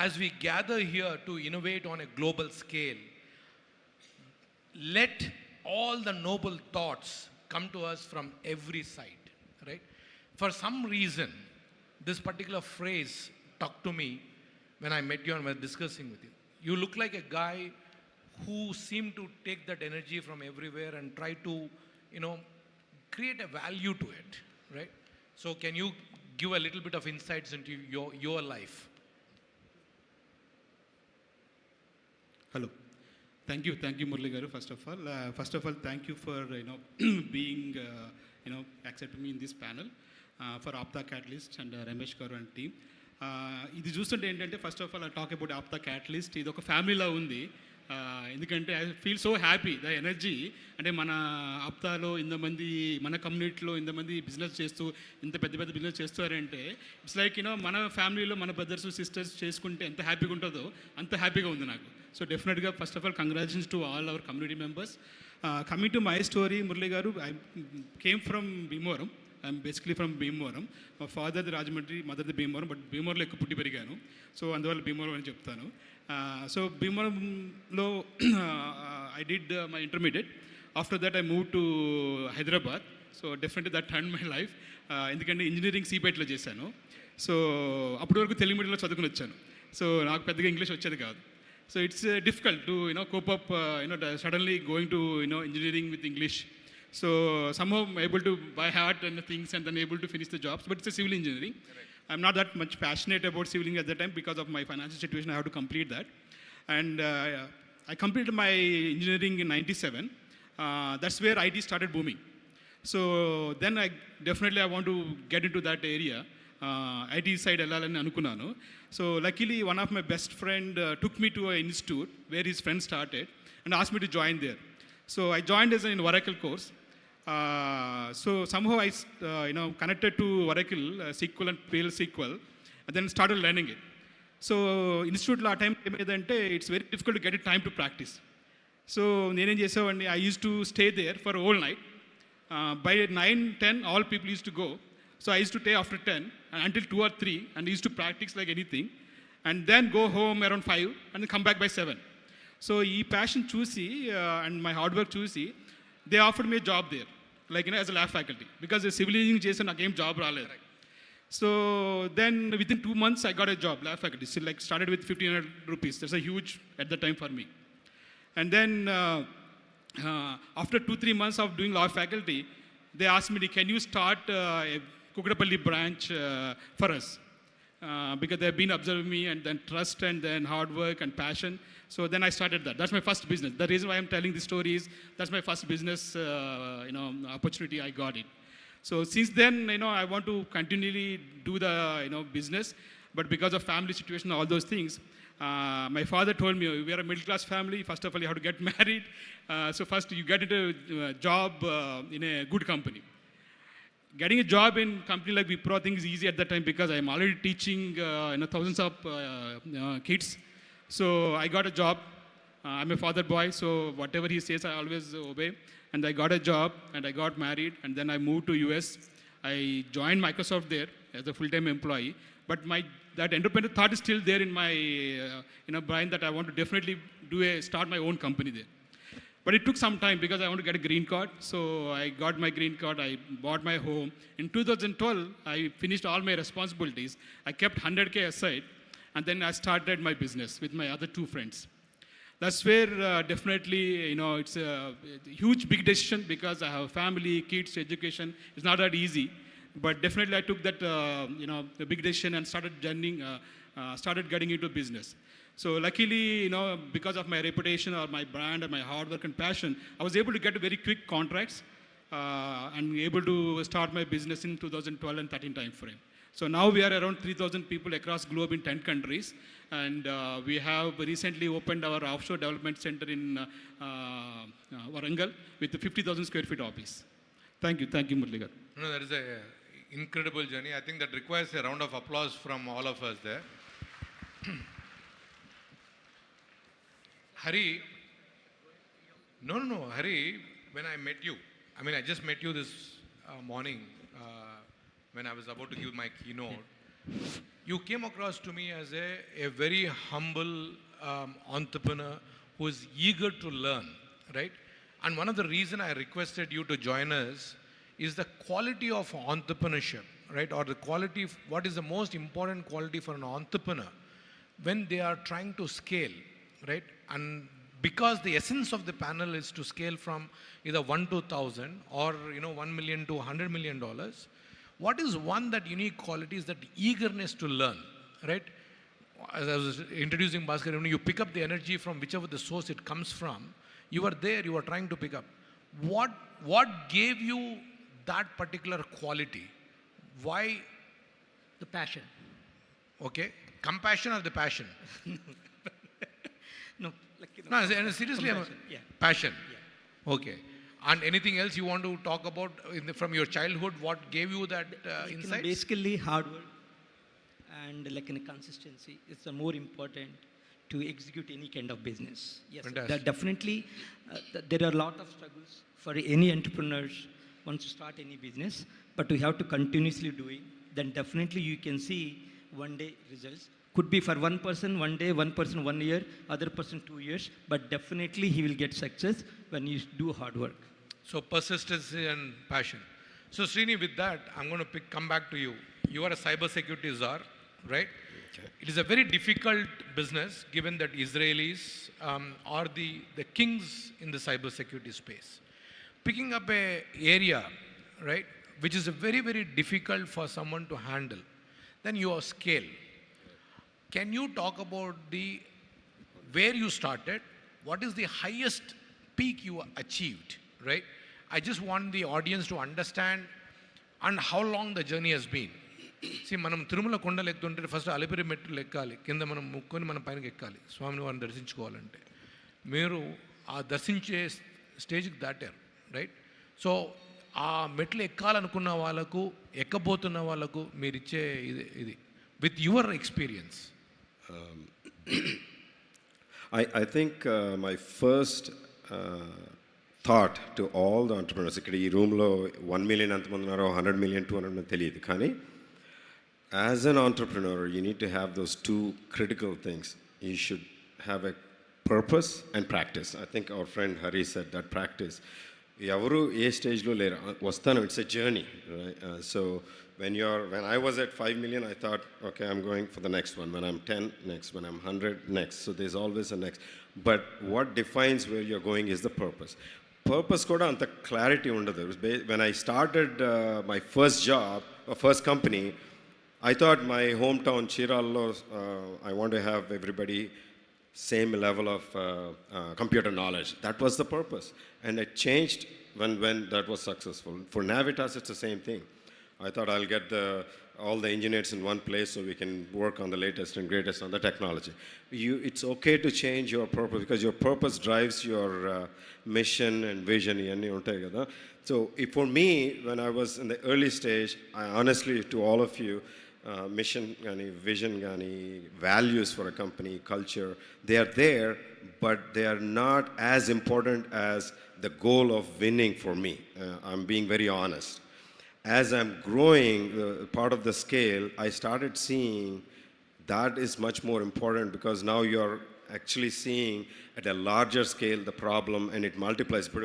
Speaker 5: As we gather here to innovate on a global scale, let all the noble thoughts come to us from every side, right? For some reason, this particular phrase stuck to me when I met you and was discussing with you. You look like a guy who seemed to take that energy from everywhere and try to, create a value to it, right? So can you give a little bit of insights into your life?
Speaker 19: Hello. Thank you, Murli Garu. First of all, thank you for being accepting me in this panel for APTA Katalyst and Ramesh Garu and team. ఇది చూస్తుంటే ఏంటంటే first of all I talk about APTA catalyst. ఇది ఒక ఫ్యామిలీలా ఉంది. ఎందుకంటే I feel so happy the energy. అంటే మన ఆప్తాలో ఇంతమంది, మన కమ్యూనిటీలో ఇంతమంది బిజినెస్ చేస్తూ ఇంత పెద్ద పెద్ద బిజినెస్ చేస్తారంటే ఇట్స్ లైక్ మన ఫ్యామిలీలో మన బ్రదర్స్ సిస్టర్స్ చేసుకుంటే ఎంత హ్యాపీగా ఉంటుందో అంత హ్యాపీగా ఉంది నాకు. సో డెఫినెట్గా first of all congratulations to all our community members. Coming to my story, Murali garu, I came from Bhimavaram. I'm basically from Bhimavaram. మా ఫాదర్ది రాజమండ్రి, మదర్ది భీమవరం. బట్ భీమవరంలో ఎక్కువ పుట్టి పెరిగాను. సో అందువల్ల భీమవరం అని చెప్తాను. సో భీమవరంలో I did my intermediate. After that I move to Hyderabad. So definitely that turn my life. ఎందుకంటే ఇంజనీరింగ్ సిపేట్లో చేశాను. సో అప్పటి వరకు తెలుగు మీడియంలో చదువుకుని వచ్చాను. సో నాకు పెద్దగా ఇంగ్లీష్ వచ్చేది కాదు. So it's difficult to cope up suddenly going to engineering with English. So somehow I'm able to buy heart and things and then able to finish the jobs. But it's a civil engineering. I'm not that much passionate about civil engineering at that time because of my financial situation. I have to complete that. And I completed my engineering in 97. That's where IT started booming. So then I want to get into that area. IT side ellalani anukunnanu. So luckily one of my best friend took me to an institute where his friend started and asked me to join there. So I joined as an Oracle course. So somehow I connected to Oracle SQL and PL SQL and then started learning it. So institute la time emedante it's very difficult to get a time to practice. So nenem chesavandi, I used to stay there for a whole night. By 9-10 all people used to go. So I used to stay after 10 until 2 or 3 and used to practice like anything and then go home around 5 and then come back by 7. So ఈ passion చూసి and my hard work చూసి they offered me job there like as a lab faculty because civil engineering చేసి నాకేం job రాలేదు. So then within 2 months I got a job, lab faculty. So like started with 1,500 rupees. That's a huge at the time for me. And then after 2-3 months of doing lab faculty, they asked me, can you start a Kukatapalli branch for us? Because they have been observing me and then trust and then hard work and passion. So then I started that. That's my first business. The reason why I'm telling this story is that's my first business opportunity. I got it. So since then, I want to continually do the business, but because of family situation, all those things, my father told me, we are a middle class family. First of all, you have to get married. So first you get into a job in a good company. Getting a job in company like Wipro, I think is easy at that time because I'm already teaching thousands of kids. So I got a job. I'm a father boy, so whatever he says, I always obey. And I got a job, and I got married, and then I moved to US. I joined Microsoft there as a full-time employee. But that entrepreneur thought is still there in my brain that I want to definitely start my own company there. But it took some time because I want to get a green card. So I got my green card, I bought my home. In 2012, I finished all my responsibilities. I kept 100K aside, and then I started my business with my other 2 friends. That's where definitely, it's a huge, big decision because I have family, kids, education. It's not that easy. But definitely I took that, the big decision and started getting into business. So luckily, because of my reputation or my brand and my hard work and passion, I was able to get very quick contracts and able to start my business in 2012 and 13 time frame. So now we are around 3,000 people across globe in 10 countries. And we have recently opened our offshore development center in Warangal with a 50,000 square feet office. Thank you, Murli garu.
Speaker 5: No, that is an incredible journey. I think that requires a round of applause from all of us there. Hari, no, Hari, when I met you, I just met you this morning when I was about to give my keynote. You came across to me as a very humble entrepreneur who is eager to learn, right? And one of the reasons I requested you to join us is the quality of entrepreneurship, right? Or the quality, what is the most important quality for an entrepreneur when they are trying to scale, right? And because the essence of the panel is to scale from either 1 to 1,000 or $1 million to $100 million, what is one that unique quality is that eagerness to learn, right? As I was introducing Bhaskar, when you pick up the energy from whichever the source it comes from, you are there, you are trying to pick up. What gave you that particular quality? Why?
Speaker 15: The passion.
Speaker 5: Okay. Compassion or the passion?
Speaker 15: No, like,
Speaker 5: No, seriously,
Speaker 15: compassion. Yeah.
Speaker 5: Passion.
Speaker 15: Yeah.
Speaker 5: Okay. And anything else you want to talk about from your childhood? What gave you that insight?
Speaker 15: Basically, hard work and like in a consistency. It's more important to execute any kind of business. Yes, that definitely. There are a lot of struggles for any entrepreneurs once you start any business, but we have to continuously do it. Then definitely you can see one day results. Could be for one person 1 day, one person 1 year, other person 2 years, but definitely he will get success when you do hard work.
Speaker 5: So persistence and passion. So Srini, with that, I'm going to come back to you. You are a cybersecurity czar, right? Okay. It is a very difficult business given that Israelis are the kings in the cybersecurity space. Picking up a area, right, which is very, very difficult for someone to handle, then your scale. Can you talk about where you started? What is the highest peak you achieved, right? I just want the audience to understand and how long the journey has been. See, మనం తిరుమల కొండలు ఎక్కుతుంటే first Alipiri మెట్లు ఎక్కాలి, కింద మనం ముక్కొని మనం పైనకి ఎక్కాలి స్వామిని వారిని దర్శించుకోవాలంటే. మీరు ఆ దర్శించే స్టేజ్కి దాటారు, రైట్? సో ఆ మెట్లు ఎక్కాలనుకున్న వాళ్ళకు, ఎక్కబోతున్న వాళ్ళకు మీరు ఇచ్చే ఇది with your experience.
Speaker 17: I think my first thought to all the entrepreneurs, ఇక్కడ ఈ రూమ్లో 1 million ఎంతమంది ఉన్నారో 100 million 200 million తెలియదు, కానీ as an entrepreneur you need to have those two critical things. You should have a purpose and practice. I think our friend Hari said that practice. ఎవరు ఏ స్టేజ్లో లేరు, వస్తాను, it's a journey, right? So when I was at 5 million, I thought, okay, I'm going for the next one. When I'm 10, next. When I'm 100, next. So there's always a next. But what defines where you're going is the purpose. Purpose kuda anta clarity undadu. When I started my first job, first company, I thought my hometown Chirallo, I want to have everybody same level of computer knowledge. That was the purpose. And it changed when that was successful. For Navitas, it's the same thing. I thought I'll get all the engineers in one place so we can work on the latest and greatest on the technology. It's okay to change your purpose because your purpose drives your mission and vision. So for me, when I was in the early stage, I honestly, to all of you, mission, vision, values for a company, culture, they are there, but they are not as important as the goal of winning for me. I'm being very honest. As I'm growing part of the scale, I started seeing that is much more important because now you're actually seeing at a larger scale the problem and it multiplies. But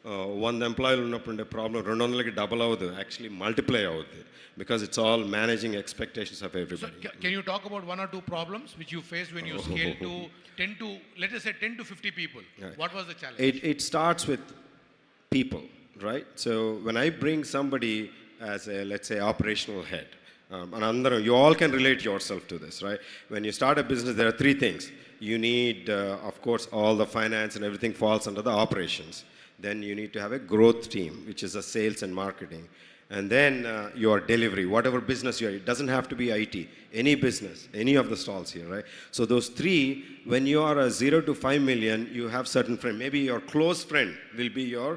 Speaker 17: 1 employee unnappunde problem 200 double avudhu, actually multiply avudhu because it's all managing expectations of everybody.
Speaker 5: So can you talk about 1 or 2 problems which you faced when you scaled to 10 to, let us say 10 to 50 people? Right. What was the challenge?
Speaker 17: It starts with people, right? So when I bring somebody as a, let's say, operational head, and you all can relate yourself to this, right? When you start a business, there are 3 things. You need, of course, all the finance and everything falls under the operations. Then you need to have a growth team, which is a sales and marketing. And then your delivery, whatever business you're, it doesn't have to be IT, any business, any of the stalls here, right? So those 3, when you are a 0 to 5 million, you have certain friend. Maybe your close friend will be your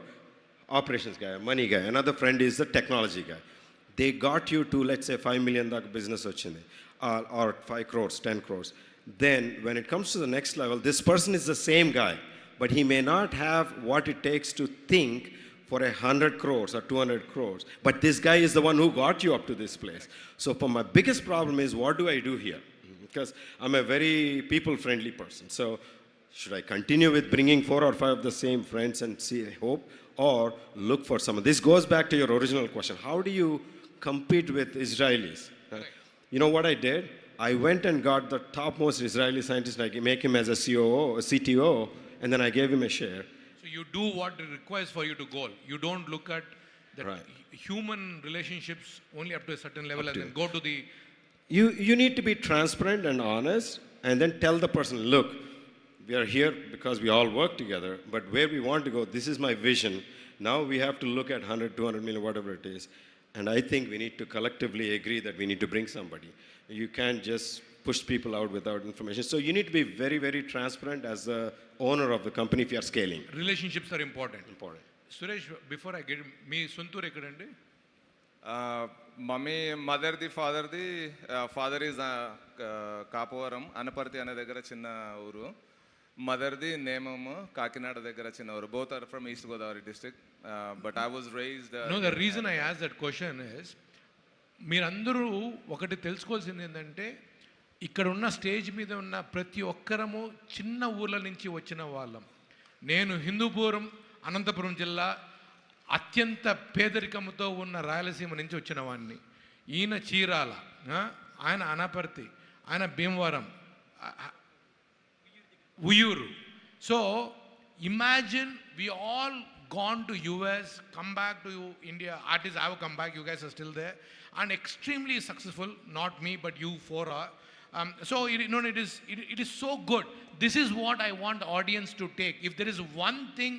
Speaker 17: operations guy, money guy. Another friend is the technology guy. They got you to, let's say, 5 million business ochindi, or 5 crores, 10 crores. Then when it comes to the next level, this person is the same guy, but he may not have what it takes to think for 100 crores or 200 crores. But this guy is the one who got you up to this place. So for my biggest problem is, what do I do here? Because I'm a very people-friendly person. So should I continue with bringing 4 or 5 of the same friends and see hope, or look for someone? This goes back to your original question. How do you compete with Israelis? You know what I did? I went and got the topmost Israeli scientist. I make him as a COO, a CTO, and then I gave him a share.
Speaker 5: So you do what it requires for you to goal. You don't look at that
Speaker 17: Right.
Speaker 5: human relationships only up to a certain level and then go to the...
Speaker 17: You need to be transparent and honest, and then tell the person, look, we are here because we all work together, but where we want to go, this is my vision. Now we have to look at 100, 200 million, whatever it is. And I think we need to collectively agree that we need to bring somebody. You can't just push people out without information. So you need to be very, very transparent as the owner of the company if you are scaling.
Speaker 5: Relationships are important.
Speaker 17: Important.
Speaker 5: Suresh, before I get... Me Suntur ekkadandi?
Speaker 18: Mummy మదర్ది ఫాదర్ది father is Kapavaram Anaparthi అనే దగ్గర చిన్న ఊరు, మదర్ది నేమము కాకినాడ దగ్గర చిన్న ఊరు. Both are from East Godavari district, but I was raised...
Speaker 5: No, the reason I asked that question is, మీరందరూ ఒకటి తెలుసుకోవాల్సింది ఏంటంటే, ఇక్కడ ఉన్న స్టేజ్ మీద ఉన్న ప్రతి ఒక్కరము చిన్న ఊర్ల నుంచి వచ్చిన వాళ్ళం. నేను హిందూపురం, అనంతపురం జిల్లా, అత్యంత పేదరికంతో ఉన్న రాయలసీమ నుంచి వచ్చిన వాడిని. ఈయన చీరాల, ఆయన అనపర్తి, ఆయన Bhimavaram, Uyyuru. So imagine we all gone to US, come back to India, artists have come back, you guys are still there, and extremely successful, not me, but you four are. So it is so good. This is what I want audience to take. If there is one thing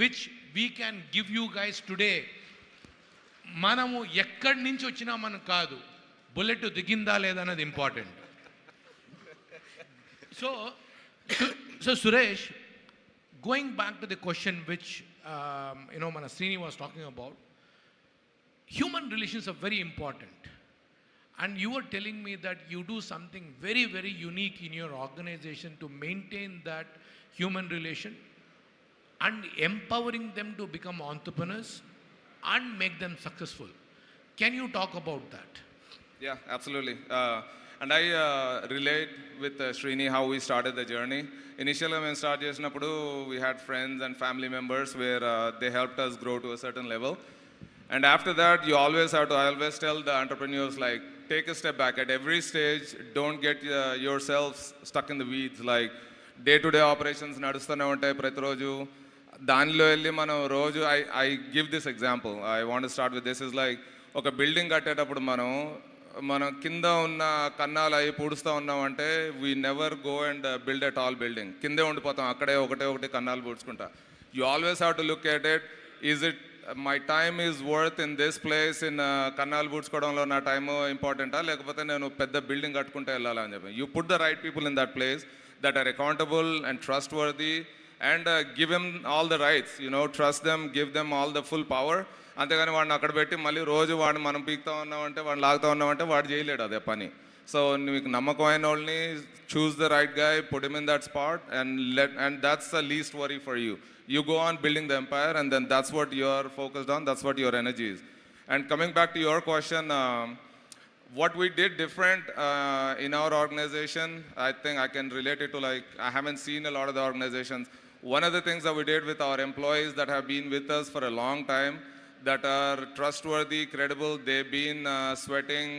Speaker 5: which we can give you guys today, మనము ఎక్కడి నుంచి వచ్చినా మనకు కాదు, bullet దిగిందా లేదా అనేది important. So Suresh, going back to the question which Mana Srini was talking about, human relations are very important. And you were telling me that you do something very, very unique in your organization to maintain that human relation and empowering them to become entrepreneurs and make them successful. Can you talk about that?
Speaker 18: Yeah, absolutely. And I relate with Srini how we started the journey. Initially, when we started చేసినప్పుడు, we had friends and family members where they helped us grow to a certain level. And after that, I always tell the entrepreneurs, like, take a step back. At every stage, don't get yourselves stuck in the weeds. Like, day-to-day operations నడుస్తూనే ఉంటాయి ప్రతిరోజు. దానిలో వెళ్ళి మనం రోజు I give this example. I want to start with this. Is like, ఒక building కట్టేటప్పుడు మనం కింద ఉన్న కన్నాలు అవి పూడుస్తూ ఉన్నామంటే we never go and build a tall building. కిందే ఉండిపోతాం, అక్కడే ఒకటి కన్నాలు పూడ్చుకుంటా. You always have to look at it. Is it my time is worth in this place, in కన్నాలు పూడ్చుకోవడంలో నా టైము ఇంపార్టెంటా, లేకపోతే నేను పెద్ద బిల్డింగ్ కట్టుకుంటే వెళ్ళాలా అని చెప్పి. You put the right people in that place that are accountable and trustworthy, and give him all the rights, trust them, give them all the full power. అంతేగాని వాడిని అక్కడ పెట్టి మళ్ళీ రోజు వాడిని మనం పీకుతా ఉన్నామంటే, వాడిని లాగుతూ ఉన్నామంటే వాడు చేయలేడు అదే పని. సో మీకు నమ్మకమైన వాళ్ళని choose the right guy, put him in that spot, and that's the least worry for you. You go on building the empire, and then that's what you're focused on, that's what your energy is. And coming back to your question, what we did different in our organization, I think I can relate it to, like, I haven't seen a lot of the organizations. One of the things that we did with our employees that have been with us for a long time, that are trustworthy, credible, they've been sweating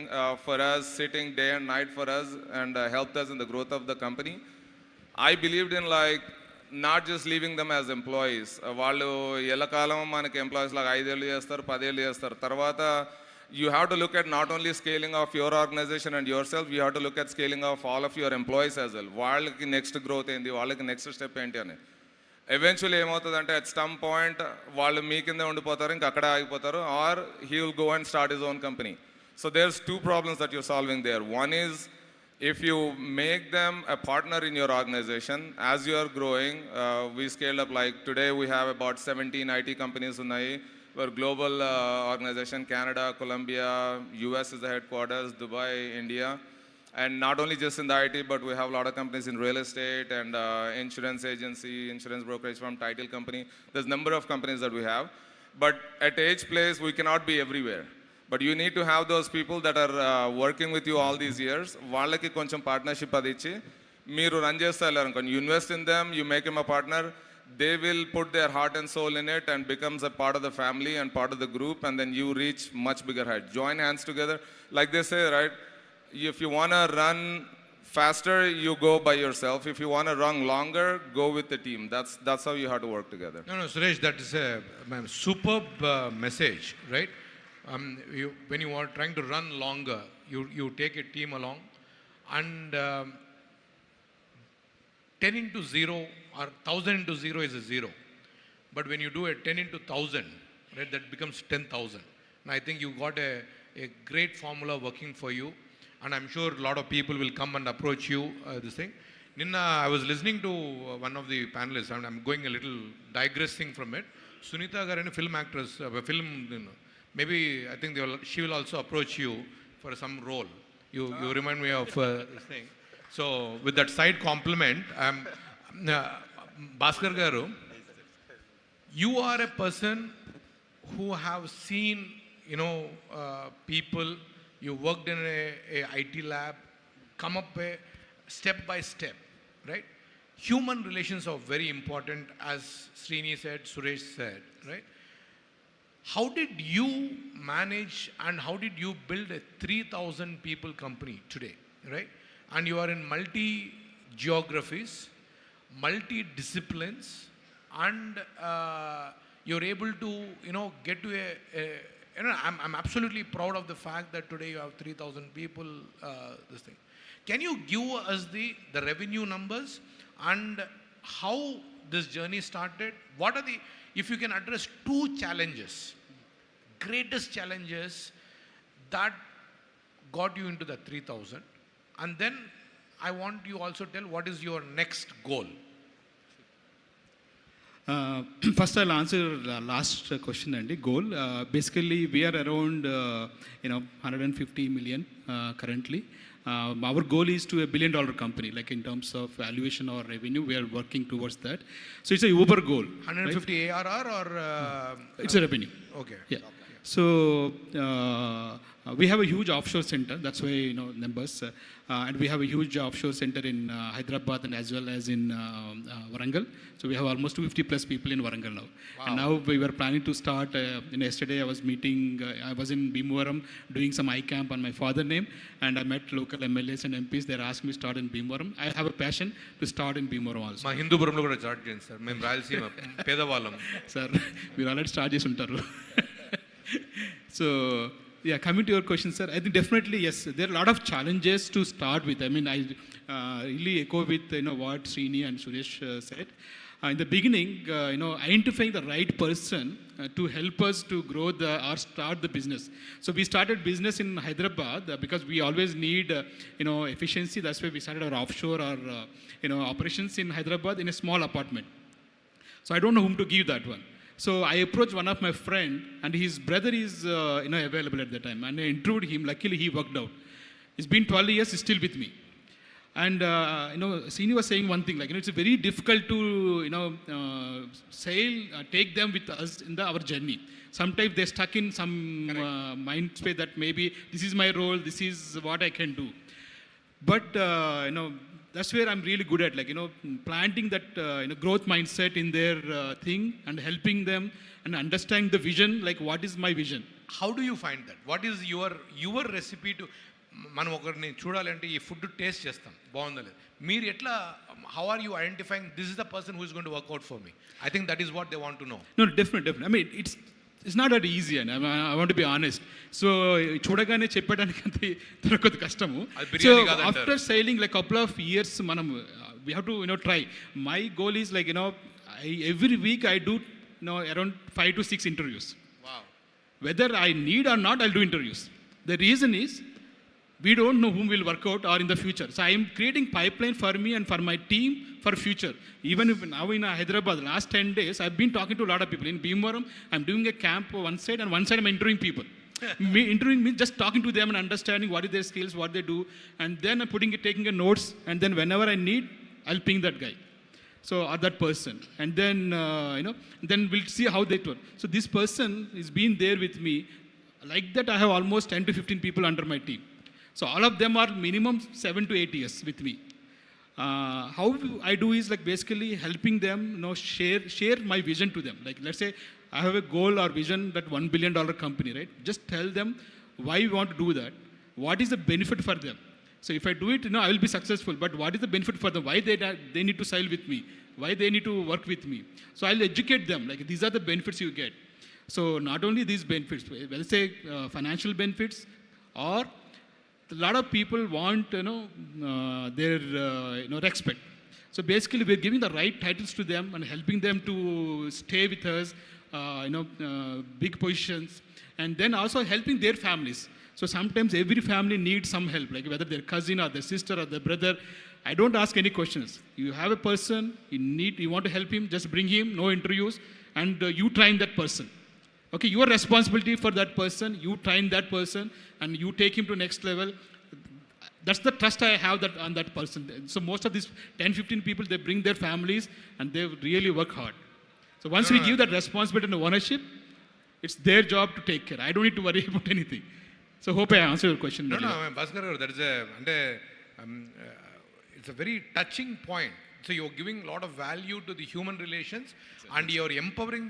Speaker 18: for us, sitting day and night for us, and helped us in the growth of the company. I believed in, like, not just leaving them as employees. వాళ్ళు ఎల్లకాలం మనకి employees లాగా 5 ఏళ్ళు చేస్తారు, 10 ఏళ్ళు చేస్తారు. తర్వాత you have to look at not only scaling of your organization and yourself, you have to look at scaling of all of your employees as well. వాళ్ళకి నెక్స్ట్ గ్రోత్ ఏంటి, వాళ్ళకి నెక్స్ట్ స్టెప్ ఏంటి అని. ఎవెన్చువల్లీ ఏమవుతుందంటే, at some point వాళ్ళు మీ కింద ఉండిపోతారు, ఇంకా అక్కడే ఆగిపోతారు, or he will go and start his own company. So there's two problems that you're solving there. One is, if you make them a partner in your organization, as you are growing, we scaled up, like today we have about 17 IT companies ఉన్నాయి. We're global organization, Canada, Colombia, US is the headquarters, Dubai, India. And not only just in the IT, but we have a lot of companies in real estate and insurance agency, insurance brokerage firm, title company. There's a number of companies that we have. But at each place, we cannot be everywhere. But you need to have those people that are working with you all these years. వాళ్ళకి కొంచెం partnership అది ఇచ్చి మీరు run చేస్తారు అనుకోండి. You invest in them, you make them a partner. They will put their heart and soul in it and becomes a part of the family and part of the group, and then you reach much bigger height. Join hands together. Like they say, right? If you want to run faster, you go by yourself. If you want to run longer, go with the team. That's how you have to work together.
Speaker 5: No, Suresh, that is a superb message, right? When you are trying to run longer, you take a team along, and 10 into 0 or 1000 into 0 is a 0. But when you do a 10 into 1000, right, that becomes 10,000. And I think you got a great formula working for you. And I'm sure a lot of people will come and approach you, this thing. Ninna, I was listening to one of the panelists, and I'm going a little digressing from it. Sunita Garani, film actress, maybe I think she will also approach you for some role. You remind me of this thing. So with that side compliment, Bhaskar Garu, you are a person who have seen, people. You worked in a IT lab, come up step by step, right? Human relations are very important, as Srini said, Suresh said, right? How did you manage and how did you build a 3,000 people company today, right? And you are in multi-geographies, multi-disciplines, and you're able to, get to I'm absolutely proud of the fact that today you have 3,000 people, this thing. Can you give us the revenue numbers and how this journey started? What are if you can address 2 challenges, greatest challenges that got you into the 3,000, and then I want you also tell what is your next goal.
Speaker 19: First, I'll answer the last question and the goal. Basically, we are around 150 million currently. Our goal is to $1 billion company, like in terms of valuation or revenue. We are working towards that. So it's a Uber goal.
Speaker 5: 150 right? ARR or
Speaker 19: it's a revenue.
Speaker 5: Okay.
Speaker 19: Yeah. So we have a huge offshore center. That's why numbers. And we have a huge offshore center in Hyderabad and as well as in Warangal. So we have almost 250 plus people in Warangal now. Wow. And now we were planning to start. Yesterday I was meeting. I was in Bhimavaram doing some iCamp on my father's name, and I met local MLAs and MPs. They asked me to start in Bhimavaram. I have a passion to start in Bhimavaram also.
Speaker 5: Ma Hindupuram lo kuda start cheyandi sir. Mem Rayalaseema pedavallam.
Speaker 19: Sir, we already start chesi untaru. So. Yeah, coming to your question, sir, I think definitely, yes, there are a lot of challenges to start with. I mean, I really echo with, what Srini and Suresh said. In the beginning, identifying the right person to help us to grow or start the business. So we started business in Hyderabad because we always need, efficiency. That's why we started our offshore or, operations in Hyderabad in a small apartment. So I don't know whom to give that one. So I approached one of my friend, and his brother is available at the time, and I interviewed him. Luckily, he worked out. It's been 12 years, he's still with me. And Srini was saying one thing, like it's very difficult to take them with us in our journey. Sometimes they're stuck in some mind space that maybe this is my role, this is what I can do. But that's where I'm really good at, planting that growth mindset in their thing and helping them and understanding the vision, like what is my vision.
Speaker 5: How do you find that? What is your recipe to, మనం ఒకరిని చూడాలంటే ఈ food taste చేస్తాం బాగుందా లేదు మీరు ఎట్లా how are you identifying this is the person who is going to work out for me? I think that is what they want to know.
Speaker 19: No, definitely. I mean, it's not that easy, and I want to be honest. So చూడగానే చెప్పడానికి అంత దొరకదు కష్టము. So after sailing like couple of years మనం we have to try. My goal is like every week I do around 5 to 6 interviews.
Speaker 5: Wow.
Speaker 19: Whether I need or not, I'll do interviews. The reason is we don't know whom will work out or in the future. So I am creating pipeline for me and for my team for future. Even if now in Hyderabad, last 10 days, I've been talking to a lot of people. In Bhimavaram, I'm doing a camp one side, and one side I'm interviewing people. Interviewing means just talking to them and understanding what is their skills, what they do, and then I'm taking a notes, and then whenever I need, I'll ping that guy. So, or that person. And then, then we'll see how they turn. So this person is been there with me. Like that, I have almost 10 to 15 people under my team. So all of them are minimum 7 to 8 years with me. How I do is like basically helping them, share my vision to them. Like let's say I have a goal or vision that $1 billion company, right? Just tell them why we want to do that. What is the benefit for them? So if I do it, I will be successful. But what is the benefit for them? Why they need to sell with me? Why they need to work with me? So I'll educate them. Like, these are the benefits you get. So not only these benefits, let's say financial benefits, or a lot of people want their respect. So basically, we're giving the right titles to them and helping them to stay with us, big positions, and then also helping their families. So sometimes every family needs some help, like whether their cousin or their sister or their brother. I don't ask any questions. You have a person, you want to help him, just bring him, no interviews, and you train that person. Okay, your responsibility for that person, you train that person, and you take him to next level. That's the trust I have on that person. So most of these 10, 15 people, they bring their families, and they really work hard. So once we give that responsibility and ownership, it's their job to take care. I don't need to worry about anything. So hope I answered your question.
Speaker 5: No, Bhaskar, that is it's a very touching point. So you're giving a lot of value to the human relations, and you're empowering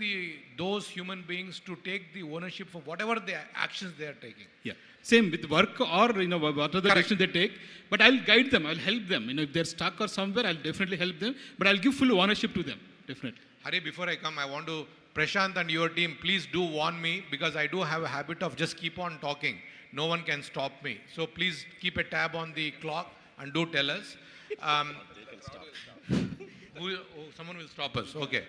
Speaker 5: those human beings to take the ownership for whatever the actions they are taking.
Speaker 19: Yeah, same with work or whatever the direction they take. But I'll guide them. I'll help them. If they're stuck or somewhere, I'll definitely help them. But I'll give full ownership to them. Definitely.
Speaker 5: Hari, before I come, I want to Prashant and your team. Please do warn me, because I do have a habit of just keep on talking. No one can stop me. So please keep a tab on the clock and do tell us. Someone will stop us. Okay.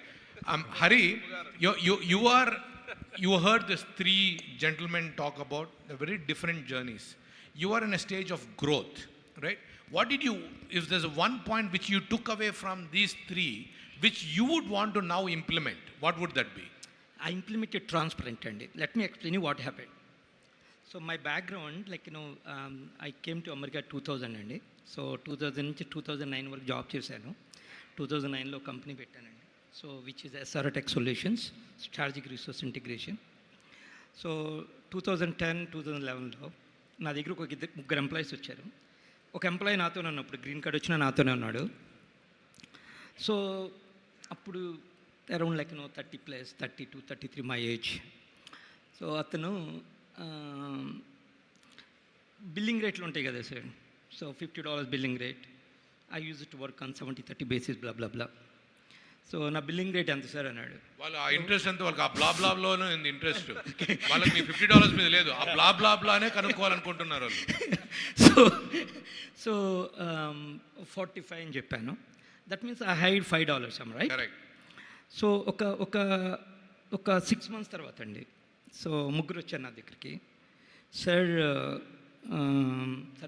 Speaker 5: Hari, you heard these three gentlemen talk about the very different journeys. You are in a stage of growth, right? What did you, if there's one point which you took away from these three, which you would want to now implement, what would that be?
Speaker 15: I implemented transparent, and let me explain you what happened. So my background, I came to America 2000 అండి. So 2000 నుంచి 2009 వరకు job చేశాను. 2009లో company పెట్టానండి. So which is SR Tech Solutions, strategic resource integration. So 2010, 2011లో నా దగ్గర ముగ్గురు employees వచ్చారు. ఒక ఎంప్లాయీ నాతోనే ఉన్నప్పుడు గ్రీన్ కార్డ్ వచ్చినా నాతోనే ఉన్నాడు. సో అప్పుడు అరౌండ్ 30+, 32, 33 మై ఏజ్. సో అతను బిల్లింగ్ రేట్లు ఉంటాయి కదా sir. So $50 billing rate. I use to work on 70-30 basis blah. So నా బిల్లింగ్ రేట్ ఎంత సార్ అన్నాడు.
Speaker 5: వాళ్ళు ఆ ఇంట్రెస్ట్ అంతా వాళ్ళకి ఆ బ్లాబ్లాలోనే ఉంది ఇంట్రెస్ట్. వాళ్ళకి మీ $50 మీద లేదు, ఆ బ్లాబ్లానే కనుక్కోవాలనుకుంటున్నారు వాళ్ళు.
Speaker 15: సో 45 అని చెప్పాను. That means I hide $5, right?
Speaker 5: Correct.
Speaker 15: So ఒక 6 months తర్వాత అండి, సో ముగ్గురు వచ్చారు నా దగ్గరికి. సార్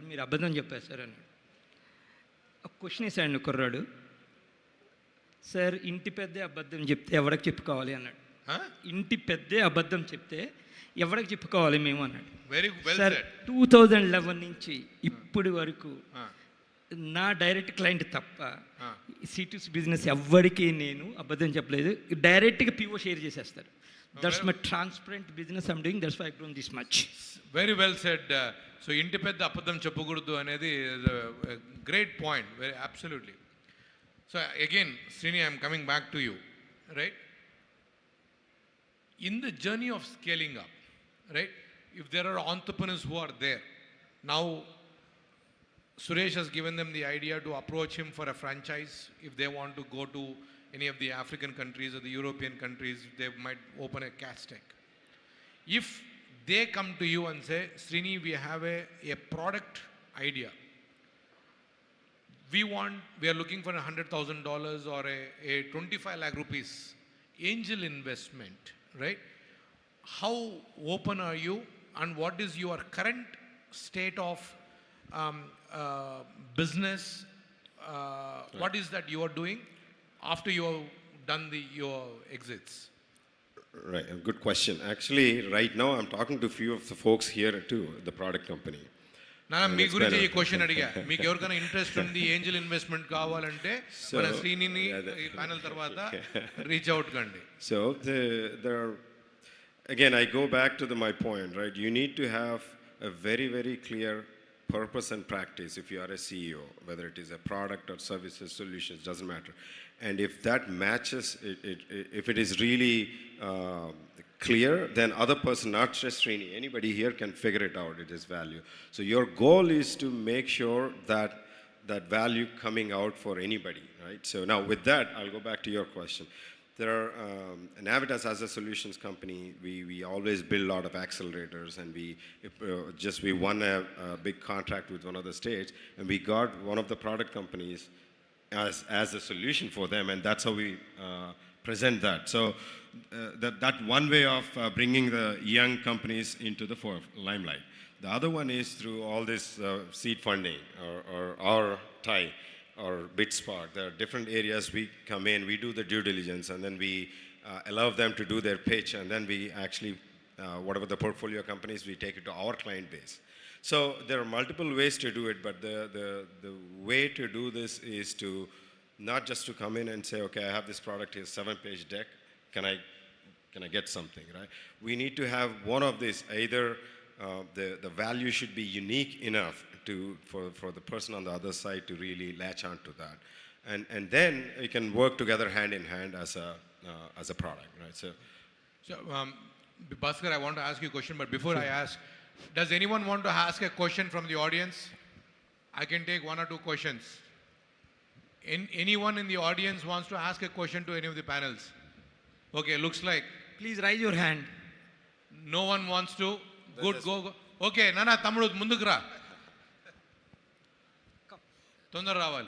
Speaker 15: మీరు అబద్ధం చెప్పారు సార్ అన్నాడు. ఒక క్వశ్చన్ వేసాడు కుర్రాడు. సార్ ఇంటి పెద్దే అబద్ధం చెప్తే ఎవరికి చెప్పుకోవాలి అన్నాడు. ఇంటి పెద్దే అబద్ధం చెప్తే ఎవరికి చెప్పుకోవాలి మేము అన్నాడు. సార్ 2011 నుంచి ఇప్పటి వరకు నా డైరెక్ట్ క్లయింట్ తప్ప C2C బిజినెస్ ఎవ్వడికి నేను అబద్ధం చెప్పలేదు. డైరెక్ట్గా PO షేర్ చేసేస్తారు. That's my transparent business I'm doing. That's why I've grown this much.
Speaker 5: Very well said. So ఇంటి పెద్ద అబద్ధం చెప్పకూడదు అనేది a great point. Very absolutely. So again, Srini, I'm coming back to you, right? In the journey of scaling up, right? If there are entrepreneurs who are there, now Suresh has given them the idea to approach him for a franchise. If they want to go to any of the African countries or the European countries, they might open a Castech. If they come to you and say, Srini, we have a product idea. We are looking for $100,000 or a 25 lakh rupees angel investment, right? How open are you, and what is your current state of business? What is that you are doing after you have done your exits?
Speaker 17: Right, a good question. Actually, right now I'm talking to a few of the folks here too, the product company.
Speaker 5: మీ గురించి ఈ question అడిగా. మీకు ఎవరికైనా interest ఉంది Angel investment కావాలంటే మన శ్రీనిని ఈ panel తర్వాత రీచ్ అవుట్ కండి.
Speaker 17: So there are, again I go back to my point, right? You need to have a very, very clear purpose and practice if you are a CEO, whether it is a product or services, solutions, doesn't matter. And if that matches, if it is really clear, then other person, not just Srini, anybody here can figure it out, it is value. So your goal is to make sure that that value coming out for anybody, right? So now with that, I'll go back to your question. There are, Navitas as a solutions company, we always build a lot of accelerators, and we won a big contract with one of the states, and we got one of the product companies as a solution for them, and that's how we present that. So that one way of bringing the young companies into the limelight. The other one is through all this seed funding or our tie or BitSpark. There are different areas we come in, we do the due diligence, and then we allow them to do their pitch, and then we actually, whatever the portfolio companies, we take it to our client base. So there are multiple ways to do it, but the way to do this is to not just to come in and say, okay, I have this product here, 7-page deck, can I get something, right? We need to have one of these, either the value should be unique enough for the person on the other side to really latch onto that, and then we can work together hand in hand as a product, right? So
Speaker 5: Bhaskar, I want to ask you a question, but before I ask, does anyone want to ask a question from the audience? I can take 1 or 2 questions. Anyone in the audience wants to ask a question to any of the panels? Okay, looks like.
Speaker 15: Please raise your hand.
Speaker 5: No one wants to? Good, go. Okay, Nana, Tamudu, munduku ra. Tondar ravali.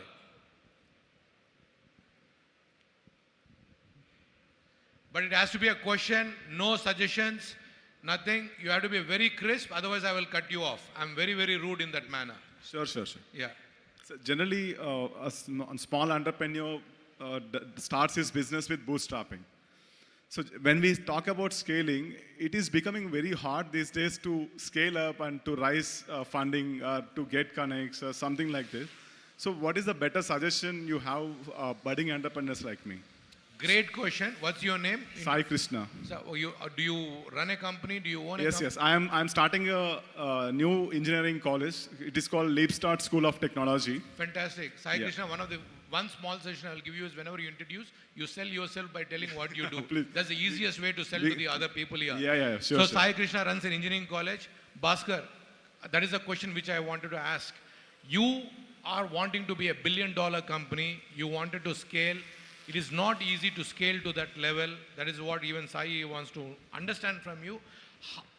Speaker 5: But it has to be a question, no suggestions, nothing. You have to be very crisp, otherwise I will cut you off. I'm very, very rude in that manner.
Speaker 20: Sure.
Speaker 5: Yeah.
Speaker 20: So generally, a small entrepreneur starts his business with bootstrapping. So when we talk about scaling, it is becoming very hard these days to scale up and to raise funding, to get connects, or something like this. So what is the better suggestion you have budding entrepreneurs like me?
Speaker 5: Great question. What's your name?
Speaker 20: Sai Krishna.
Speaker 5: So do you run a company? Do you own a company?
Speaker 20: Yes. I'm starting a new engineering college. It is called Leapstart School of Technology.
Speaker 5: Fantastic. Sai Krishna, one small suggestion I'll give you is whenever you introduce, you sell yourself by telling what you do. That's the easiest way to sell to the other people here.
Speaker 20: Yeah, sure.
Speaker 5: So Sai Krishna runs an engineering college. Bhaskar, that is a question which I wanted to ask. You are wanting to be a $1 billion company. You wanted to scale. It is not easy to scale to that level. That is what even Sai wants to understand from you.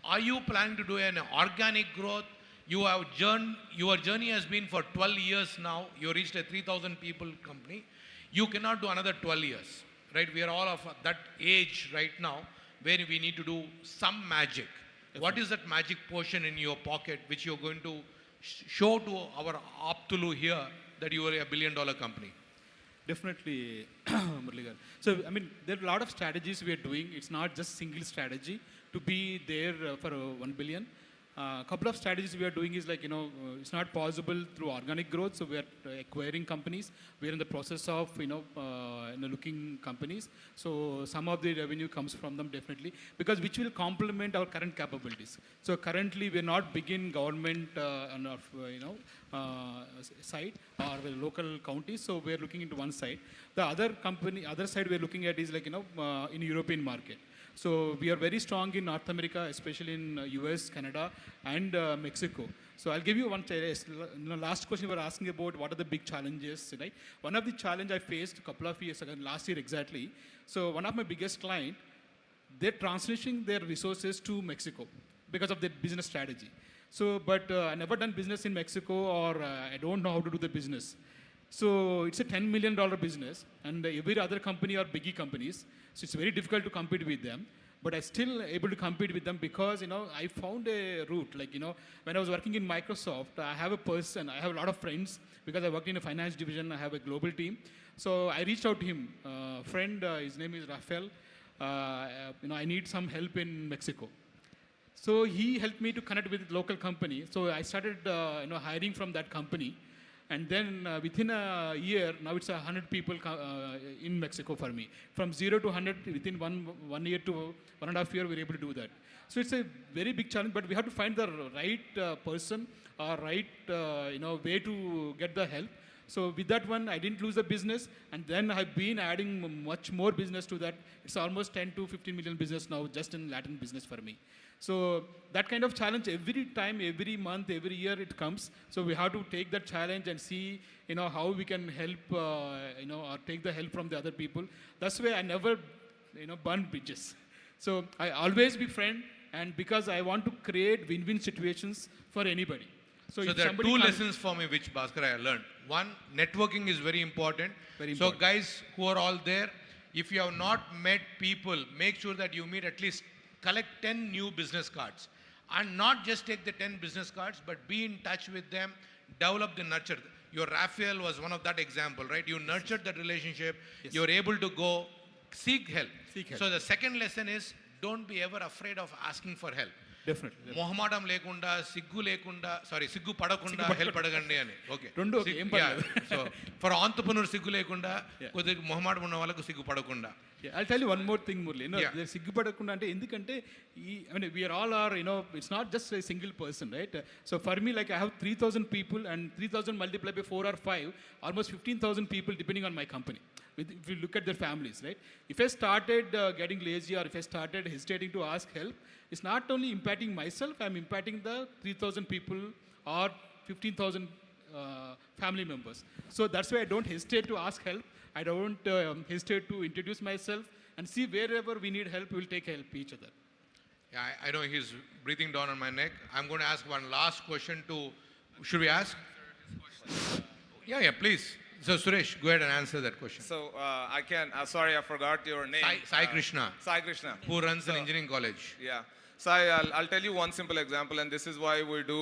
Speaker 5: Are you planning to do an organic growth? Your journey has been for 12 years now. You reached a 3,000 people company. You cannot do another 12 years, right? We are all of that age right now where we need to do some magic. What is that magic portion in your pocket which you're going to show to our Aptulu here that you are a $1 billion company?
Speaker 19: Definitely, Muraligar. So, I mean, there are a lot of strategies we are doing. It's not just single strategy to be there for 1 billion. A couple of strategies we are doing is like, it's not possible through organic growth. So we are acquiring companies. We are in the process of, looking companies. So some of the revenue comes from them definitely, because which will complement our current capabilities. So currently we are not big in government on our, side or the local counties. So we are looking into one side. The other side we are looking at is like, in European market. So we are very strong in North America, especially in US, Canada, and Mexico. So I'll give you one last question you were asking about what are the big challenges, right? One of the challenge I faced a couple of years ago, last year exactly. So one of my biggest client, they're transitioning their resources to Mexico because of their business strategy. So, but I never done business in Mexico, or I don't know how to do the business. So it's a $10 million business, and every other company are biggie companies. So it's very difficult to compete with them. But I still able to compete with them because, I found a route. Like, when I was working in Microsoft, I have a lot of friends because I worked in a finance division. I have a global team. So I reached out to him, friend, his name is Rafael. I need some help in Mexico. So he helped me to connect with local company. So I started, hiring from that company. And then within a year, now it's 100 people in Mexico for me. From 0 to 100 within one year to 1.5 years, we're able to do that. So it's a very big challenge, but we have to find the right person or right way to get the help. So with that one, I didn't lose the business, and then I've been adding much more business to that. It's almost 10 to 15 million business now just in Latin business for me. So that kind of challenge every time, every month, every year it comes. So we have to take that challenge and see, how we can help, or take the help from the other people. That's why I never, burn bridges. So I always be friend, and because I want to create win-win situations for anybody.
Speaker 5: So there are two lessons for me which Bhaskar I learned. One, networking is very important. So guys who are all there, if you have not met people, make sure that you meet at least, collect 10 new business cards. And not just take the 10 business cards, but be in touch with them, develop the nurture. Your Raphael was one of that example, right? You nurtured that relationship. Yes. You're able to go seek help. So the second lesson is, don't be ever afraid of asking for help.
Speaker 19: Definitely.
Speaker 5: మొహమాటం లేకుండా సిగ్గు లేకుండా సిగ్గు పడకుండా help అడగండి అని. Okay, so for entrepreneur సిగ్గు లేకుండా, కొద్దిగా మొహమాటం ఉన్న వాళ్ళకు సిగ్గు పడకుండా.
Speaker 19: I'll tell you one more thing, Murli. సిగ్గు పడకుండా అంటే ఎందుకంటే we are all it's not just a single person, right? So for me, like I have 3,000 people, and 3,000 multiplied by 4 or 5, almost 15,000 people depending on my company. If you look at their families, right? If I started getting lazy, or if I started hesitating to ask help, it's not only impacting myself, I'm impacting the 3,000 people or 15,000 family members. So that's why I don't hesitate to ask help. I don't hesitate to introduce myself, and see wherever we need help, we'll take help each other.
Speaker 5: Yeah, I know he's breathing down on my neck. I'm going to ask one last question to, should we ask? Yeah, please. So Suresh, go ahead and answer that question.
Speaker 18: So I can, sorry, I forgot your name.
Speaker 5: Sai Krishna.
Speaker 18: Sai Krishna.
Speaker 5: Who runs an engineering college.
Speaker 18: Yeah. So I'll tell you one simple example, and this is why we do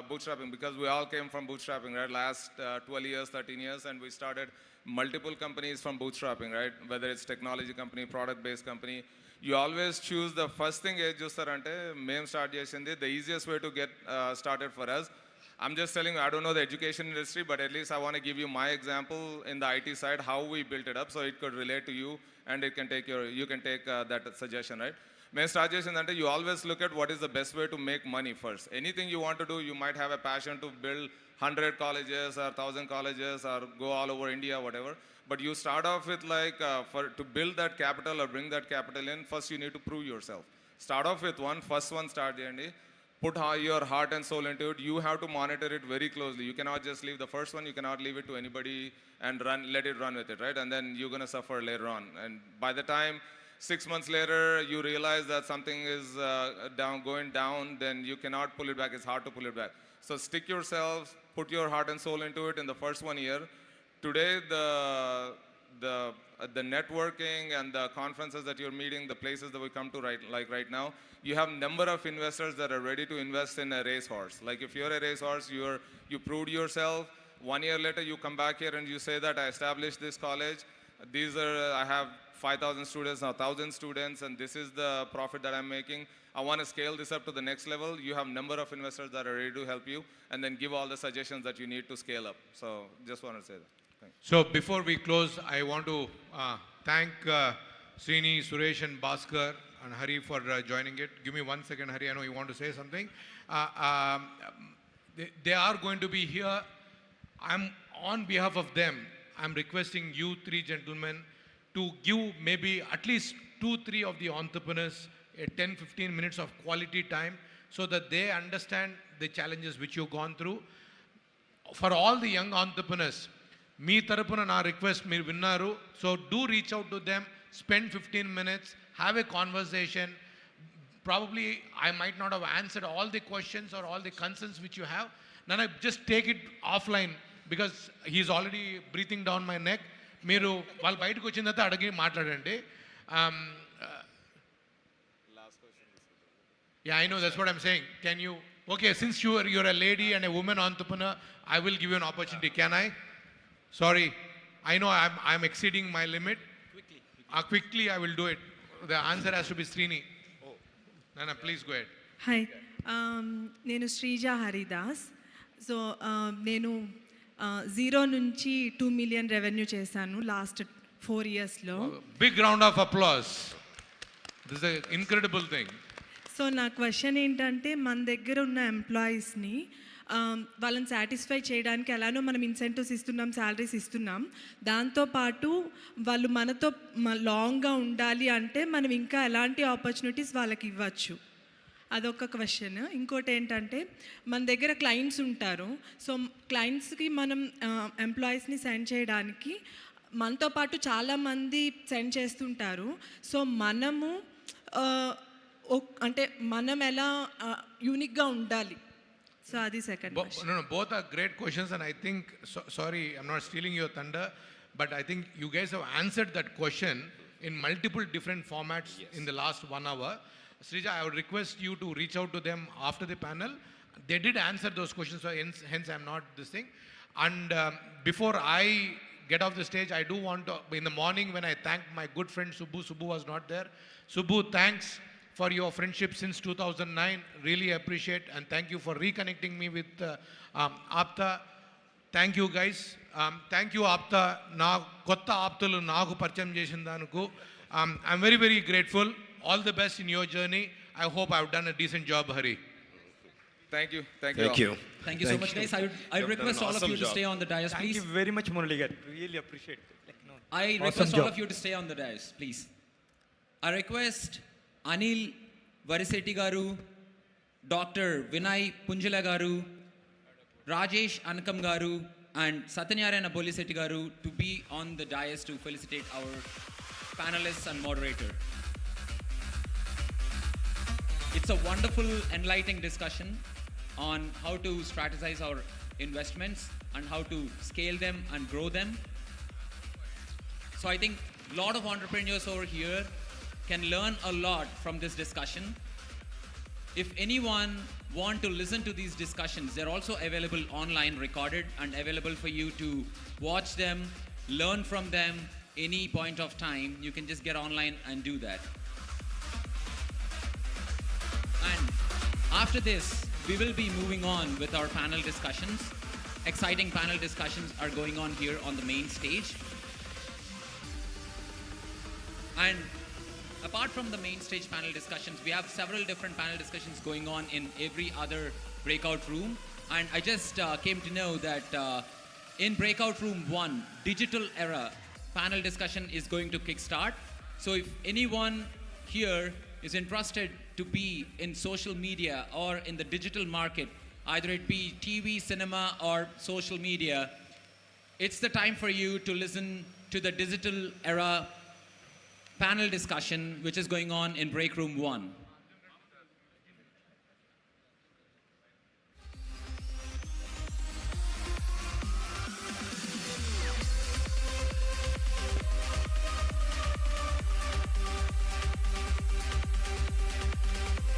Speaker 18: bootstrapping, because we all came from bootstrapping, right? Last 12 years, 13 years, and we started multiple companies from bootstrapping, right? Whether it's technology company, product-based company, you always choose the first thing ఏది చూస్తారంటే మేము start చేసింది the easiest way to get started for us. I'm just telling you, I don't know the education industry, but at least I want to give you my example in the IT side, how we built it up, so it could relate to you, and it can take you can take that suggestion, right? Main start chesinదంటే you always look at what is the best way to make money first. Anything you want to do, you might have a passion to build 100 colleges or 1,000 colleges or go all over India, whatever. But you start off with to build that capital or bring that capital in, first you need to prove yourself. Start off with first one start cheyandi. Put your heart and soul into it. You have to monitor it very closely. You cannot just leave the first one. You cannot leave it to anybody and let it run with it, right? And then you're going to suffer later on. And by the time 6 months later, you realize that something is going down, then you cannot pull it back. It's hard to pull it back. So stick yourselves, put your heart and soul into it in the first 1 year. Today, the networking and the conferences that you're meeting, the places that we come to right now, you have number of investors that are ready to invest in a racehorse. Like if you're a racehorse, you proved yourself. 1 year later, you come back here and you say that I established this college. I have 5,000 students, now 1,000 students, and this is the profit that I'm making. I want to scale this up to the next level. You have number of investors that are ready to help you, and then give all the suggestions that you need to scale up. So just want to say that.
Speaker 5: So before we close, I want to thank Srini, Suresh, and Bhaskar and Hari for joining it. Give me 1 second, Hari. I know you want to say something. They are going to be here. I'm on behalf of them. I'm requesting you 3 gentlemen to give maybe at least 2-3 of the entrepreneurs 10-15 minutes of quality time, so that they understand the challenges which you've gone through. For all the young entrepreneurs, మీ తరపున నా request మీరు విన్నారు. So do reach out to them, spend 15 minutes, have a conversation. Probably I might not have answered all the questions or all the concerns which you have. Nana, just take it offline, because he's already breathing down my neck. మీరు వాళ్ళు బయటకు వచ్చిన తర్వాత అడిగి మాట్లాడండి. Yeah, I know, that's what I'm saying. Can you, okay, since you're a lady and a woman entrepreneur, I will give you an opportunity. Can I? Sorry, I know I'm exceeding my limit. Quickly I will do it. The answer has to be Srini. Oh. Nana, please go ahead.
Speaker 21: Hi, nenu Srija Haridas. So nenu zero నుంచి 2 million revenue చేశాను last 4 yearsలో.
Speaker 5: Big round of applause. This is an incredible thing.
Speaker 21: So నా question ఏంటంటే మన దగ్గర ఉన్న ఎంప్లాయీస్ని వాళ్ళని satisfy చేయడానికి ఎలానో మనం ఇన్సెంటివ్స్ ఇస్తున్నాం, శాలరీస్ ఇస్తున్నాం. దాంతోపాటు వాళ్ళు మనతో లాంగ్గా ఉండాలి అంటే మనం ఇంకా ఎలాంటి ఆపర్చునిటీస్ వాళ్ళకి ఇవ్వచ్చు, అదొక క్వశ్చన్. ఇంకోటి ఏంటంటే మన దగ్గర క్లయింట్స్ ఉంటారు. సో క్లయింట్స్కి మనం ఎంప్లాయీస్ని సెండ్ చేయడానికి మనతో పాటు చాలామంది సెండ్ చేస్తుంటారు. సో మనము అంటే మనం ఎలా యూనిక్గా ఉండాలి. సో అది second question.
Speaker 5: No, both are great questions, and I think, sorry, I'm not stealing your thunder, but I think you guys have answered that question in multiple different formats in the last 1 hour. Srija, I would request you to reach out to them after the panel. They did answer those questions, so hence I'm not this thing. And before I get off the stage, I do want to, in the morning when I thank my good friend Subbu was not there. Subbu, thanks for your friendship since 2009. Really appreciate, and thank you for reconnecting me with APTA. Thank you guys. Thank you APTA. Na kotta APTalu naaku parchayam chesindanuku. I'm very, very grateful. All the best in your journey. I hope I've done a decent job, Hari.
Speaker 18: Thank you. Thank
Speaker 6: you. Thank you so much, guys. I request all of you to stay on the dais, please.
Speaker 15: Thank you very much, Murali garu. Really appreciate it.
Speaker 6: I request all of you to stay on the dais, please. I request Anil Varisetti garu, Dr. Vinay Punjala garu, Rajesh Anakam garu, and Satyanyarayana Bolisetti garu to be on the dais to felicitate our panelists and moderator. It's a wonderful, enlightening discussion on how to strategize our investments and how to scale them and grow them. So I think a lot of entrepreneurs over here can learn a lot from this discussion. If anyone want to listen to these discussions, they're also available online, recorded, and available for you to watch them, learn from them any point of time. You can just get online and do that. And after this, we will be moving on with our panel discussions. Exciting panel discussions are going on here on the main stage. And apart from the main stage panel discussions, we have several different panel discussions going on in every other breakout room. And I just came to know that in breakout room 1, digital era panel discussion is going to kickstart. So if anyone here is interested to be in social media or in the digital market, either it be TV, cinema, or social media, it's the time for you to listen to the digital era panel discussion which is going on in break room 1.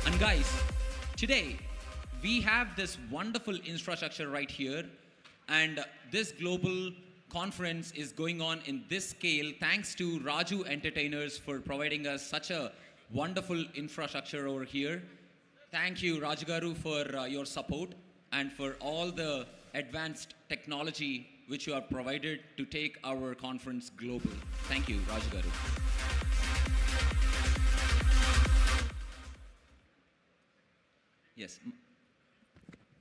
Speaker 6: And guys, today we have this wonderful infrastructure right here, and this global conference is going on in this scale thanks to Raju Entertainers for providing us such a wonderful infrastructure over here. Thank you, Raju Garu, for your support and for all the advanced technology which you have provided to take our conference global. Thank you, Raju Garu. Yes.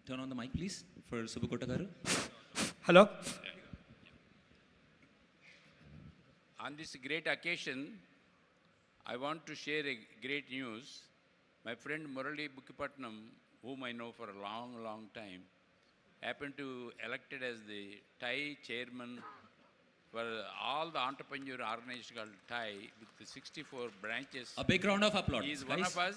Speaker 6: Turn on the mic, please, for Subukota Garu.
Speaker 15: Hello.
Speaker 22: On this great occasion, I want to share a great news. My friend Murali Bukkipatnam, whom I know for a long, long time, happened to elected as the TIE chairman for all the entrepreneur organization called TIE with the 64 branches.
Speaker 6: A big round of applause.
Speaker 22: He is one of us.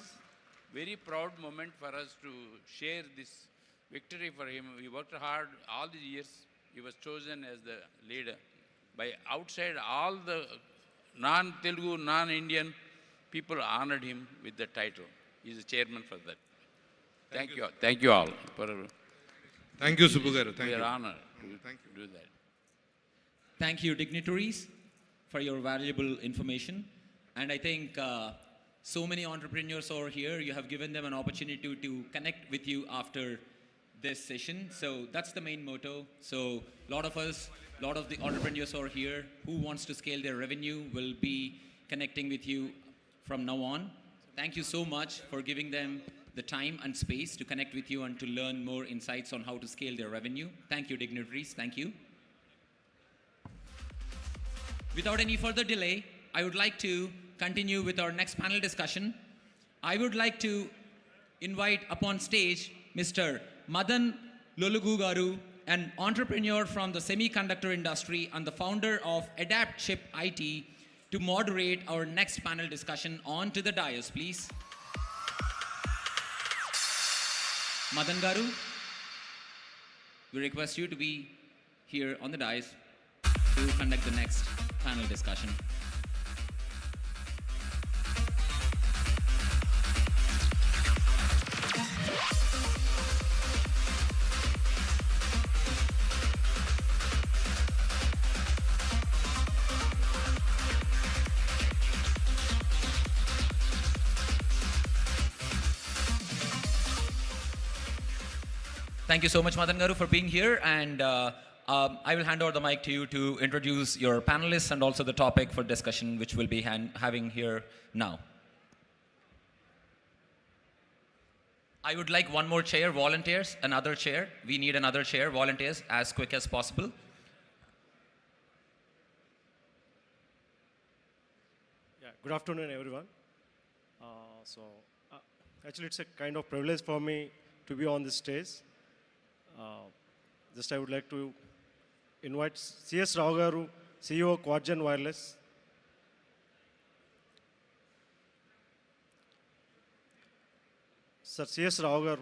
Speaker 22: Very proud moment for us to share this victory for him. He worked hard all these years. He was chosen as the leader. By outside, all the non-Telugu, non-Indian people honored him with the title. He is the chairman for that. Thank you. Thank you all.
Speaker 5: Thank you, Subbu Garu. Thank you.
Speaker 22: We are honored to do that.
Speaker 6: Thank you, dignitaries, for your valuable information. And I think so many entrepreneurs over here, you have given them an opportunity to connect with you after this session. So that's the main motto. So a lot of the entrepreneurs who are here who wants to scale their revenue will be connecting with you from now on. Thank you so much for giving them the time and space to connect with you and to learn more insights on how to scale their revenue. Thank you, dignitaries. Thank you. Without any further delay, I would like to continue with our next panel discussion. I would like to invite upon stage Mr. Madan Lolugu Garu, an entrepreneur from the semiconductor industry and the founder of Adapt Chip IT, to moderate our next panel discussion. On to the dais, please. Madan Garu, we request you to be here on the dais to conduct the next panel discussion. Thank you so much, Madan Garu, for being here, and I will hand over the mic to you to introduce your panelists and also the topic for discussion, which we'll be having here now. I would like one more chair, volunteers, another chair. We need another chair, volunteers, as quick as possible.
Speaker 2: Yeah, good afternoon, everyone. Actually, it's a kind of privilege for me to be on this stage. Just I would like to invite C.S. Rao Garu, CEO Quadgen Wireless. Sir C.S. Rao Garu.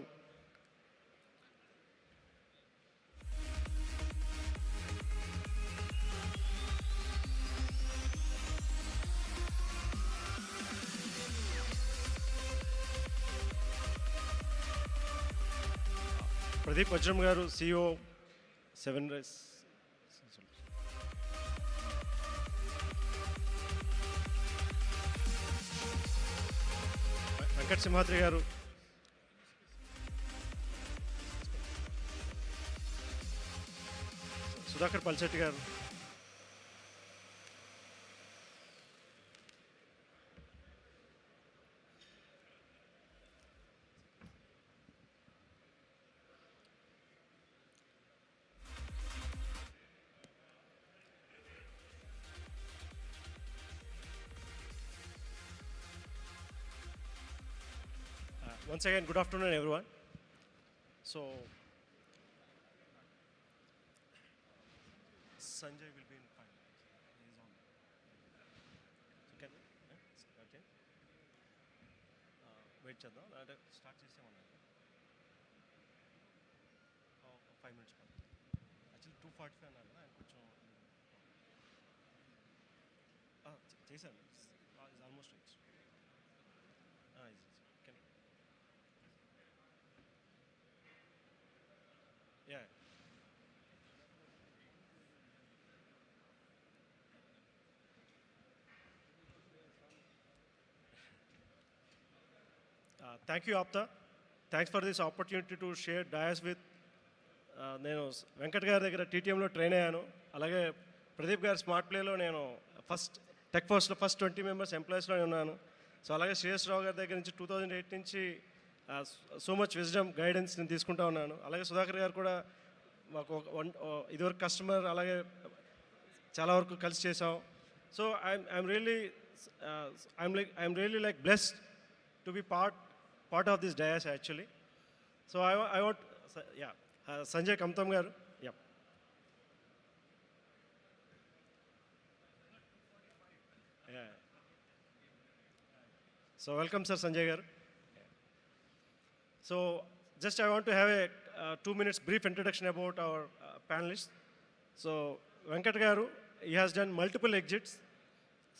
Speaker 2: Pradeep Vajram Garu, CEO, Seven Race. Venkat Simhadri Garu. Sudhakar Palchetti Garu. Once again, good afternoon, everyone. So, Sanjay will be in 5 minutes. He is on. So, can we? Okay. Wait, chadda. Start చేసామన్నా. 5 minutes. Actually, 2:45 అన్నారు కదా. ఆయన కొంచెం చేశాను. It's almost reached. Yeah. Thank you, APTA. Thanks for this opportunity to share dais with నేను వెంకట్ గారి దగ్గర టీటీఎంలో train అయ్యాను. అలాగే ప్రదీప్ గారి స్మార్ట్ ప్లేలో నేను టెక్ ఫోర్స్లో ఫస్ట్ 20 మెంబర్స్ ఎంప్లాయీస్లో ఉన్నాను. సో అలాగే శ్రేయస్ రావు గారి దగ్గర నుంచి 2008 నుంచి సో మచ్ విజ్డమ్ గైడెన్స్ నేను తీసుకుంటా ఉన్నాను. అలాగే సుధాకర్ గారు కూడా మాకు ఇదివరకు కస్టమర్, అలాగే చాలా వరకు కలిసి చేసాం. So I'm really like blessed to be part of this dais actually. So I want Sanjay Kamtam garu. So welcome sir Sanjay గారు. So just I want to have a 2 minutes brief introduction about our panelists. So Venkat Garu, he has done multiple exits.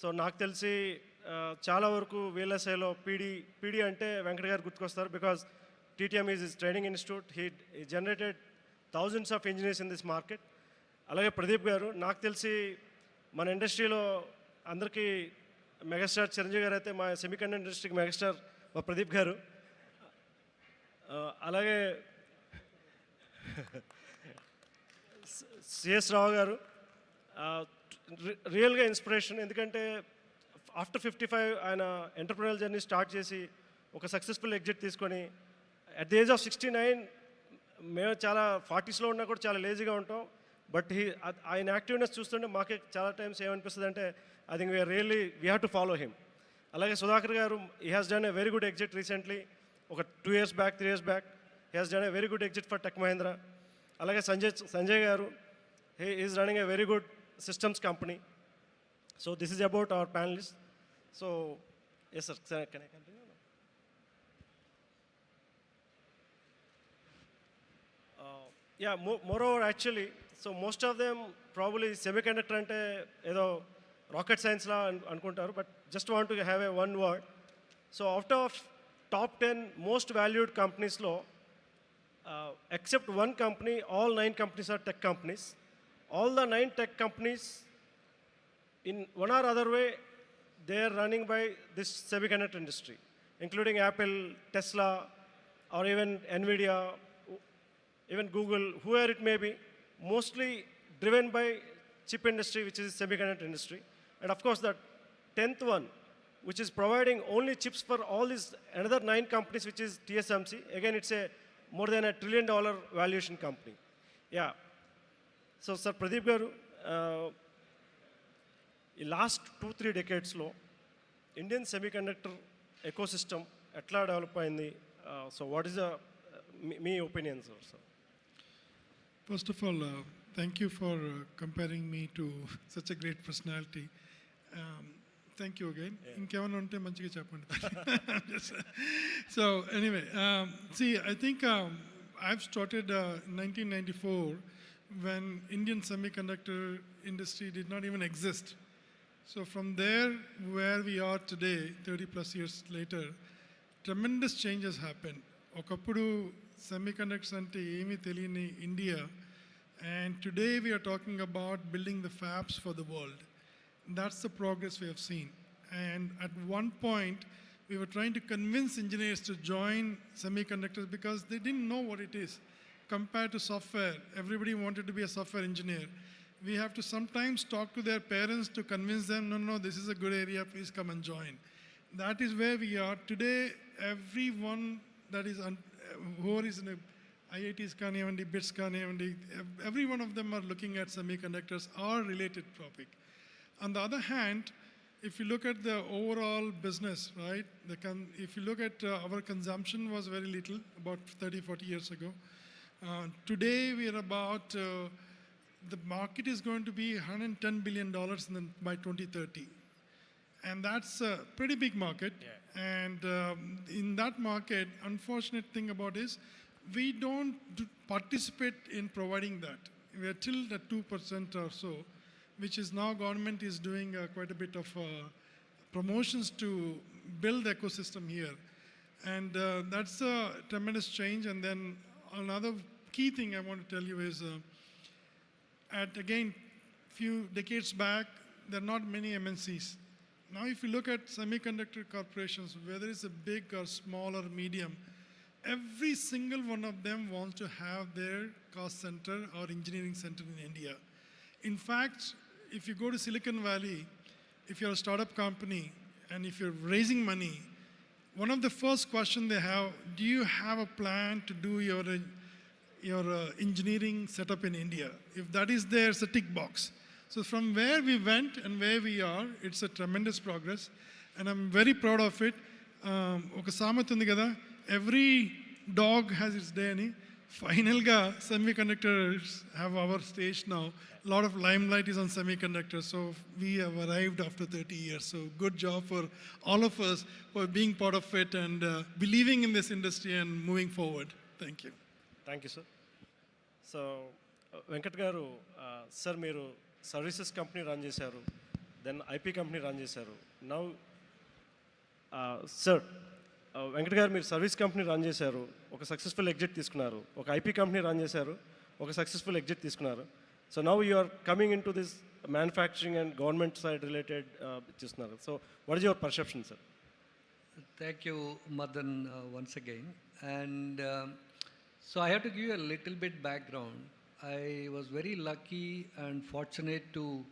Speaker 2: So నాకు తెలిసి చాలా వరకు VLSIలో PD అంటే వెంకట్ గారు గుర్తుకొస్తారు, because TTM is his training institute. He generated thousands of engineers in this market. అలాగే ప్రదీప్ గారు, నాకు తెలిసి మన ఇండస్ట్రీలో అందరికీ మెగాస్టార్ చిరంజీవి గారు అయితే మా సెమీకండక్టర్ ఇండస్ట్రీకి మెగాస్టార్ మా ప్రదీప్ గారు. అలాగే సిఎస్ రావు గారు రియల్గా ఇన్స్పిరేషన్. ఎందుకంటే ఆఫ్టర్ 55 ఆయన ఎంటర్ప్రెన్యూర్ జర్నీ స్టార్ట్ చేసి ఒక సక్సెస్ఫుల్ ఎగ్జిట్ తీసుకొని అట్ ది ఏజ్ ఆఫ్ 69 మేము చాలా 40స్లో ఉన్నా కూడా చాలా లేజీగా ఉంటాం. బట్ ఆయన యాక్టివ్నెస్ చూస్తుంటే మాకే చాలా టైమ్స్ ఏమనిపిస్తుంది అంటే I think we're really we have to follow him. అలాగే Sudhakar garu he has done a very good exit recently, ఒక 2 years back 3 years back he has done a very good exit for Tech Mahindra. అలాగే Sanjay garu he is running a very good systems company. So this is about our panelists. So yes sir, can I continue? Yeah, moreover actually, so most of them probably semiconductor ante edo rocket science la anukuntaru, but just want to have a one word. So out of top 10 most valued companies lo except one company, all 9 companies are tech companies. All the 9 tech companies, in one or other way, they are running by this semiconductor industry, including Apple, Tesla, or even Nvidia, even Google, whoever it may be, mostly driven by chip industry, which is semiconductor industry. And of course, the 10th one, which is providing only chips for all these another 9 companies, which is TSMC. Again, it's a more than $1 trillion valuation company. Yeah. So, Sir Pradeep Garu, in last 2-3 decades-lo, Indian semiconductor ecosystem etla develop ayindi. So, what is the me opinion, sir?
Speaker 1: First of all, thank you for comparing me to such a great personality. Thank you again. Inkevanna unte manchiga cheppandi. So, anyway, see, I think I've started in 1994. When Indian semiconductor industry did not even exist. So from there, where we are today, 30 plus years later, tremendous changes happened. Okappudu semiconductors ante emi teliyani India, and today we are talking about building the fabs for the world. That's the progress we have seen. And at one point, we were trying to convince engineers to join semiconductors because they didn't know what it is. Compared to software, everybody wanted to be a software engineer. We have to sometimes talk to their parents to convince them, no, this is a good area, please come and join. That is where we are. Today, everyone that is, who is in IITs, BITS, every one of them are looking at semiconductors or related topic. On the other hand, if you look at the overall business, right, if you look at our consumption was very little, about 30-40 years ago. Today we are about, the market is going to be $110 billion by 2030. And that's a pretty big market. Yeah. And in that market, unfortunate thing about is, we don't participate in providing that. We are till at 2% or so, which is now government is doing quite a bit of promotions to build the ecosystem here. And that's a tremendous change. And then another key thing I want to tell you is, again, few decades back, there are not many MNCs. Now, if you look at semiconductor corporations, whether it's a big or small or medium, every single one of them wants to have their cost center or engineering center in India. In fact, if you go to Silicon Valley, if you're a startup company and if you're raising money, one of the first questions they have, do you have a plan to do your engineering setup in India? If that is there, it's a tick box. So from where we went and where we are, it's a tremendous progress. And I'm very proud of it. Oka samat undi kada, every dog has its day ani. Final ga semiconductors have our stage now. A lot of limelight is on semiconductors. So we have arrived after 30 years. So good job for all of us for being part of it and believing in this industry and moving forward. Thank you.
Speaker 2: Thank you, sir. So, Venkat garu, sir, మీరు services company run చేశారు, then IP company run చేశారు. Now sir Venkat గారు, మీరు service company run చేశారు, ఒక successful exit తీసుకున్నారు. ఒక IP company run చేశారు, ఒక సక్సెస్ఫుల్ ఎగ్జిట్ తీసుకున్నారు. So now you are coming into this manufacturing and government side related చేస్తున్నారు. So what is your perception, sir?
Speaker 3: Thank you, Madan, once again. And So I have to give you a little bit background. I was very lucky and fortunate to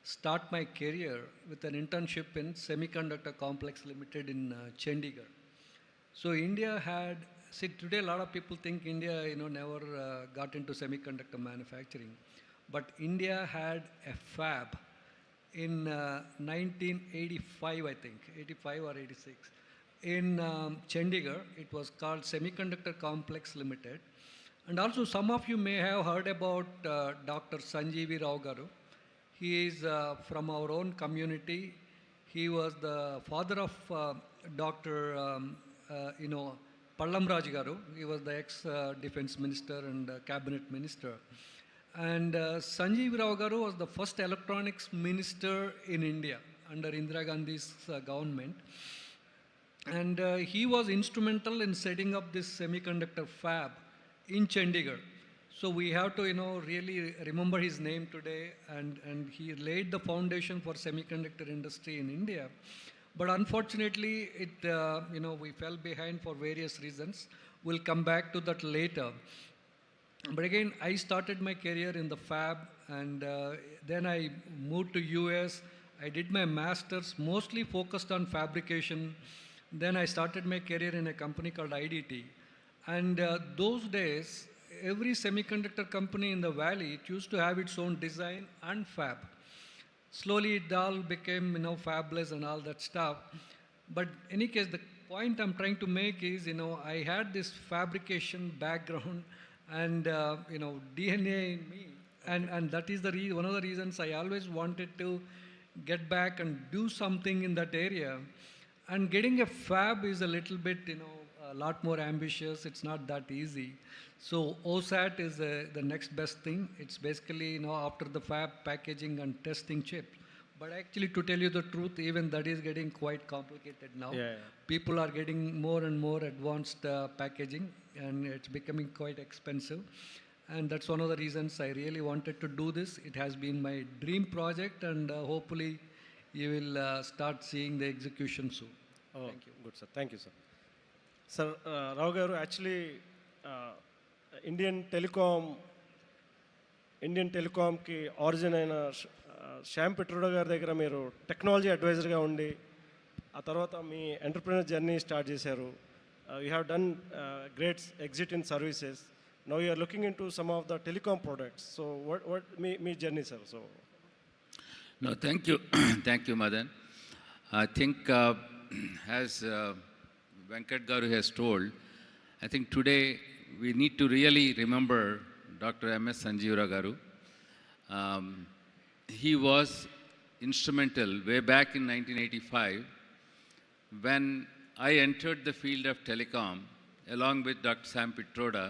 Speaker 3: start my career with an internship in Semiconductor Complex Limited in Chandigarh. So India had, see today a lot of people think India, never got into semiconductor manufacturing. But India had a fab in 1985, I think, 85 or 86. In Chandigarh, it was called Semiconductor Complex Limited. And also some of you may have heard about Dr. Sanjeevi Rao Garu. He is from our own community. He was the father of Dr. Pallam Raj Garu. He was the ex-defense minister and cabinet minister. And Sanjeev Rao Garu was the first electronics minister in India under Indira Gandhi's government. And he was instrumental in setting up this semiconductor fab in Chandigarh. So we have to, really remember his name today, and he laid the foundation for semiconductor industry in India. But unfortunately, we fell behind for various reasons. We'll come back to that later. But again, I started my career in the fab, and then I moved to US. I did my master's, mostly focused on fabrication. Then I started my career in a company called IDT. And those days, every semiconductor company in the valley, it used to have its own design and fab. Slowly it all became, fabless and all that stuff. But in any case, the point I'm trying to make is, I had this fabrication background and, DNA in me. And that is one of the reasons I always wanted to get back and do something in that area. And getting a fab is a little bit, a lot more ambitious. It's not that easy. So OSAT is the next best thing. It's basically, after the fab, packaging and testing chips. But actually, to tell you the truth, even that is getting quite complicated now.
Speaker 2: Yeah.
Speaker 3: People are getting more and more advanced packaging, and it's becoming quite expensive. And that's one of the reasons I really wanted to do this. It has been my dream project, and hopefully you will start seeing the execution soon.
Speaker 2: Oh, thank you. Good, sir. Thank you, sir. Sir, Rao Garu, actually, Indian Telecom ki origin aina Shyam Petroda gaరి దగ్గర మీరు technology అడ్వైజర్గా ఉండి ఆ తర్వాత మీ entrepreneur journey start చేశారు. You have done great exit in services. Now you are looking into some of the telecom products. So what మీ journey sir? So
Speaker 22: No, thank you. Thank you, Madan. I think as Venkat Garu has told, I think today we need to really remember Dr. M.S. Sanjeev Garu. He was instrumental way back in 1985 when I entered the field of telecom along with Dr. Sam Pitroda.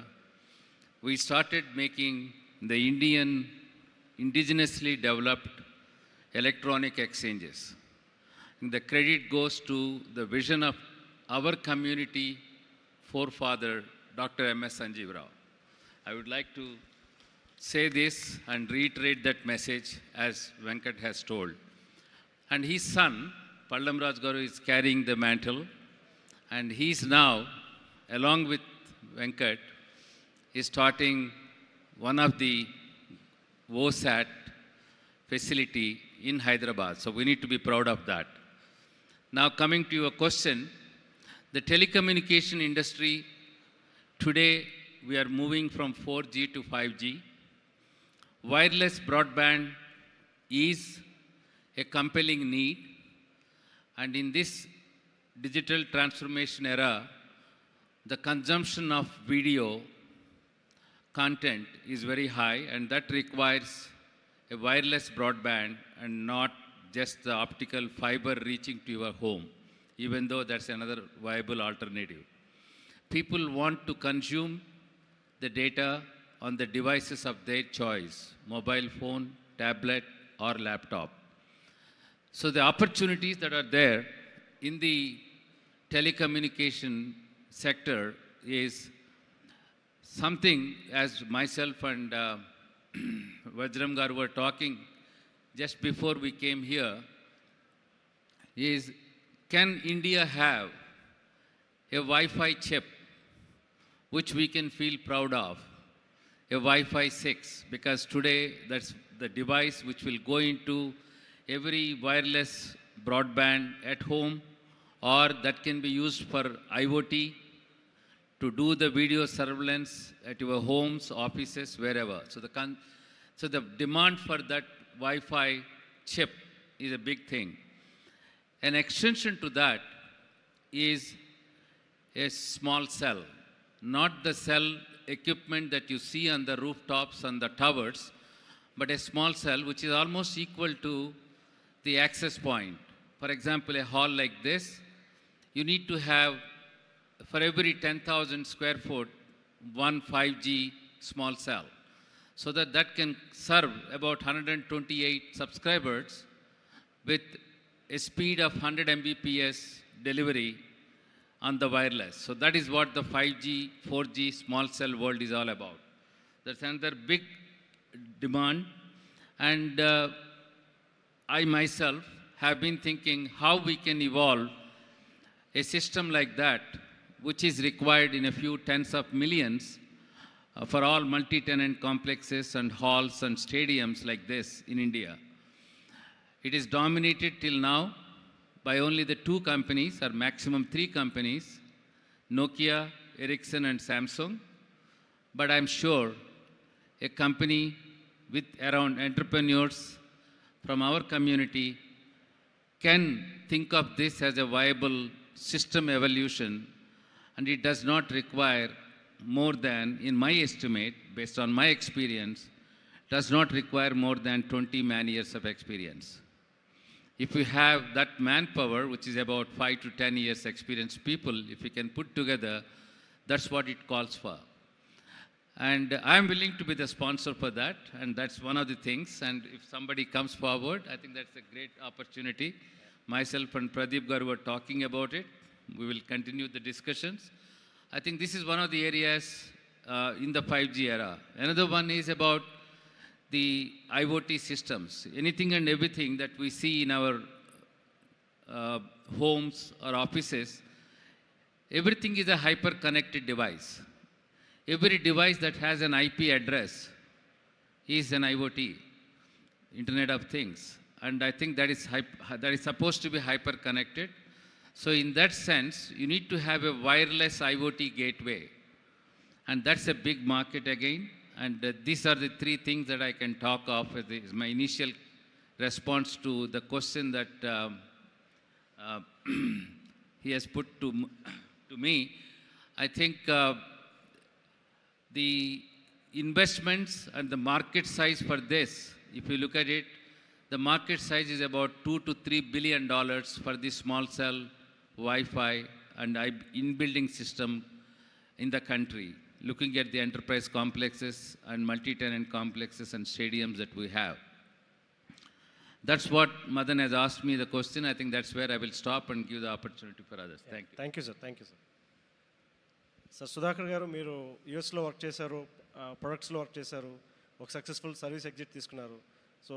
Speaker 22: We started making the indigenously developed electronic exchanges. And the credit goes to the vision of our community forefather, Dr. M.S. Sanjeev Rao. I would like to say this and reiterate that message as Venkat has told. And his son, Pallam Raj Garu, is carrying the mantle, and he's now, along with Venkat, is starting one of the OSAT facility in Hyderabad. So we need to be proud of that. Now coming to your question, the telecommunication industry, today we are moving from 4G to 5G. Wireless broadband is a compelling need, and in this digital transformation era, the consumption of video content is very high, and that requires a wireless broadband and not just the optical fiber reaching to your home, even though that's another viable alternative. People want to consume the data on the devices of their choice, mobile phone, tablet, or laptop. So the opportunities that are there in the telecommunication sector is something, as myself and Vajram Garu were talking just before we came here, is can India have a Wi-Fi chip
Speaker 4: which we can feel proud of, a Wi-Fi 6, because today that's the device which will go into every wireless broadband at home, or that can be used for IoT to do the video surveillance at your homes, offices, wherever. So the demand for that Wi-Fi chip is a big thing. An extension to that is a small cell, not the cell equipment that you see on the rooftops and the towers, but a small cell which is almost equal to the access point. For example, a hall like this, you need to have, for every 10,000 square foot, one 5G small cell, so that can serve about 128 subscribers with a speed of 100 Mbps delivery on the wireless. So that is what the 5G, 4G small cell world is all about. That's another big demand. And I myself have been thinking how we can evolve a system like that, which is required in a few tens of millions for all multi-tenant complexes and halls and stadiums like this in India. It is dominated till now by only the two companies, or maximum three companies, Nokia, Ericsson, and Samsung. But I'm sure a company with around entrepreneurs from our community can think of this as a viable system evolution, and it does not require more than, in my estimate, based on my experience, does not require more than 20 man-years of experience. If we have that manpower, which is about 5 to 10 years experienced people, if we can put together, that's what it calls for. And I'm willing to be the sponsor for that, and that's one of the things. And if somebody comes forward, I think that's a great opportunity. Myself and Pradeep Garu were talking about it. We will continue the discussions. I think this is one of the areas in the 5G era. Another one is about the IoT systems. Anything and everything that we see in our homes or offices, everything is a hyper-connected device. Every device that has an IP address is an IoT, Internet of Things. And I think that is supposed to be hyper-connected. So in that sense, you need to have a wireless IoT gateway. And that's a big market again. And these are the three things that I can talk of as my initial response to the question that he has put to me. I think the investments and the market size for this, if you look at it, the market size is about $2 to $3 billion for this small cell Wi-Fi and in-building system in the country, looking at the enterprise complexes and multi-tenant complexes and stadiums that we have. That's what Madan has asked me the question. I think that's where I will stop and give the opportunity for others. Thank you.
Speaker 2: Thank you, sir. Thank you, sir. Sir Sudhakar garu, మీరు యూఎస్లో work చేశారు, ప్రొడక్ట్స్లో work చేశారు, ఒక successful service exit తీసుకున్నారు. So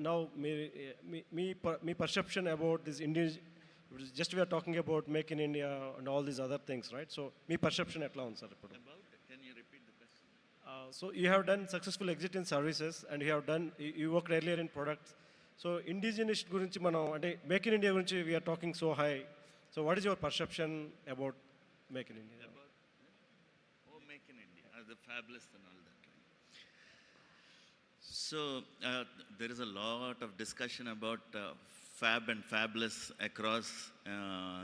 Speaker 2: now మీ perception about this Indian, just we are talking about make in India and all these other things, right? So మీ perception ఎట్లా ఉంది సార్ ఇప్పుడు? So you have done successful exit in services and you worked earlier in products. So indigenous gurinchi manam ante make in India gurinchi we are talking so high. So what is your perception about make in India?
Speaker 9: Make in India, the fabulous and all that. So there is a lot of discussion about fab and fabulous across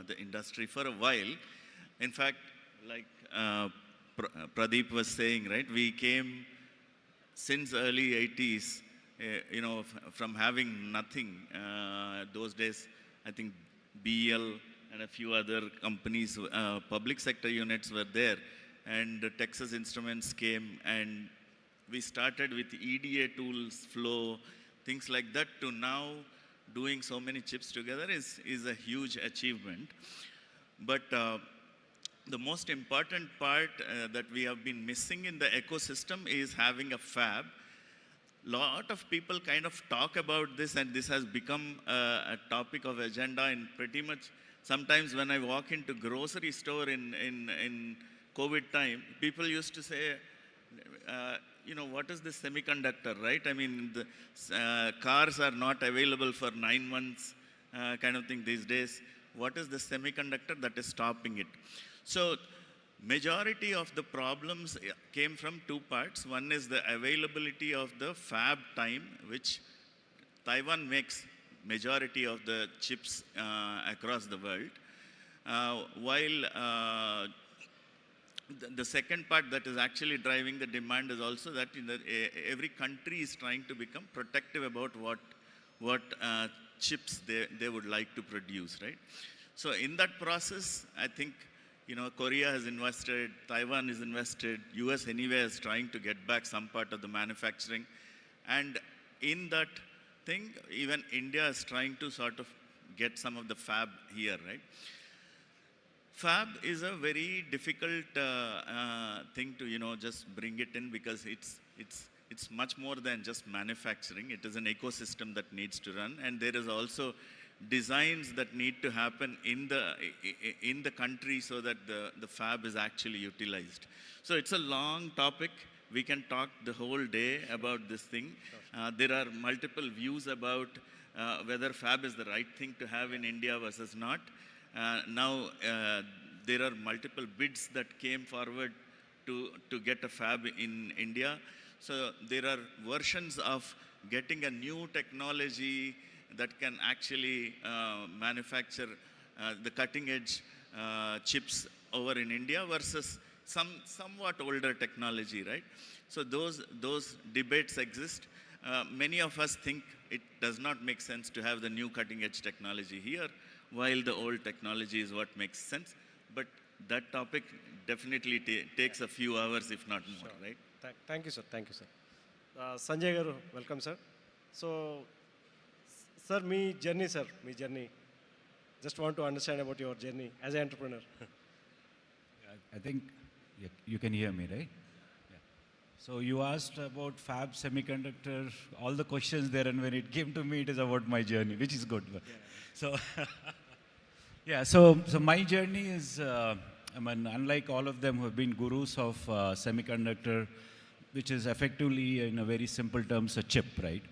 Speaker 9: the industry for a while. In fact, like Pradeep was saying, right, we came since early 80s, from having nothing. Those days, I think BL and a few other companies, public sector units were there, and Texas Instruments came, and we started with EDA tools, flow, things like that, to now doing so many chips together is a huge achievement. But the most important part that we have been missing in the ecosystem is having a fab. Lot of people kind of talk about this, and this has become a topic of agenda in pretty much, sometimes when I walk into grocery store in COVID time, people used to say, what is this semiconductor, right? I mean, the cars are not available for 9 months, kind of thing these days. What is the semiconductor that is stopping it? So, majority of the problems came from two parts. One is the availability of the fab time, which Taiwan makes majority of the chips across the world. While the second part that is actually driving the demand is also that every country is trying to become protective about what chips they would like to produce, right? So in that process, I think, Korea has invested, Taiwan is invested, US anyway is trying to get back some part of the manufacturing. And in that thing, even India is trying to sort of get some of the fab here, right? Fab is a very difficult thing to, just bring it in, because it's much more than just manufacturing. It is an ecosystem that needs to run, and there is also designs that need to happen in the country so that the fab is actually utilized. So it's a long topic. We can talk the whole day about this thing. There are multiple views about whether fab is the right thing to have in India versus not. Now, there are multiple bids that came forward to get a fab in India. So there are versions of getting a new technology that can actually manufacture the cutting edge chips over in India versus somewhat older technology, right? So those debates exist. Many of us think it does not make sense to have the new cutting edge technology here, while the old technology is what makes sense. But that topic definitely takes a few hours, if not more, right?
Speaker 2: Thank you, sir. Thank you, sir. Sanjay Garu, welcome, sir. So, sir, me journey. Just want to understand about your journey as an entrepreneur.
Speaker 8: I think you can hear me, right? Yeah. So you asked about fab, semiconductor, all the questions there, and when it came to me, it is about my journey, which is good. Yeah. So, yeah, so my journey is, unlike all of them who have been gurus of semiconductor, which is effectively, in a very simple terms, a chip, right?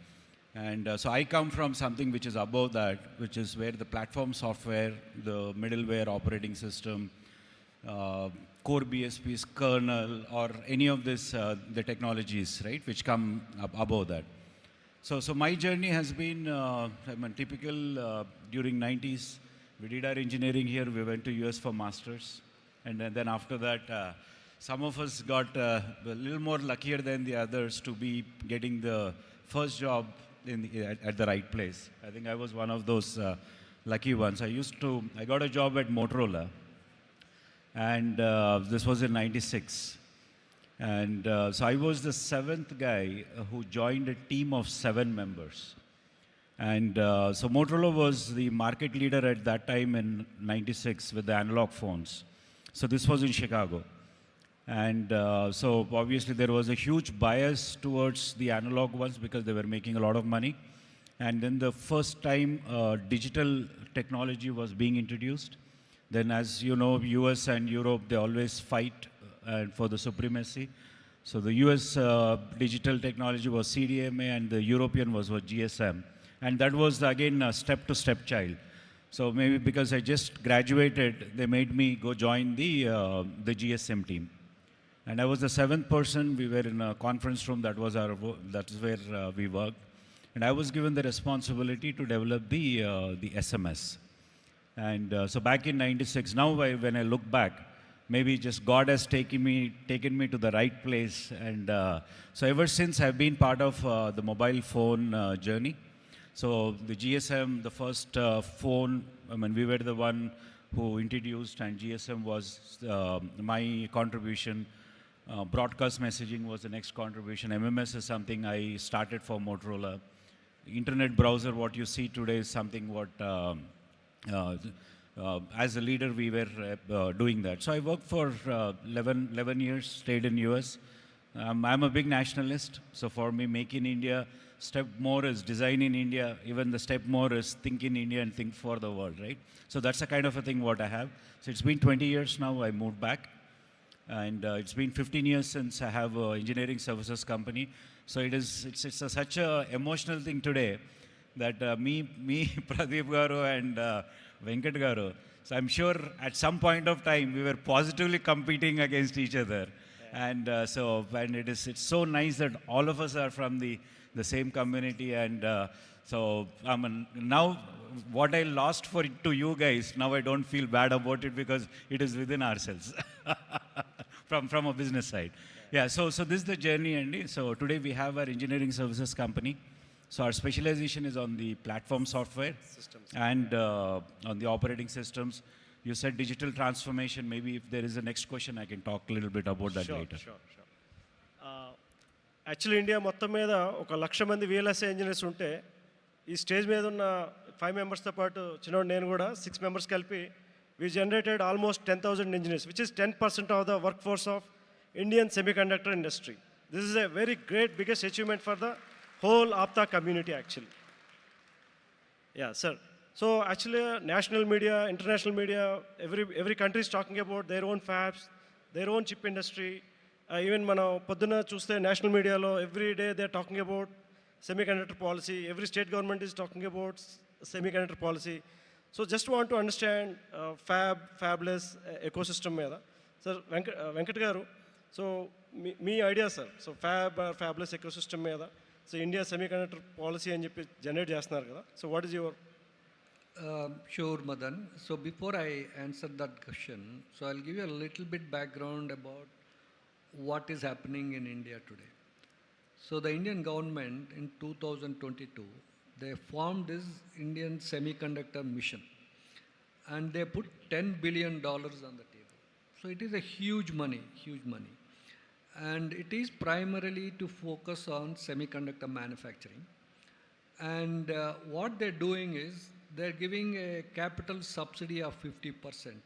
Speaker 8: And so I come from something which is above that, which is where the platform software, the middleware operating system, core BSPs, kernel, or any of this, the technologies, right, which come above that. So my journey has been typical. During 90s, we did our engineering here. We went to US for masters, and then after that, some of us got a little more luckier than the others to be getting the first job at the right place. I think I was one of those lucky ones. I got a job at Motorola, and this was in '96. And so I was the 7th guy who joined a team of 7 members. And so Motorola was the market leader at that time in '96 with the analog phones. So this was in Chicago. And so obviously there was a huge bias towards the analog ones because they were making a lot of money. And then the first time digital technology was being introduced. Then, as you know, US and Europe, they always fight for the supremacy. So the US digital technology was CDMA and the European was GSM. And that was, again, a step-to-step child. So maybe because I just graduated, they made me go join the GSM team. And I was the 7th person. We were in a conference room. That's where we worked. And I was given the responsibility to develop the SMS. And so back in '96, now when I look back, maybe just God has taken me to the right place. And so ever since, I've been part of the mobile phone journey. So the GSM, the first phone, we were the one who introduced, and GSM was my contribution. Broadcast messaging was the next contribution. MMS is something I started for Motorola. Internet browser, what you see today, is something what, as a leader, we were doing that. So I worked for 11 years, stayed in US. I'm a big nationalist. So for me, make in India, step more is design in India. Even the step more is think in India and think for the world, right? So that's the kind of a thing what I have. So it's been 20 years now. I moved back. And it's been 15 years since I have an engineering services company. So it's such a emotional thing today that me, Pradeep Garu and Venkat Garu, so I'm sure at some point of time we were positively competing against each other. And it's so nice that all of us are from the same community. And now what I lost to you guys, now I don't feel bad about it because it is within ourselves from a business side. Yeah, so this is the journey, Andy. So today we have our engineering services company. So our specialization is on the platform software systems and on the operating systems. You said digital transformation. Maybe if there is a next question, I can talk a little bit about that later.
Speaker 2: Sure. Actually India మొత్తం మీద 1,00,000 మంది VLSI engineers ఉంటే ఈ stage మీద ఉన్న 5 మెంబర్స్తో పాటు చిన్నోడు నేను కూడా 6 మెంబర్స్ కలిపి we generated almost 10,000 engineers, which is 10% of the workforce of Indian semiconductor industry. This is a very great, biggest achievement for the whole APTA community actually. Yeah, sir. So actually national media, international media, every country is talking about their own fabs, their own chip industry. Even మనం పొద్దున చూస్తే national మీడియాలో every day they are talking about semiconductor policy, every state government is talking about semiconductor policy. So just want to understand fabless ecosystem మీద sir Venkat garu, so మీ idea sir, so fabless ecosystem మీద so India semiconductor policy అని చెప్పి generate చేస్తున్నారు కదా, so what is your?
Speaker 3: Sure, Madan. So before I answer that question, so I'll give you a little bit background about what is happening in India today. So the Indian government in 2022, they formed this Indian Semiconductor Mission and they put $10 billion on the table. So it is a huge money. And it is primarily to focus on semiconductor manufacturing. And what they're doing is they're giving a capital subsidy of 50%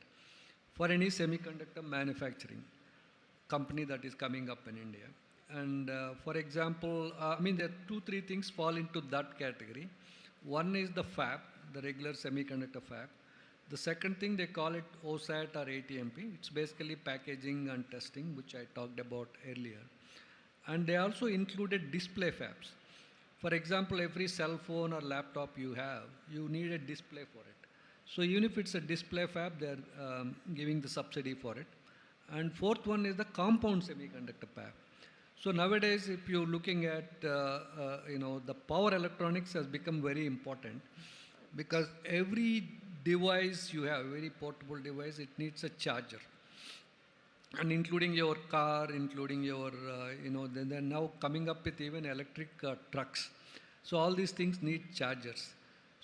Speaker 3: for any semiconductor manufacturing company that is coming up in India. And for example, there are 2-3 things fall into that category. One is the fab, the regular semiconductor fab. The second thing, they call it OSAT or ATMP. It's basically packaging and testing, which I talked about earlier. And they also included display fabs. For example, every cell phone or laptop you have, you need a display for it. So even if it's a display fab, they're giving the subsidy for it. And fourth one is the compound semiconductor fab. So nowadays, if you're looking at, the power electronics has become very important because every device you have, very portable device, it needs a charger. And including your car, including your, they're now coming up with even electric trucks. So all these things need chargers.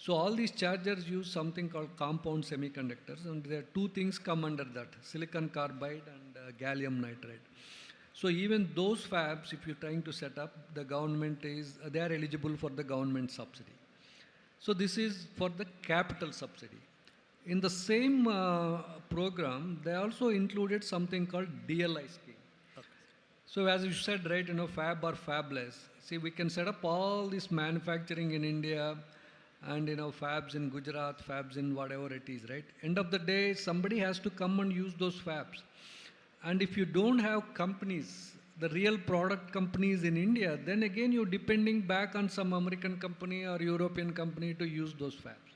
Speaker 3: So all these chargers use something called compound semiconductors, and there are 2 things come under that, silicon carbide and gallium nitride. So even those fabs, if you're trying to set up, the government they are eligible for the government subsidy. So this is for the capital subsidy. In the same program, they also included something called DLI scheme. Okay. So as you said, right, fab or fabless. See, we can set up all this manufacturing in India and, fabs in Gujarat, fabs in whatever it is, right? End of the day, somebody has to come and use those fabs. And if you don't have companies, the real product companies in India, then again you're depending back on some American company or European company to use those fabs.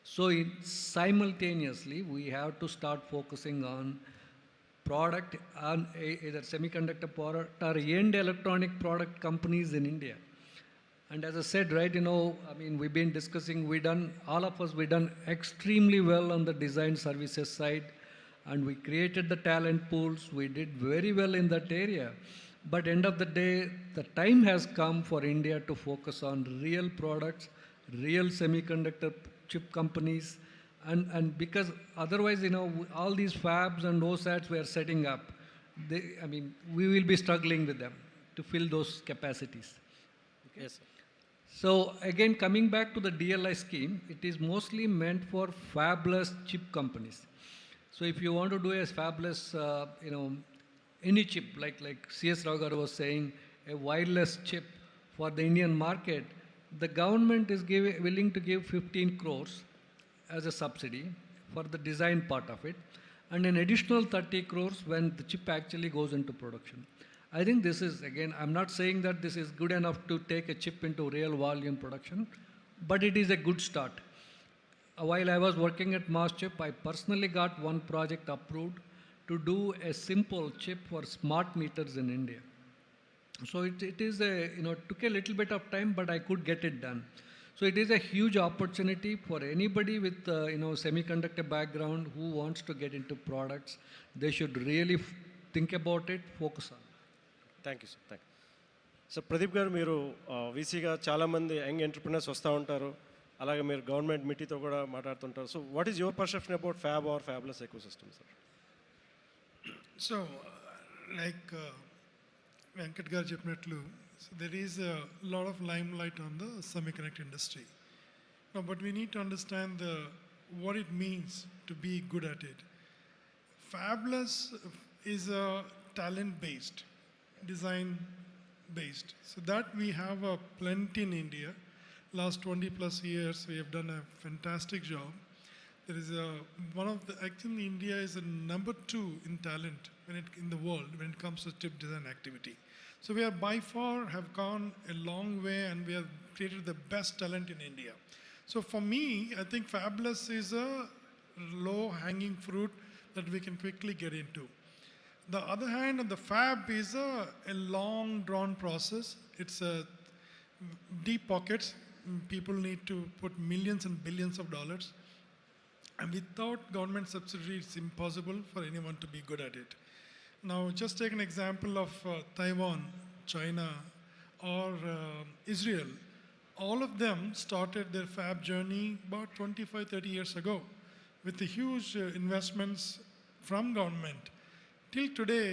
Speaker 3: So simultaneously, we have to start focusing on product, on either semiconductor product or end electronic product companies in India. And as I said, right, we've been discussing, all of us, we done extremely well on the design services side, and we created the talent pools. We did very well in that area. But end of the day, the time has come for India to focus on real products, real semiconductor chip companies, and because otherwise, all these fabs and OSATs we are setting up, we will be struggling with them to fill those capacities. Okay?
Speaker 2: Yes, sir.
Speaker 3: So again, coming back to the DLI scheme, it is mostly meant for fabless chip companies. So if you want to do a fabless, any chip, like C.S. Rao Garu was saying, a wireless chip for the Indian market, the government is willing to give 15 crores as a subsidy for the design part of it. and an additional 30 crores when the chip actually goes into production. I think this is, again, I'm not saying that this is good enough to take a chip into real volume production, but it is a good start. While I was working at Chip, I personally got one project approved to do a simple chip for smart meters in India. So it is a, took a little bit of time, but I could get it done. So it is a huge opportunity for anybody with, semiconductor background who wants to get into products. They should really think about it, focus on it.
Speaker 2: Thank you sir, thank you. So Pradeep గారు, మీరు వీసీగా చాలామంది young entrepreneurs వస్తూ ఉంటారు, అలాగే మీరు government మీటీతో కూడా మాట్లాడుతుంటారు. So what is your perception about fab or fabless ecosystem, sir?
Speaker 1: So like Venkat garu చెప్పినట్లు, there is a lot of limelight on the semiconductor industry. Now, but we need to understand what it means to be good at it. Fabless is a talent-based, design-based. So that we have a plenty in India. Last 20 plus years, we have done a fantastic job. There is actually India is a number 2 in talent in the world when it comes to chip design activity. So we are by far have gone a long way, and we have created the best talent in India. So for me, I think fabless is a low-hanging fruit that we can quickly get into. The other hand, the fab is a long drawn process. It's a deep pockets. People need to put millions and billions of dollars. And without government subsidy, it's impossible for anyone to be good at it. Now, just take an example of Taiwan, China, or Israel. All of them started their fab journey about 25-30 years ago with the huge investments from government. Till today,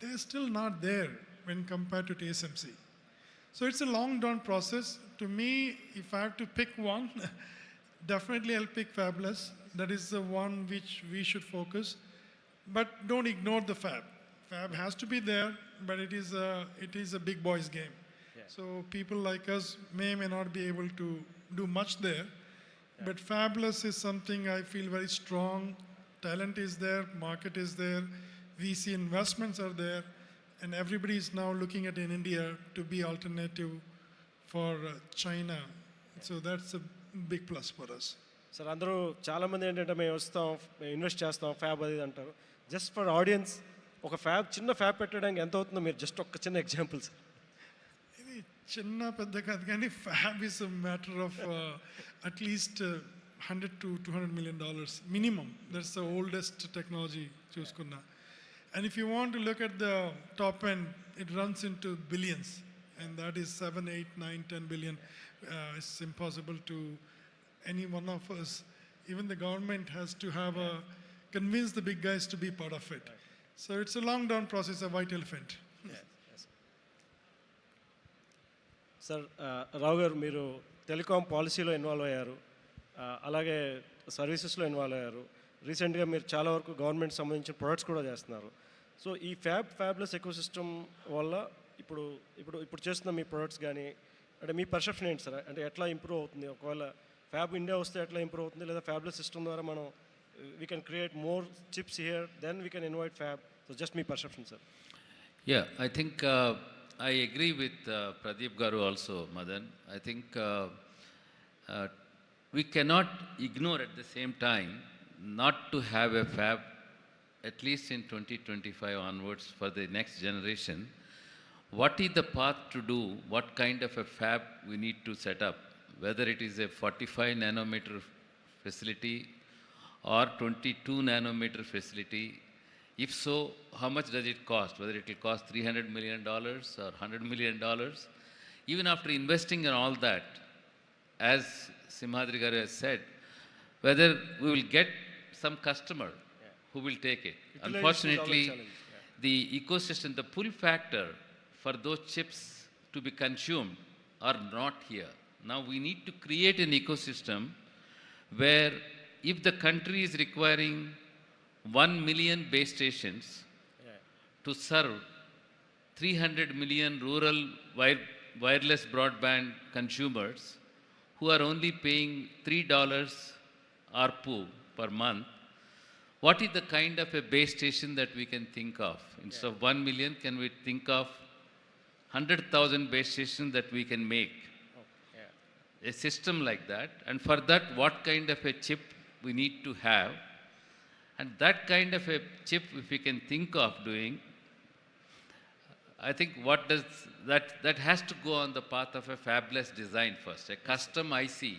Speaker 1: they're still not there when compared to TSMC. So it's a long drawn process. To me, if I have to pick one, definitely I'll pick fabless. That is the one which we should focus. But don't ignore the fab. Fab has to be there, but it is a big boys game. Yeah. So people like us may not be able to do much there. Yeah. But fabless is something I feel very strong. Talent is there, market is there, VC investments are there, and everybody is now looking at in India to be alternative for China. So that's a big plus for us.
Speaker 2: Sir, అందరూ చాలామంది ఏంటంటే మేము వస్తాం, మేము invest చేస్తాం fab అది అంటారు. Just for audience, ఒక చిన్న ఫ్యాబ్ పెట్టడానికి ఎంత అవుతుందో మీరు జస్ట్ ఒక చిన్న ఎగ్జాంపుల్ సార్.
Speaker 1: ఇది చిన్న పెద్ద కాదు, కానీ fab is a matter of at least $100 to $200 million minimum. That's the oldest technology చూసుకున్నా. And if you want to look at the top end, it runs into billions, and that is 7, 8, 9, 10 billion. It's impossible to any one of us. Even the government has to convince the big guys to be part of it. Right. So it's a long drawn process, a white elephant.
Speaker 2: Yes. Sir, రావు గారు, మీరు telecom పాలసీలో involve అయ్యారు, అలాగే సర్వీసెస్లో involve అయ్యారు. రీసెంట్గా మీరు చాలా వరకు గవర్నమెంట్ సంబంధించిన ప్రొడక్ట్స్ కూడా చేస్తున్నారు. సో ఈ ఫ్యాబ్లెస్ ఎకోసిస్టమ్ వల్ల ఇప్పుడు చేస్తున్న మీ ప్రొడక్ట్స్ కానీ, అంటే మీ పర్సెప్షన్ ఏంటి సార్? అంటే ఎట్లా ఇంప్రూవ్ అవుతుంది? ఒకవేళ ఫ్యాబ్ ఇండియా వస్తే ఎట్లా ఇంప్రూవ్ అవుతుంది, లేదా ఫ్యాబ్లెస్ సిస్టమ్ ద్వారా మనం we can create more chips here, then we can invite fab. So just మీ perception sir.
Speaker 4: Yeah, I think I agree with Pradeep Garu also, Madan. I think we cannot ignore at the same time not to have a fab at least in 2025 onwards for the next generation. What is the path to do? What kind of a fab we need to set up? Whether it is a 45 nanometer facility or 22 nanometer facility. If so, how much does it cost? Whether it will cost $300 million or $100 million. Even after investing in all that, as Simhadri Garu has said, whether we will get some customer who will take it. Unfortunately, the ecosystem, the pull factor for those chips to be consumed are not here. Now we need to create an ecosystem where if the country is requiring 1 million base stations to serve 300 million rural wireless broadband consumers who are only paying $3 ARPU per month, what is the kind of a base station that we can think of? Instead of 1 million, can we think of 100,000 base stations that we can make? A system like that. And for that, what kind of a chip we need to have? And that kind of a chip, if we can think of doing, I think what does that has to go on the path of a fabless design first. A custom IC,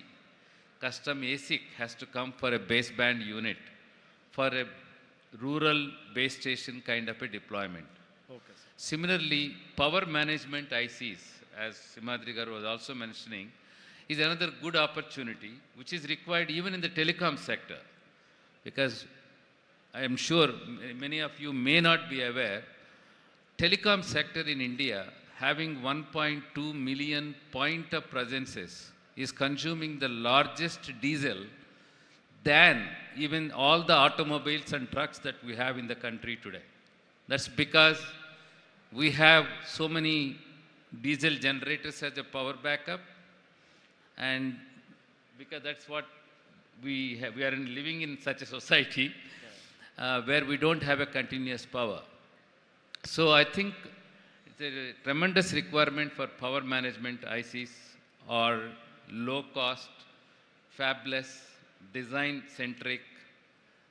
Speaker 4: custom ASIC has to come for a baseband unit, for a rural base station kind of a deployment.
Speaker 2: Okay,
Speaker 4: Similarly, power management ICs, as Simadri Garu was also mentioning, is another good opportunity which is required even in the telecom sector. Because I am sure many of you may not be aware, telecom sector in India having 1.2 million point of presences is consuming the largest diesel than even all the automobiles and trucks that we have in the country today. That's because we have so many diesel generators as a power backup, and because that's what we have. We are living in such a society where we don't have a continuous power. So I think it's a tremendous requirement for power management ICs or low cost, fabless, design centric,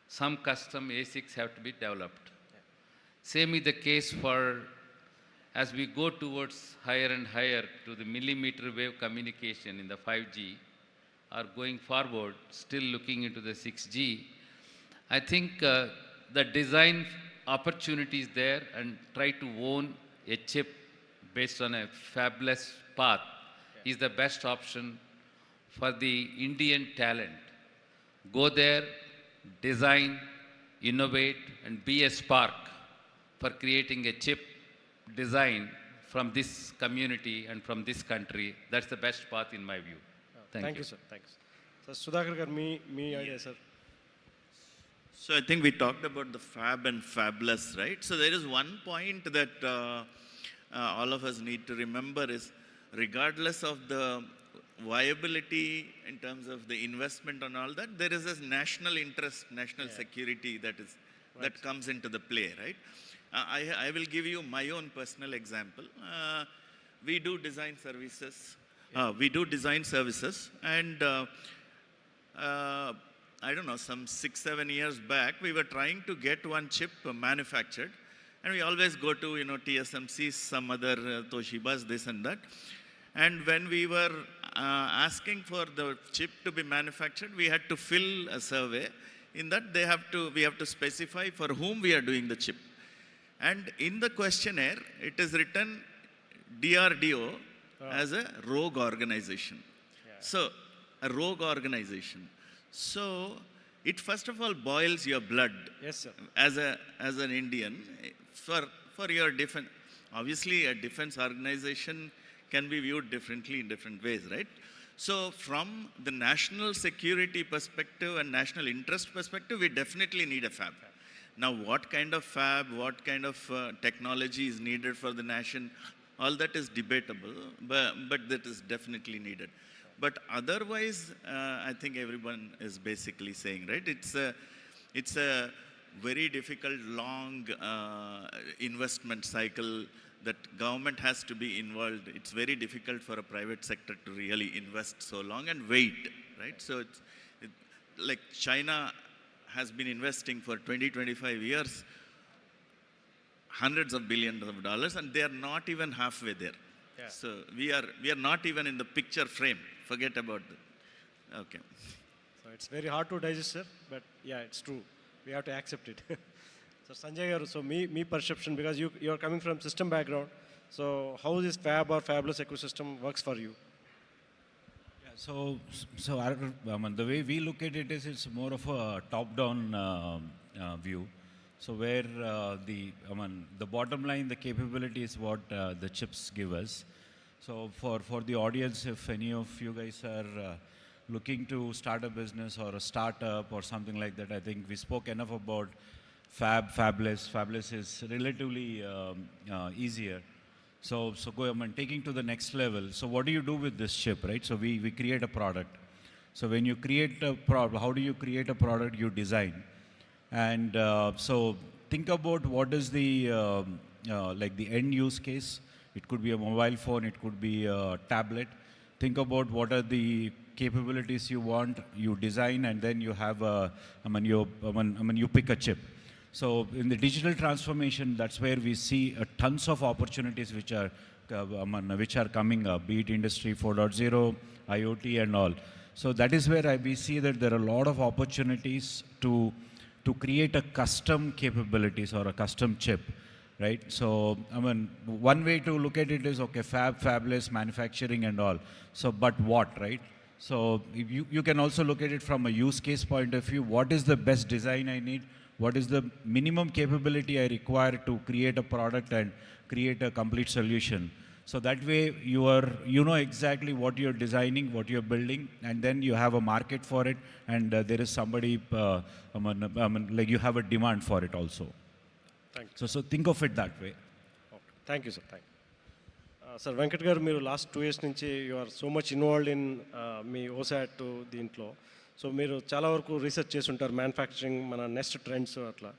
Speaker 4: some custom ASICs have to be developed. Same is the case for, as we go towards higher and higher to the millimeter wave communication in the 5G, or going forward, still looking into the 6G, I think the design opportunity is there, and try to own a chip based on a fabless path is the best option for the Indian talent. Go there, design, innovate, and be a spark for creating a chip design from this community and from this country. That's the best path in my view. Thank you,
Speaker 2: sir. Thanks. So Sudhakar garu, me idea, sir.
Speaker 9: So I think we talked about the fab and fabless, right? So there is one point that all of us need to remember is, regardless of the viability in terms of the investment and all that, there is a national interest, national security that comes into the play, right? I will give you my own personal example. We do design services. And I don't know, some 6-7 years back, we were trying to get one chip manufactured, and we always go to, TSMC, some other Toshibas, this and that. And when we were asking for the chip to be manufactured, we had to fill a survey. In that, we have to specify for whom we are doing the chip. And in the questionnaire, it is written DRDO as a rogue organization. So, a rogue organization. So, it first of all boils your blood.
Speaker 2: Yes, sir.
Speaker 9: As an Indian, for your defense. Obviously, a defense organization can be viewed differently in different ways, right? So, from the national security perspective and national interest perspective, we definitely need a fab. Now, what kind of fab, what kind of technology is needed for the nation, all that is debatable, but that is definitely needed. But otherwise, I think everyone is basically saying, right? It's a very difficult, long investment cycle that government has to be involved. It's very difficult for a private sector to really invest so long and wait, right? So like China has been investing for 20-25 years, hundreds of billions of dollars, and they are not even halfway there.
Speaker 2: Yeah.
Speaker 9: So we are not even in the picture frame. Forget about that. Okay.
Speaker 2: So it's very hard to digest, sir, but yeah, it's true. We have to accept it. So Sanjay garu, so me perception, because you are coming from system background, so how this fab or fabless ecosystem works for you?
Speaker 8: Yeah, so the way we look at it is, it's more of a top-down view. So where the bottom line, the capability is what the chips give us. So for the audience, if any of you guys are looking to start a business or a startup or something like that, I think we spoke enough about fabless. Fabless is relatively easier. So taking to the next level. So what do you do with this chip, right? So we create a product. So when you create a product, how do you create a product? You design. And so think about what is the like the end use case. It could be a mobile phone, it could be a tablet. Think about what are the capabilities you want, you design, and then you have a, you pick a chip. So in the digital transformation, that's where we see tons of opportunities which are coming up, be it Industry 4.0, IoT and all. So that is where we see that there are a lot of opportunities to create a custom capabilities or a custom chip, right? So, one way to look at it is, okay, fabless, manufacturing and all. So, but what, right? So, you can also look at it from a use case point of view. What is the best design I need? What is the minimum capability I require to create a product and create a complete solution? So that way you know exactly what you're designing, what you're building, and then you have a market for it, and there is somebody, like you have a demand for it also.
Speaker 2: Thank you.
Speaker 8: So think of it that way.
Speaker 2: Thank you, sir. Thank you. Sir, Venkat garu, మీరు last 2 years నుంచి you are so much involved in మీ OSAT దీంట్లో. So మీరు చాలా వరకు research చేసి ఉంటారు, manufacturing, మన నెక్స్ట్ ట్రెండ్స్ అట్లా.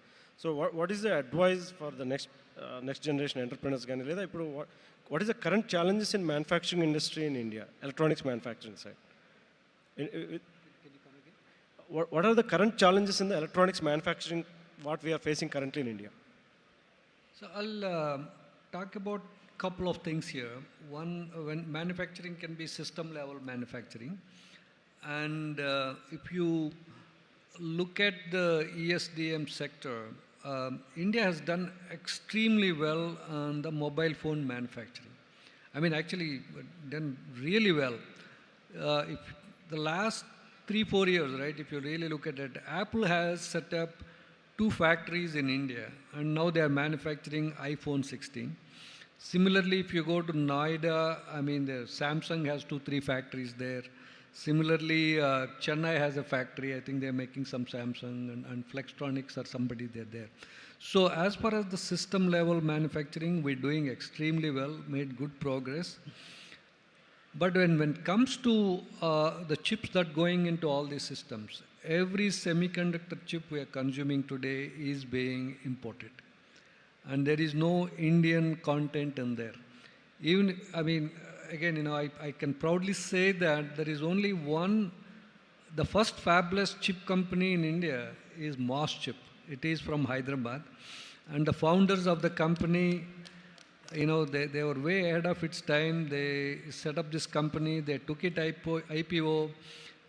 Speaker 2: So what is the advice for the next generation entrepreneurs కానీ, లేదా ఇప్పుడు what is the current challenges in manufacturing industry in India, electronics manufacturing side? Can you come again? What are the current challenges in the electronics manufacturing, what we are facing currently in India?
Speaker 3: So I'll talk about a couple of things here. One, when manufacturing can be system level manufacturing. And if you look at the ESDM sector, India has done extremely well on the mobile phone manufacturing. I mean, actually done really well. If the last 3-4 years, right, if you really look at it, Apple has set up 2 factories in India, and now they are manufacturing iPhone 16. Similarly, if you go to Noida, I mean, Samsung has 2-3 factories there. Similarly, Chennai has a factory. I think they're making some Samsung and Flextronics or somebody there. So as far as the system level manufacturing, we're doing extremely well, made good progress. But when it comes to the chips that going into all these systems, every semiconductor chip we are consuming today is being imported. And there is no Indian content in there. Even, I mean, again, you know, I can proudly say that there is only one, the first fabless chip company in India is Moss Chip. It is from Hyderabad. And the founders of the company, you know, they were way ahead of its time. They set up this company, they took it IPO.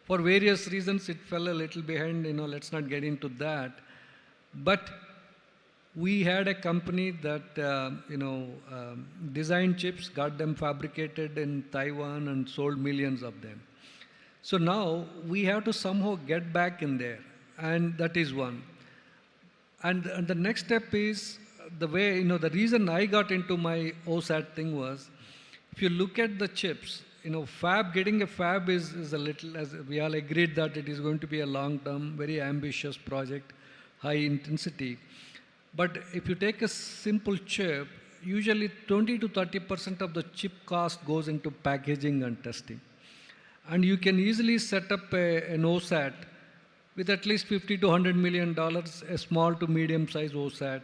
Speaker 3: For various reasons, it fell a little behind, you know, let's not get into that. But we had a company that, designed chips, got them fabricated in Taiwan and sold millions of them. So now we have to somehow get back in there, and that is one. And the next step is the way, you know, the reason I got into my OSAT thing was, if you look at the chips, you know, getting a fab is a little, as we all agreed that it is going to be a long-term, very ambitious project, high intensity. But if you take a simple chip, usually 20 to 30% of the chip cost goes into packaging and testing. And you can easily set up an OSAT with at least $50 to $100 million, a small to medium size OSAT.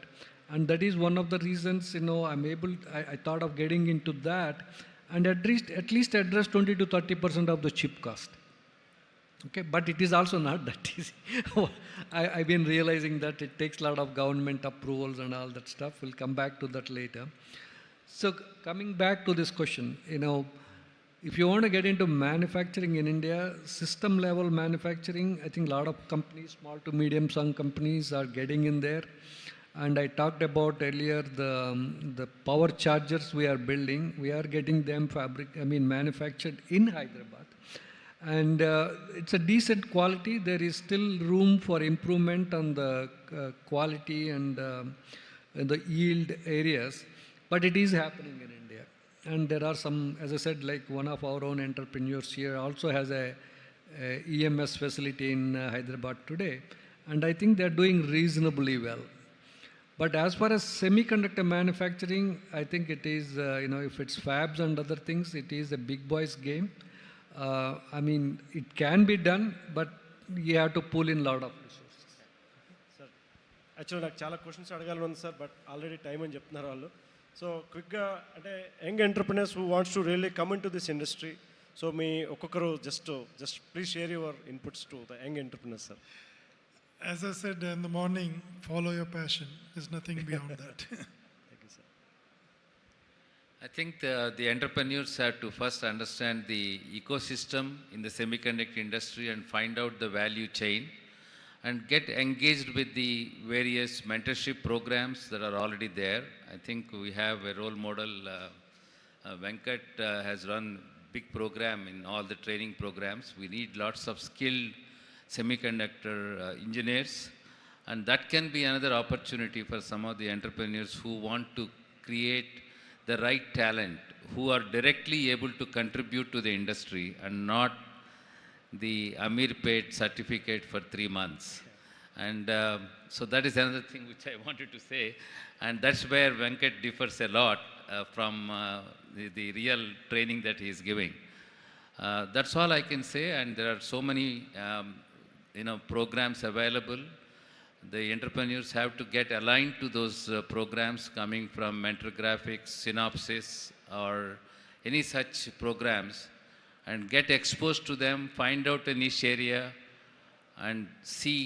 Speaker 3: And that is one of the reasons, you know, I thought of getting into that and at least address 20 to 30% of the chip cost. Okay, but it is also not that easy. I've been realizing that it takes a lot of government approvals and all that stuff. We'll come back to that later. So coming back to this question, you know, if you want to get into manufacturing in India, system level manufacturing, I think a lot of companies, small to medium sized companies are getting in there. And I talked about earlier the power chargers we are building. We are getting them manufactured in Hyderabad. And it's a decent quality. There is still room for improvement on the quality and the yield areas, but it is happening in India. And there are some, as I said, like one of our own entrepreneurs here also has a EMS facility in Hyderabad today, and I think they're doing reasonably well. But as far as semiconductor manufacturing, I think it is, if it's fabs and other things, it is a big boys game. I mean, it can be done, but you have to pull in a lot of resources.
Speaker 2: Sir, actually నాకు చాలా questions అడగాలని ఉంది sir, but already time అని చెప్తున్నారు వాళ్ళు. So క్విక్గా అంటే young entrepreneurs who wants to really come into this industry, so మీ ఒక్కొక్కరు just please share your inputs to the young entrepreneurs sir.
Speaker 1: As I said in the morning, follow your passion. There's nothing beyond that.
Speaker 2: Thank you, sir.
Speaker 4: I think the entrepreneurs have to first understand the ecosystem in the semiconductor industry and find out the value chain and get engaged with the various mentorship programs that are already there. I think we have a role model. Venkat has run big program in all the training programs. We need lots of skilled semiconductor engineers, and that can be another opportunity for some of the entrepreneurs who want to create the right talent, who are directly able to contribute to the industry and not the Amir paid certificate for 3 months. And so that is another thing which I wanted to say, and that's where Venkat differs a lot from the real training that he is giving. That's all I can say, and there are so many programs available. The entrepreneurs have to get aligned to those programs coming from Mentor Graphics, Synopsys, or any such programs, and get exposed to them, find out a niche area, and see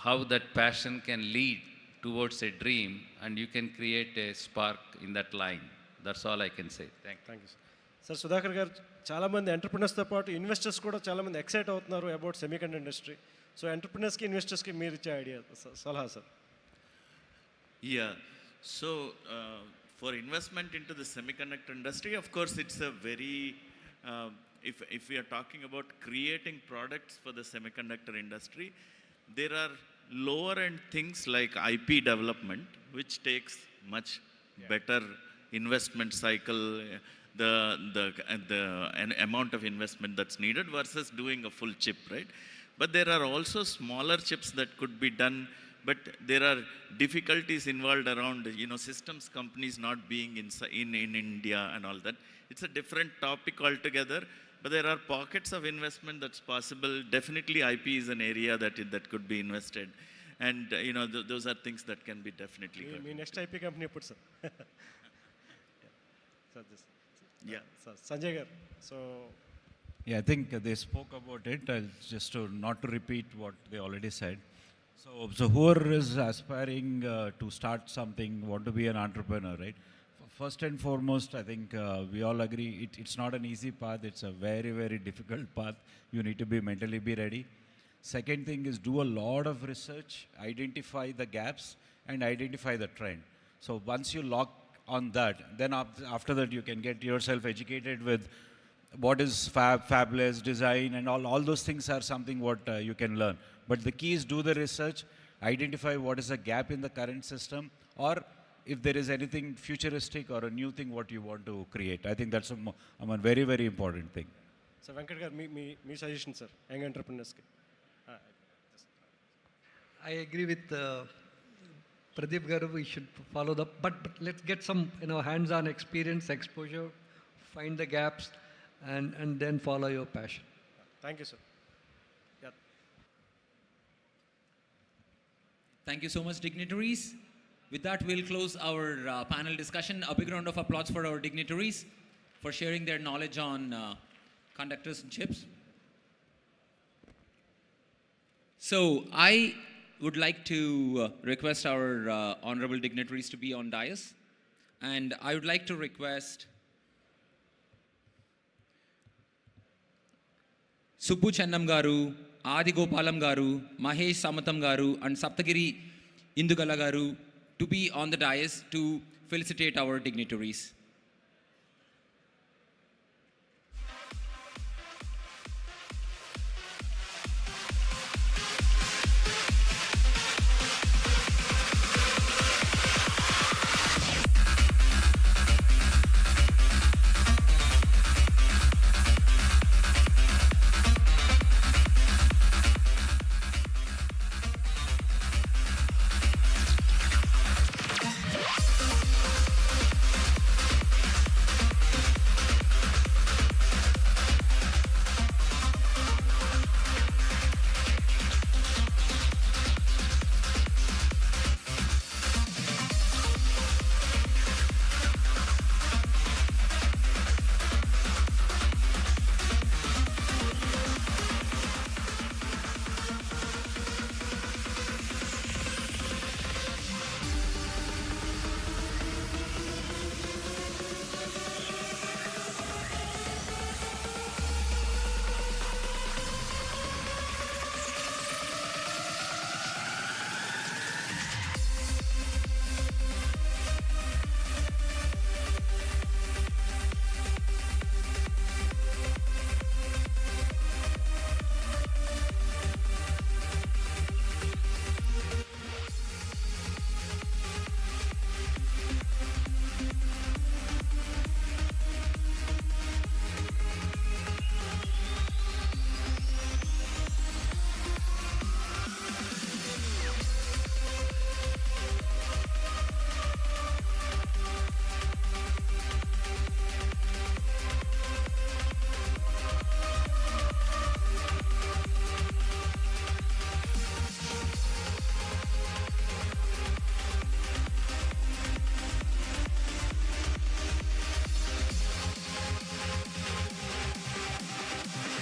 Speaker 4: how that passion can lead towards a dream, and you can create a spark in that line. That's all I can say. Thank you.
Speaker 2: Sir Sudhakar గారు, చాలామంది ఎంటర్ప్రినర్స్తో పాటు investors కూడా చాలామంది excite అవుతున్నారు about semiconductor industry. So ఎంటర్ప్రినర్స్కి ఇన్వెస్టర్స్కి మీరు ఇచ్చే idea సలహా sir.
Speaker 9: Yeah, so for investment into the semiconductor industry, of course, it's a very, if we are talking about creating products for the semiconductor industry, there are lower end things like IP development, which takes much better investment cycle, an amount of investment that's needed versus doing a full chip, right? But there are also smaller chips that could be done, but there are difficulties involved around, systems companies not being in India and all that. It's a different topic altogether, but there are pockets of investment that's possible. Definitely IP is an area that could be invested, and those are things that can be definitely good.
Speaker 2: Me next IP company ఎప్పుడు sir? Yeah, sir. Sanjay garu. So
Speaker 8: yeah, I think they spoke about it. I'll just not to repeat what they already said. So whoever is aspiring to start something, want to be an entrepreneur, right? First and foremost, I think we all agree it's not an easy path. It's a very, very difficult path. You need to be mentally ready. Second thing is do a lot of research, identify the gaps, and identify the trend. So once you lock on that, then after that you can get yourself educated with what is fabless, design, and all those things are something what you can learn. But the key is do the research, identify what is a gap in the current system, or if there is anything futuristic or a new thing what you want to create. I think that's a very, very important thing.
Speaker 2: So Venkat garu, మీ suggestion sir young ఎంటర్ప్రినర్స్కి.
Speaker 3: I agree with Pradeep garu, we should follow but let's get some hands-on experience, exposure, find the gaps, and then follow your passion.
Speaker 2: Thank you, sir. Yeah.
Speaker 6: Thank you so much, dignitaries. With that, we'll close our panel discussion. A big round of applause for our dignitaries for sharing their knowledge on conductors and chips. So I would like to request our honorable dignitaries to be on dais, and I would like to request Subbu Chennam garu, Adi Gopalam garu, Mahesh Samatam garu, and Saptagiri Indugala garu to be on the dais to felicitate our dignitaries.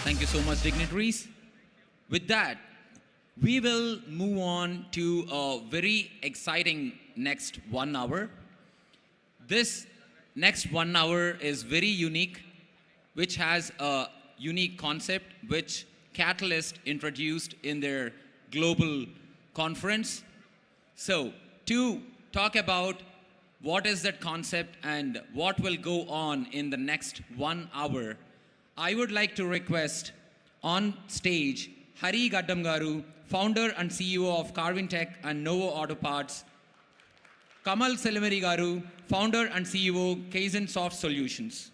Speaker 6: Thank you so much, dignitaries. With that, we will move on to a very exciting next 1 hour. This next 1 hour is very unique, which has a unique concept which Katalyst introduced in their global conference. So, to talk about what is that concept and what will go on in the next 1 hour, I would like to request on stage Hari Gaddam Garu, founder and CEO of Carvin Tech and Novo Auto Parts, Kamal Selimari Garu, founder and CEO, Kaizen Soft Solutions.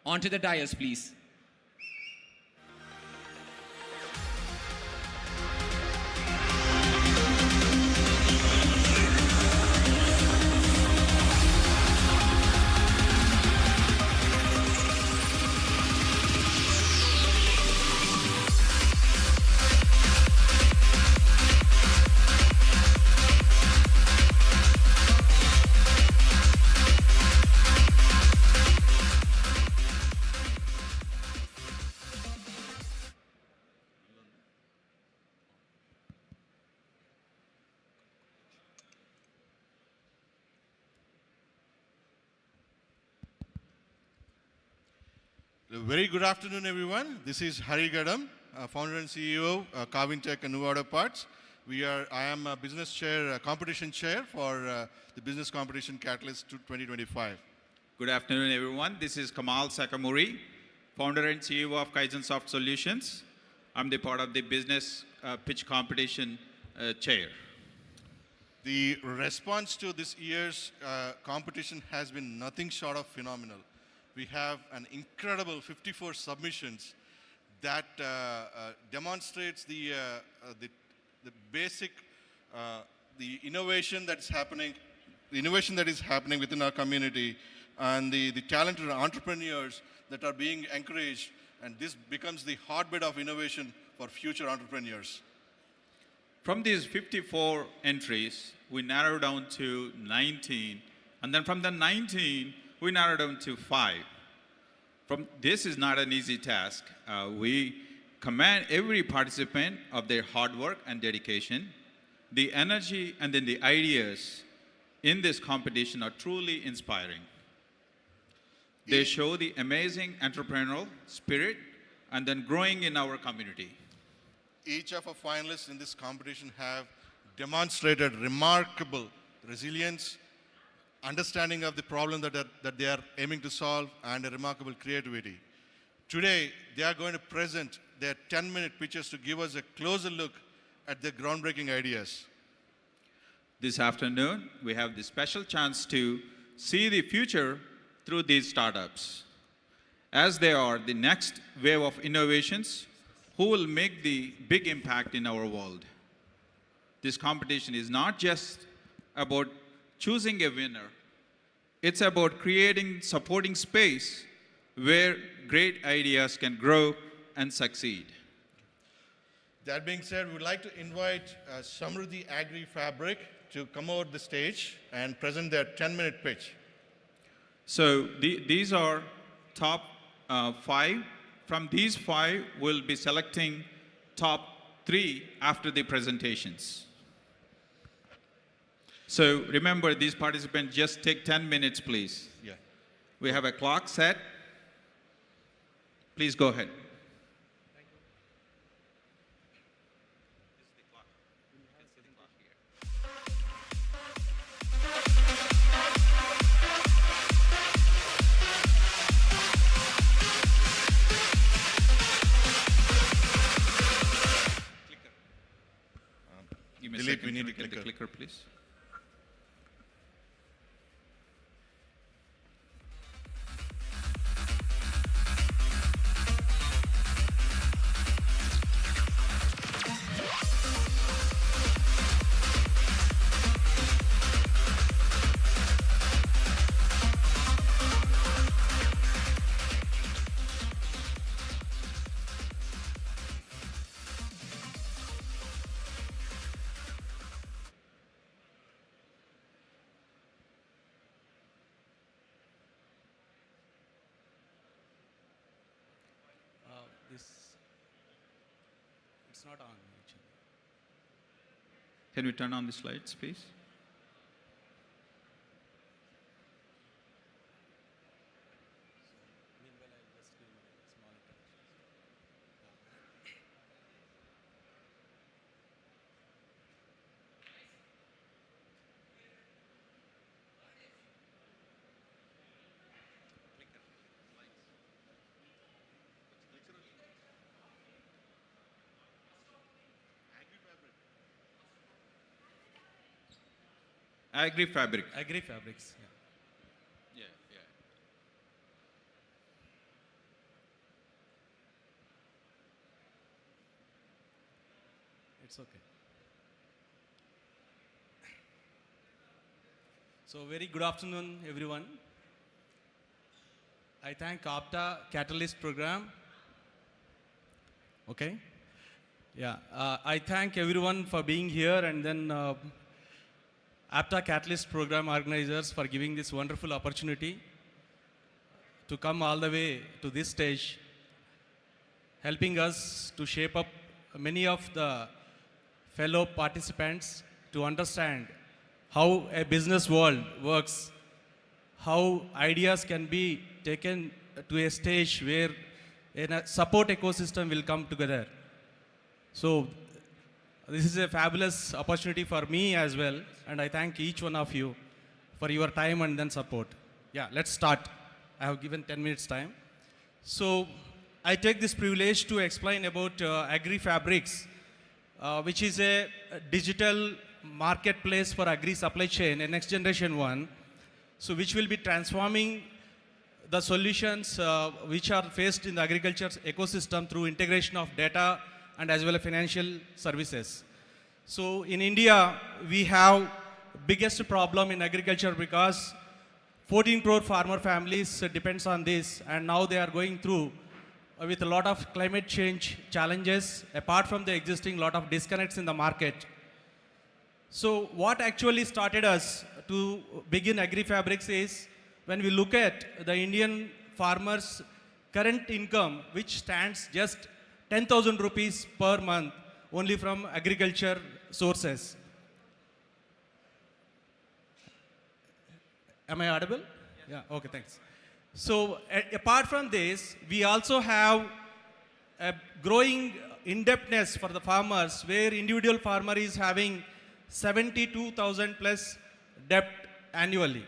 Speaker 6: Onto the dais, please.
Speaker 10: Very good afternoon, everyone. This is Hari Gaddam, founder and CEO, Carvin Tech and Novo Auto Parts. I am a business chair, competition chair for the business competition Katalyst 2025.
Speaker 12: Good afternoon, everyone. This is Kamal Sakamuri, founder and CEO of Kaizen Soft Solutions. I'm the part of the business pitch competition chair.
Speaker 10: The response to this year's competition has been nothing short of phenomenal. We have an incredible 54 submissions that demonstrates the basic, the innovation that is happening within our community, and the talented entrepreneurs that are being encouraged, and this becomes the hotbed of innovation for future entrepreneurs.
Speaker 12: From these 54 entries, we narrowed down to 19, and then from the 19, we narrowed down to 5. This is not an easy task. We commend every participant of their hard work and dedication. The energy and then the ideas in this competition are truly inspiring. They show the amazing entrepreneurial spirit and then growing in our community.
Speaker 10: Each of our finalists in this competition have demonstrated remarkable resilience, understanding of the problem that they are aiming to solve, and a remarkable creativity. Today, they are going to present their 10-minute pitches to give us a closer look at their groundbreaking ideas.
Speaker 12: This afternoon, we have the special chance to see the future through these startups, as they are the next wave of innovations who will make the big impact in our world. This competition is not just about choosing a winner. It's about creating supporting space where great ideas can grow and succeed.
Speaker 10: That being said, we'd like to invite Samruddhi Agri Fabric to come over the stage and present their 10-minute pitch.
Speaker 12: So these are top 5. From these 5, we'll be selecting top 3 after the presentations. So remember, these participants just take 10 minutes, please.
Speaker 10: Yeah.
Speaker 12: We have a clock set. Please go ahead. Give me a
Speaker 10: Dilip,
Speaker 12: second.
Speaker 10: we need
Speaker 12: Can
Speaker 10: a
Speaker 12: we get the
Speaker 10: clicker.
Speaker 12: clicker, please?
Speaker 7: it's not on actually.
Speaker 12: Can we turn on the slides, please?
Speaker 7: Meanwhile, I'll just give my small introductions.
Speaker 12: Agri-fabric.
Speaker 7: Agri-fabrics,
Speaker 12: Yeah, yeah.
Speaker 7: It's okay. So very good afternoon, everyone. I thank APTA Katalyst program. Okay. Yeah, I thank everyone for being here, and then APTA Katalyst program organizers for giving this wonderful opportunity to come all the way to this stage, helping us to shape up many of the fellow participants to understand how a business world works, how ideas can be taken to a stage where a support ecosystem will come together. So this is a fabulous opportunity for me as well, and I thank each one of you for your time and then support. Yeah, let's start. I have given 10 minutes time. So I take this privilege to explain about Agri-Fabrics, which is a digital marketplace for agri supply chain, a next generation one, so which will be transforming the solutions which are faced in the agriculture ecosystem through integration of data and as well as financial services. So in India, we have biggest problem in agriculture because 14 crore farmer families depends on this, and now they are going through with a lot of climate change challenges, apart from the existing lot of disconnects in the market. So what actually started us to begin Agri-Fabrics is when we look at the Indian farmers' current income, which stands just 10,000 rupees per month only from agriculture sources. Am I audible? Yeah, okay, thanks. So apart from this, we also have a growing indebtedness for the farmers, where individual farmer is having 72,000 plus debt annually.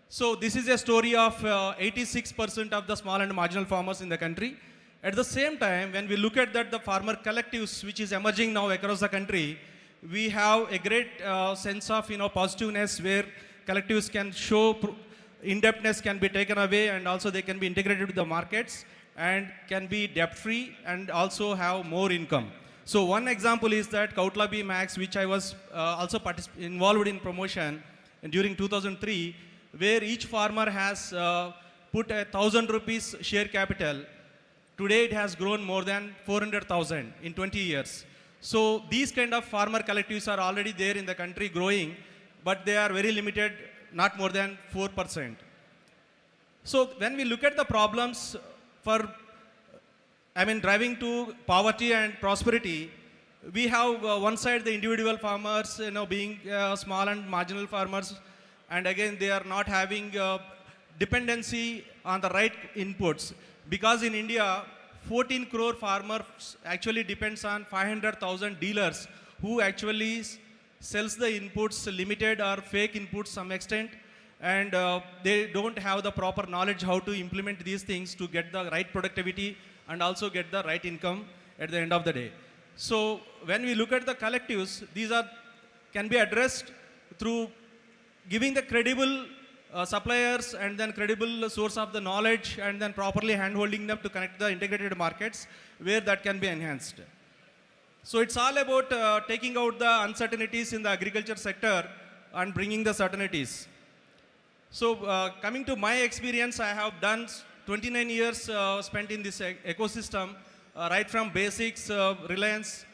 Speaker 7: So this is a story of 86% of the small and marginal farmers in the country. At the same time, when we look at that, the farmer collectives, which is emerging now across the country, we have a great sense of positiveness, where collectives can show indebtedness can be taken away, and also they can be integrated with the markets and can be debt free and also have more income. So one example is that Kautla B Max, which I was also involved in promotion during 2003, where each farmer has put 1,000 rupees share capital. Today it has grown more than 400,000 in 20 years. So these kind of farmer collectives are already there in the country growing, but they are very limited, not more than 4%. So when we look at the problems for, driving to poverty and prosperity, we have one side the individual farmers, being small and marginal farmers, and again they are not having dependency on the right inputs. Because in India, 14 crore farmers actually depends on 500,000 dealers who actually sells the inputs, limited or fake inputs some extent, and they don't have the proper knowledge how to implement these things to get the right productivity and also get the right income at the end of the day. So when we look at the collectives, these can be addressed through giving the credible suppliers and then credible source of the knowledge, and then properly hand-holding them to connect the integrated markets where that can be enhanced. So it's all about taking out the uncertainties in the agriculture sector and bringing the certainties. So coming to my experience, I have done 29 years spent in this ecosystem, right from basics, Reliance,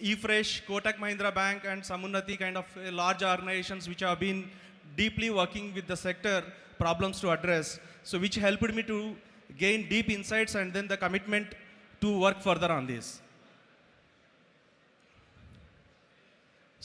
Speaker 7: eFresh, Kotak Mahindra Bank, and Samunnati, kind of large organizations which have been deeply working with the sector problems to address, so which helped me to gain deep insights and then the commitment to work further on this.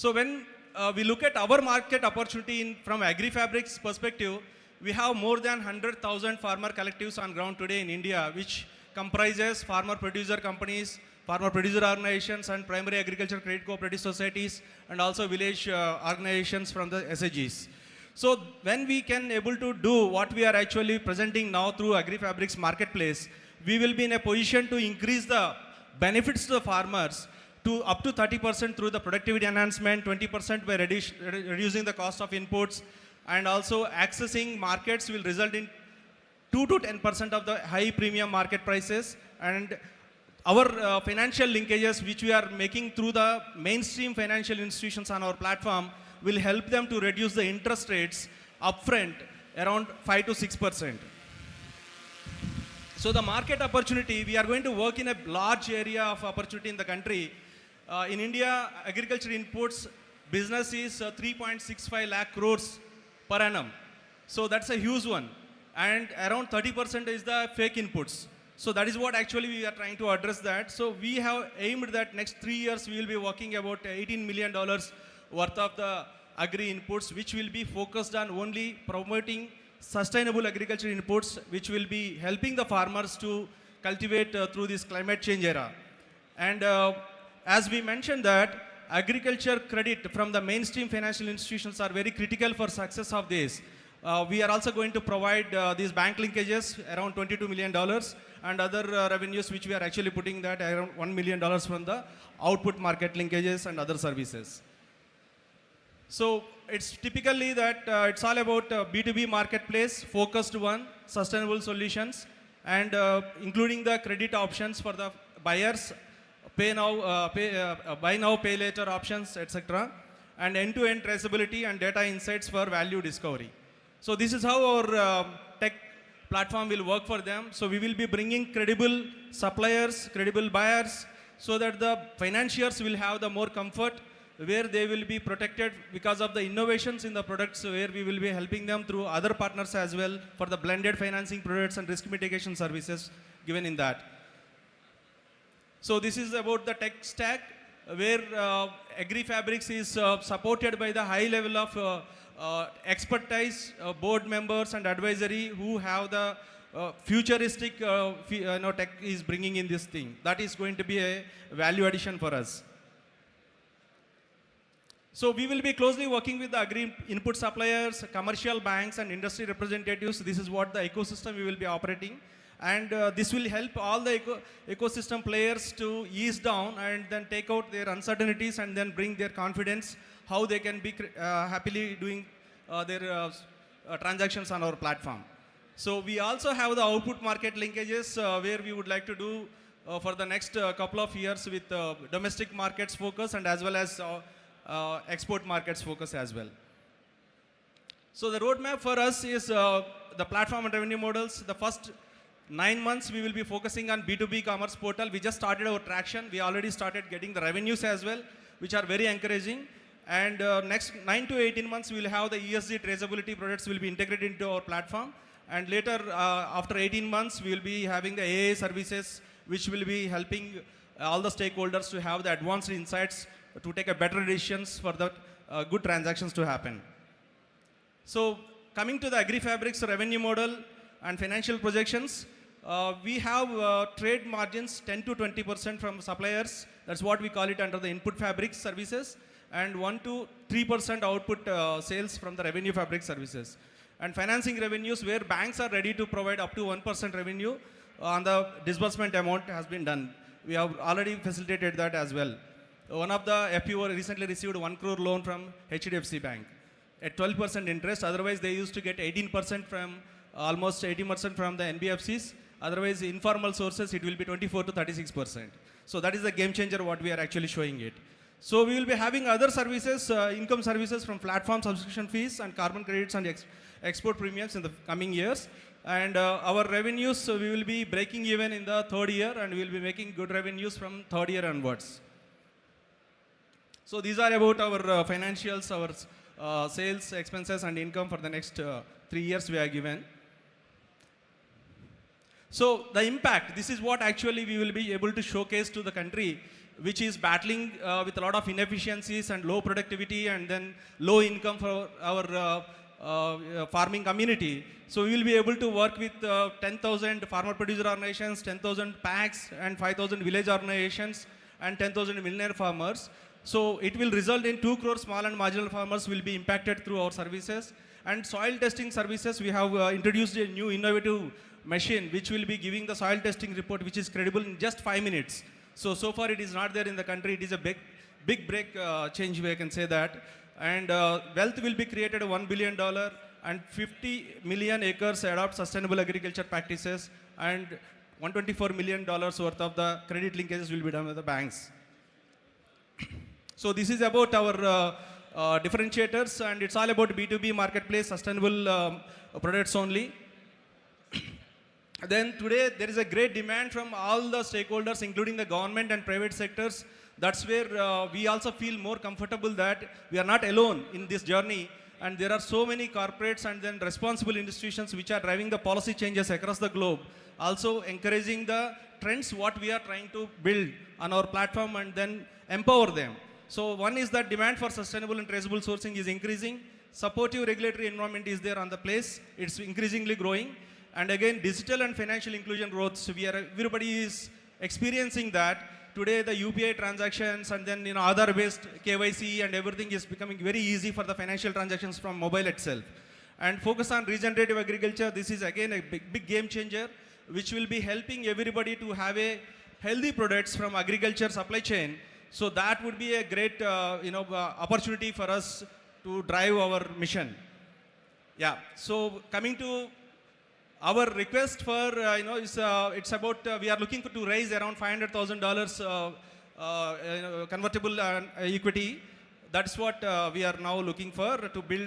Speaker 7: So when we look at our market opportunity from agri-fabrics perspective, we have more than 100,000 farmer collectives on ground today in India, which comprises farmer producer companies, farmer producer organizations, and primary agriculture credit cooperative societies, and also village organizations from the SAGs. So when we can able to do what we are actually presenting now through agri-fabrics marketplace, we will be in a position to increase the benefits to the farmers to up to 30% through the productivity enhancement, 20% by reducing the cost of inputs, and also accessing markets will result in 2 to 10% of the high premium market prices. And our financial linkages, which we are making through the mainstream financial institutions on our platform, will help them to reduce the interest rates upfront around 5 to 6%. So the market opportunity, we are going to work in a large area of opportunity in the country. In India, agriculture inputs business is 3.65 lakh crores per annum. So that's a huge one. And around 30% is the fake inputs. So that is what actually we are trying to address that. So we have aimed that next 3 years we will be working about $18 million worth of the agri inputs, which will be focused on only promoting sustainable agriculture inputs, which will be helping the farmers to cultivate through this climate change era. And as we mentioned that agriculture credit from the mainstream financial institutions are very critical for success of this. We are also going to provide these bank linkages around $22 million and other revenues which we are actually putting that around $1 million from the output market linkages and other services. So it's typically that it's all about B2B marketplace, focused one, sustainable solutions, and including the credit options for the buyers, buy now, pay later options, etc. And end-to-end traceability and data insights for value discovery. So this is how our tech platform will work for them. So we will be bringing credible suppliers, credible buyers, so that the financiers will have the more comfort, where they will be protected because of the innovations in the products, where we will be helping them through other partners as well for the blended financing products and risk mitigation services given in that. So this is about the tech stack, where agri-fabrics is supported by the high level of expertise, board members and advisory who have the futuristic tech is bringing in this thing. That is going to be a value addition for us. So we will be closely working with the agri input suppliers, commercial banks and industry representatives. This is what the ecosystem we will be operating. And this will help all the ecosystem players to ease down and then take out their uncertainties and then bring their confidence how they can be happily doing their transactions on our platform. So we also have the output market linkages where we would like to do for the next couple of years with domestic markets focus and as well as export markets focus as well. So the roadmap for us is the platform and revenue models. The first 9 months we will be focusing on B2B commerce portal. We just started our traction. We already started getting the revenues as well, which are very encouraging. And next 9 to 18 months we will have the ESG traceability products will be integrated into our platform. And later after 18 months we will be having the AI services which will be helping all the stakeholders to have the advanced insights to take a better decisions for the good transactions to happen. So coming to the agri-fabrics revenue model and financial projections, we have trade margins 10 to 20% from suppliers. That's what we call it under the input fabric services, and 1 to 3% output sales from the revenue fabric services. And financing revenues where banks are ready to provide up to 1% revenue on the disbursement amount has been done. We have already facilitated that as well. One of the FPO recently received 1 crore loan from HDFC Bank at 12% interest. Otherwise, they used to get 18% from almost 80% from the NBFCs. Otherwise, informal sources, it will be 24 to 36%. So that is the game changer what we are actually showing it. So we will be having other services, income services from platform subscription fees and carbon credits and export premiums in the coming years. And our revenues, we will be breaking even in the 3rd year and we will be making good revenues from 3rd year onwards. So these are about our financials, our sales, expenses and income for the next 3 years we are given. So the impact, this is what actually we will be able to showcase to the country which is battling with a lot of inefficiencies and low productivity and then low income for our farming community. So we will be able to work with 10,000 farmer producer organizations, 10,000 packs and 5,000 village organizations and 10,000 millionaire farmers. So it will result in 2 crore small and marginal farmers will be impacted through our services. And soil testing services, we have introduced a new innovative machine which will be giving the soil testing report which is credible in just 5 minutes. So far it is not there in the country. It is a big break change, I can say that. And wealth will be created $1 billion and 50 million acres adopt sustainable agriculture practices and $124 million worth of the credit linkages will be done with the banks. So this is about our differentiators, and it's all about B2B marketplace, sustainable products only. Then today there is a great demand from all the stakeholders, including the government and private sectors. That's where we also feel more comfortable that we are not alone in this journey, and there are so many corporates and then responsible institutions which are driving the policy changes across the globe, also encouraging the trends what we are trying to build on our platform and then empower them. So one is that demand for sustainable and traceable sourcing is increasing. Supportive regulatory environment is there on the place. It's increasingly growing. And again, digital and financial inclusion growth. So everybody is experiencing that. Today the UPI transactions and then Aadhaar-based KYC and everything is becoming very easy for the financial transactions from mobile itself. And focus on regenerative agriculture. This is again a big game changer, which will be helping everybody to have a healthy products from agriculture supply chain. So that would be a great opportunity for us to drive our mission. Yeah. So coming to our request for it's about we are looking to raise around $500,000 convertible equity. That's what we are now looking for to build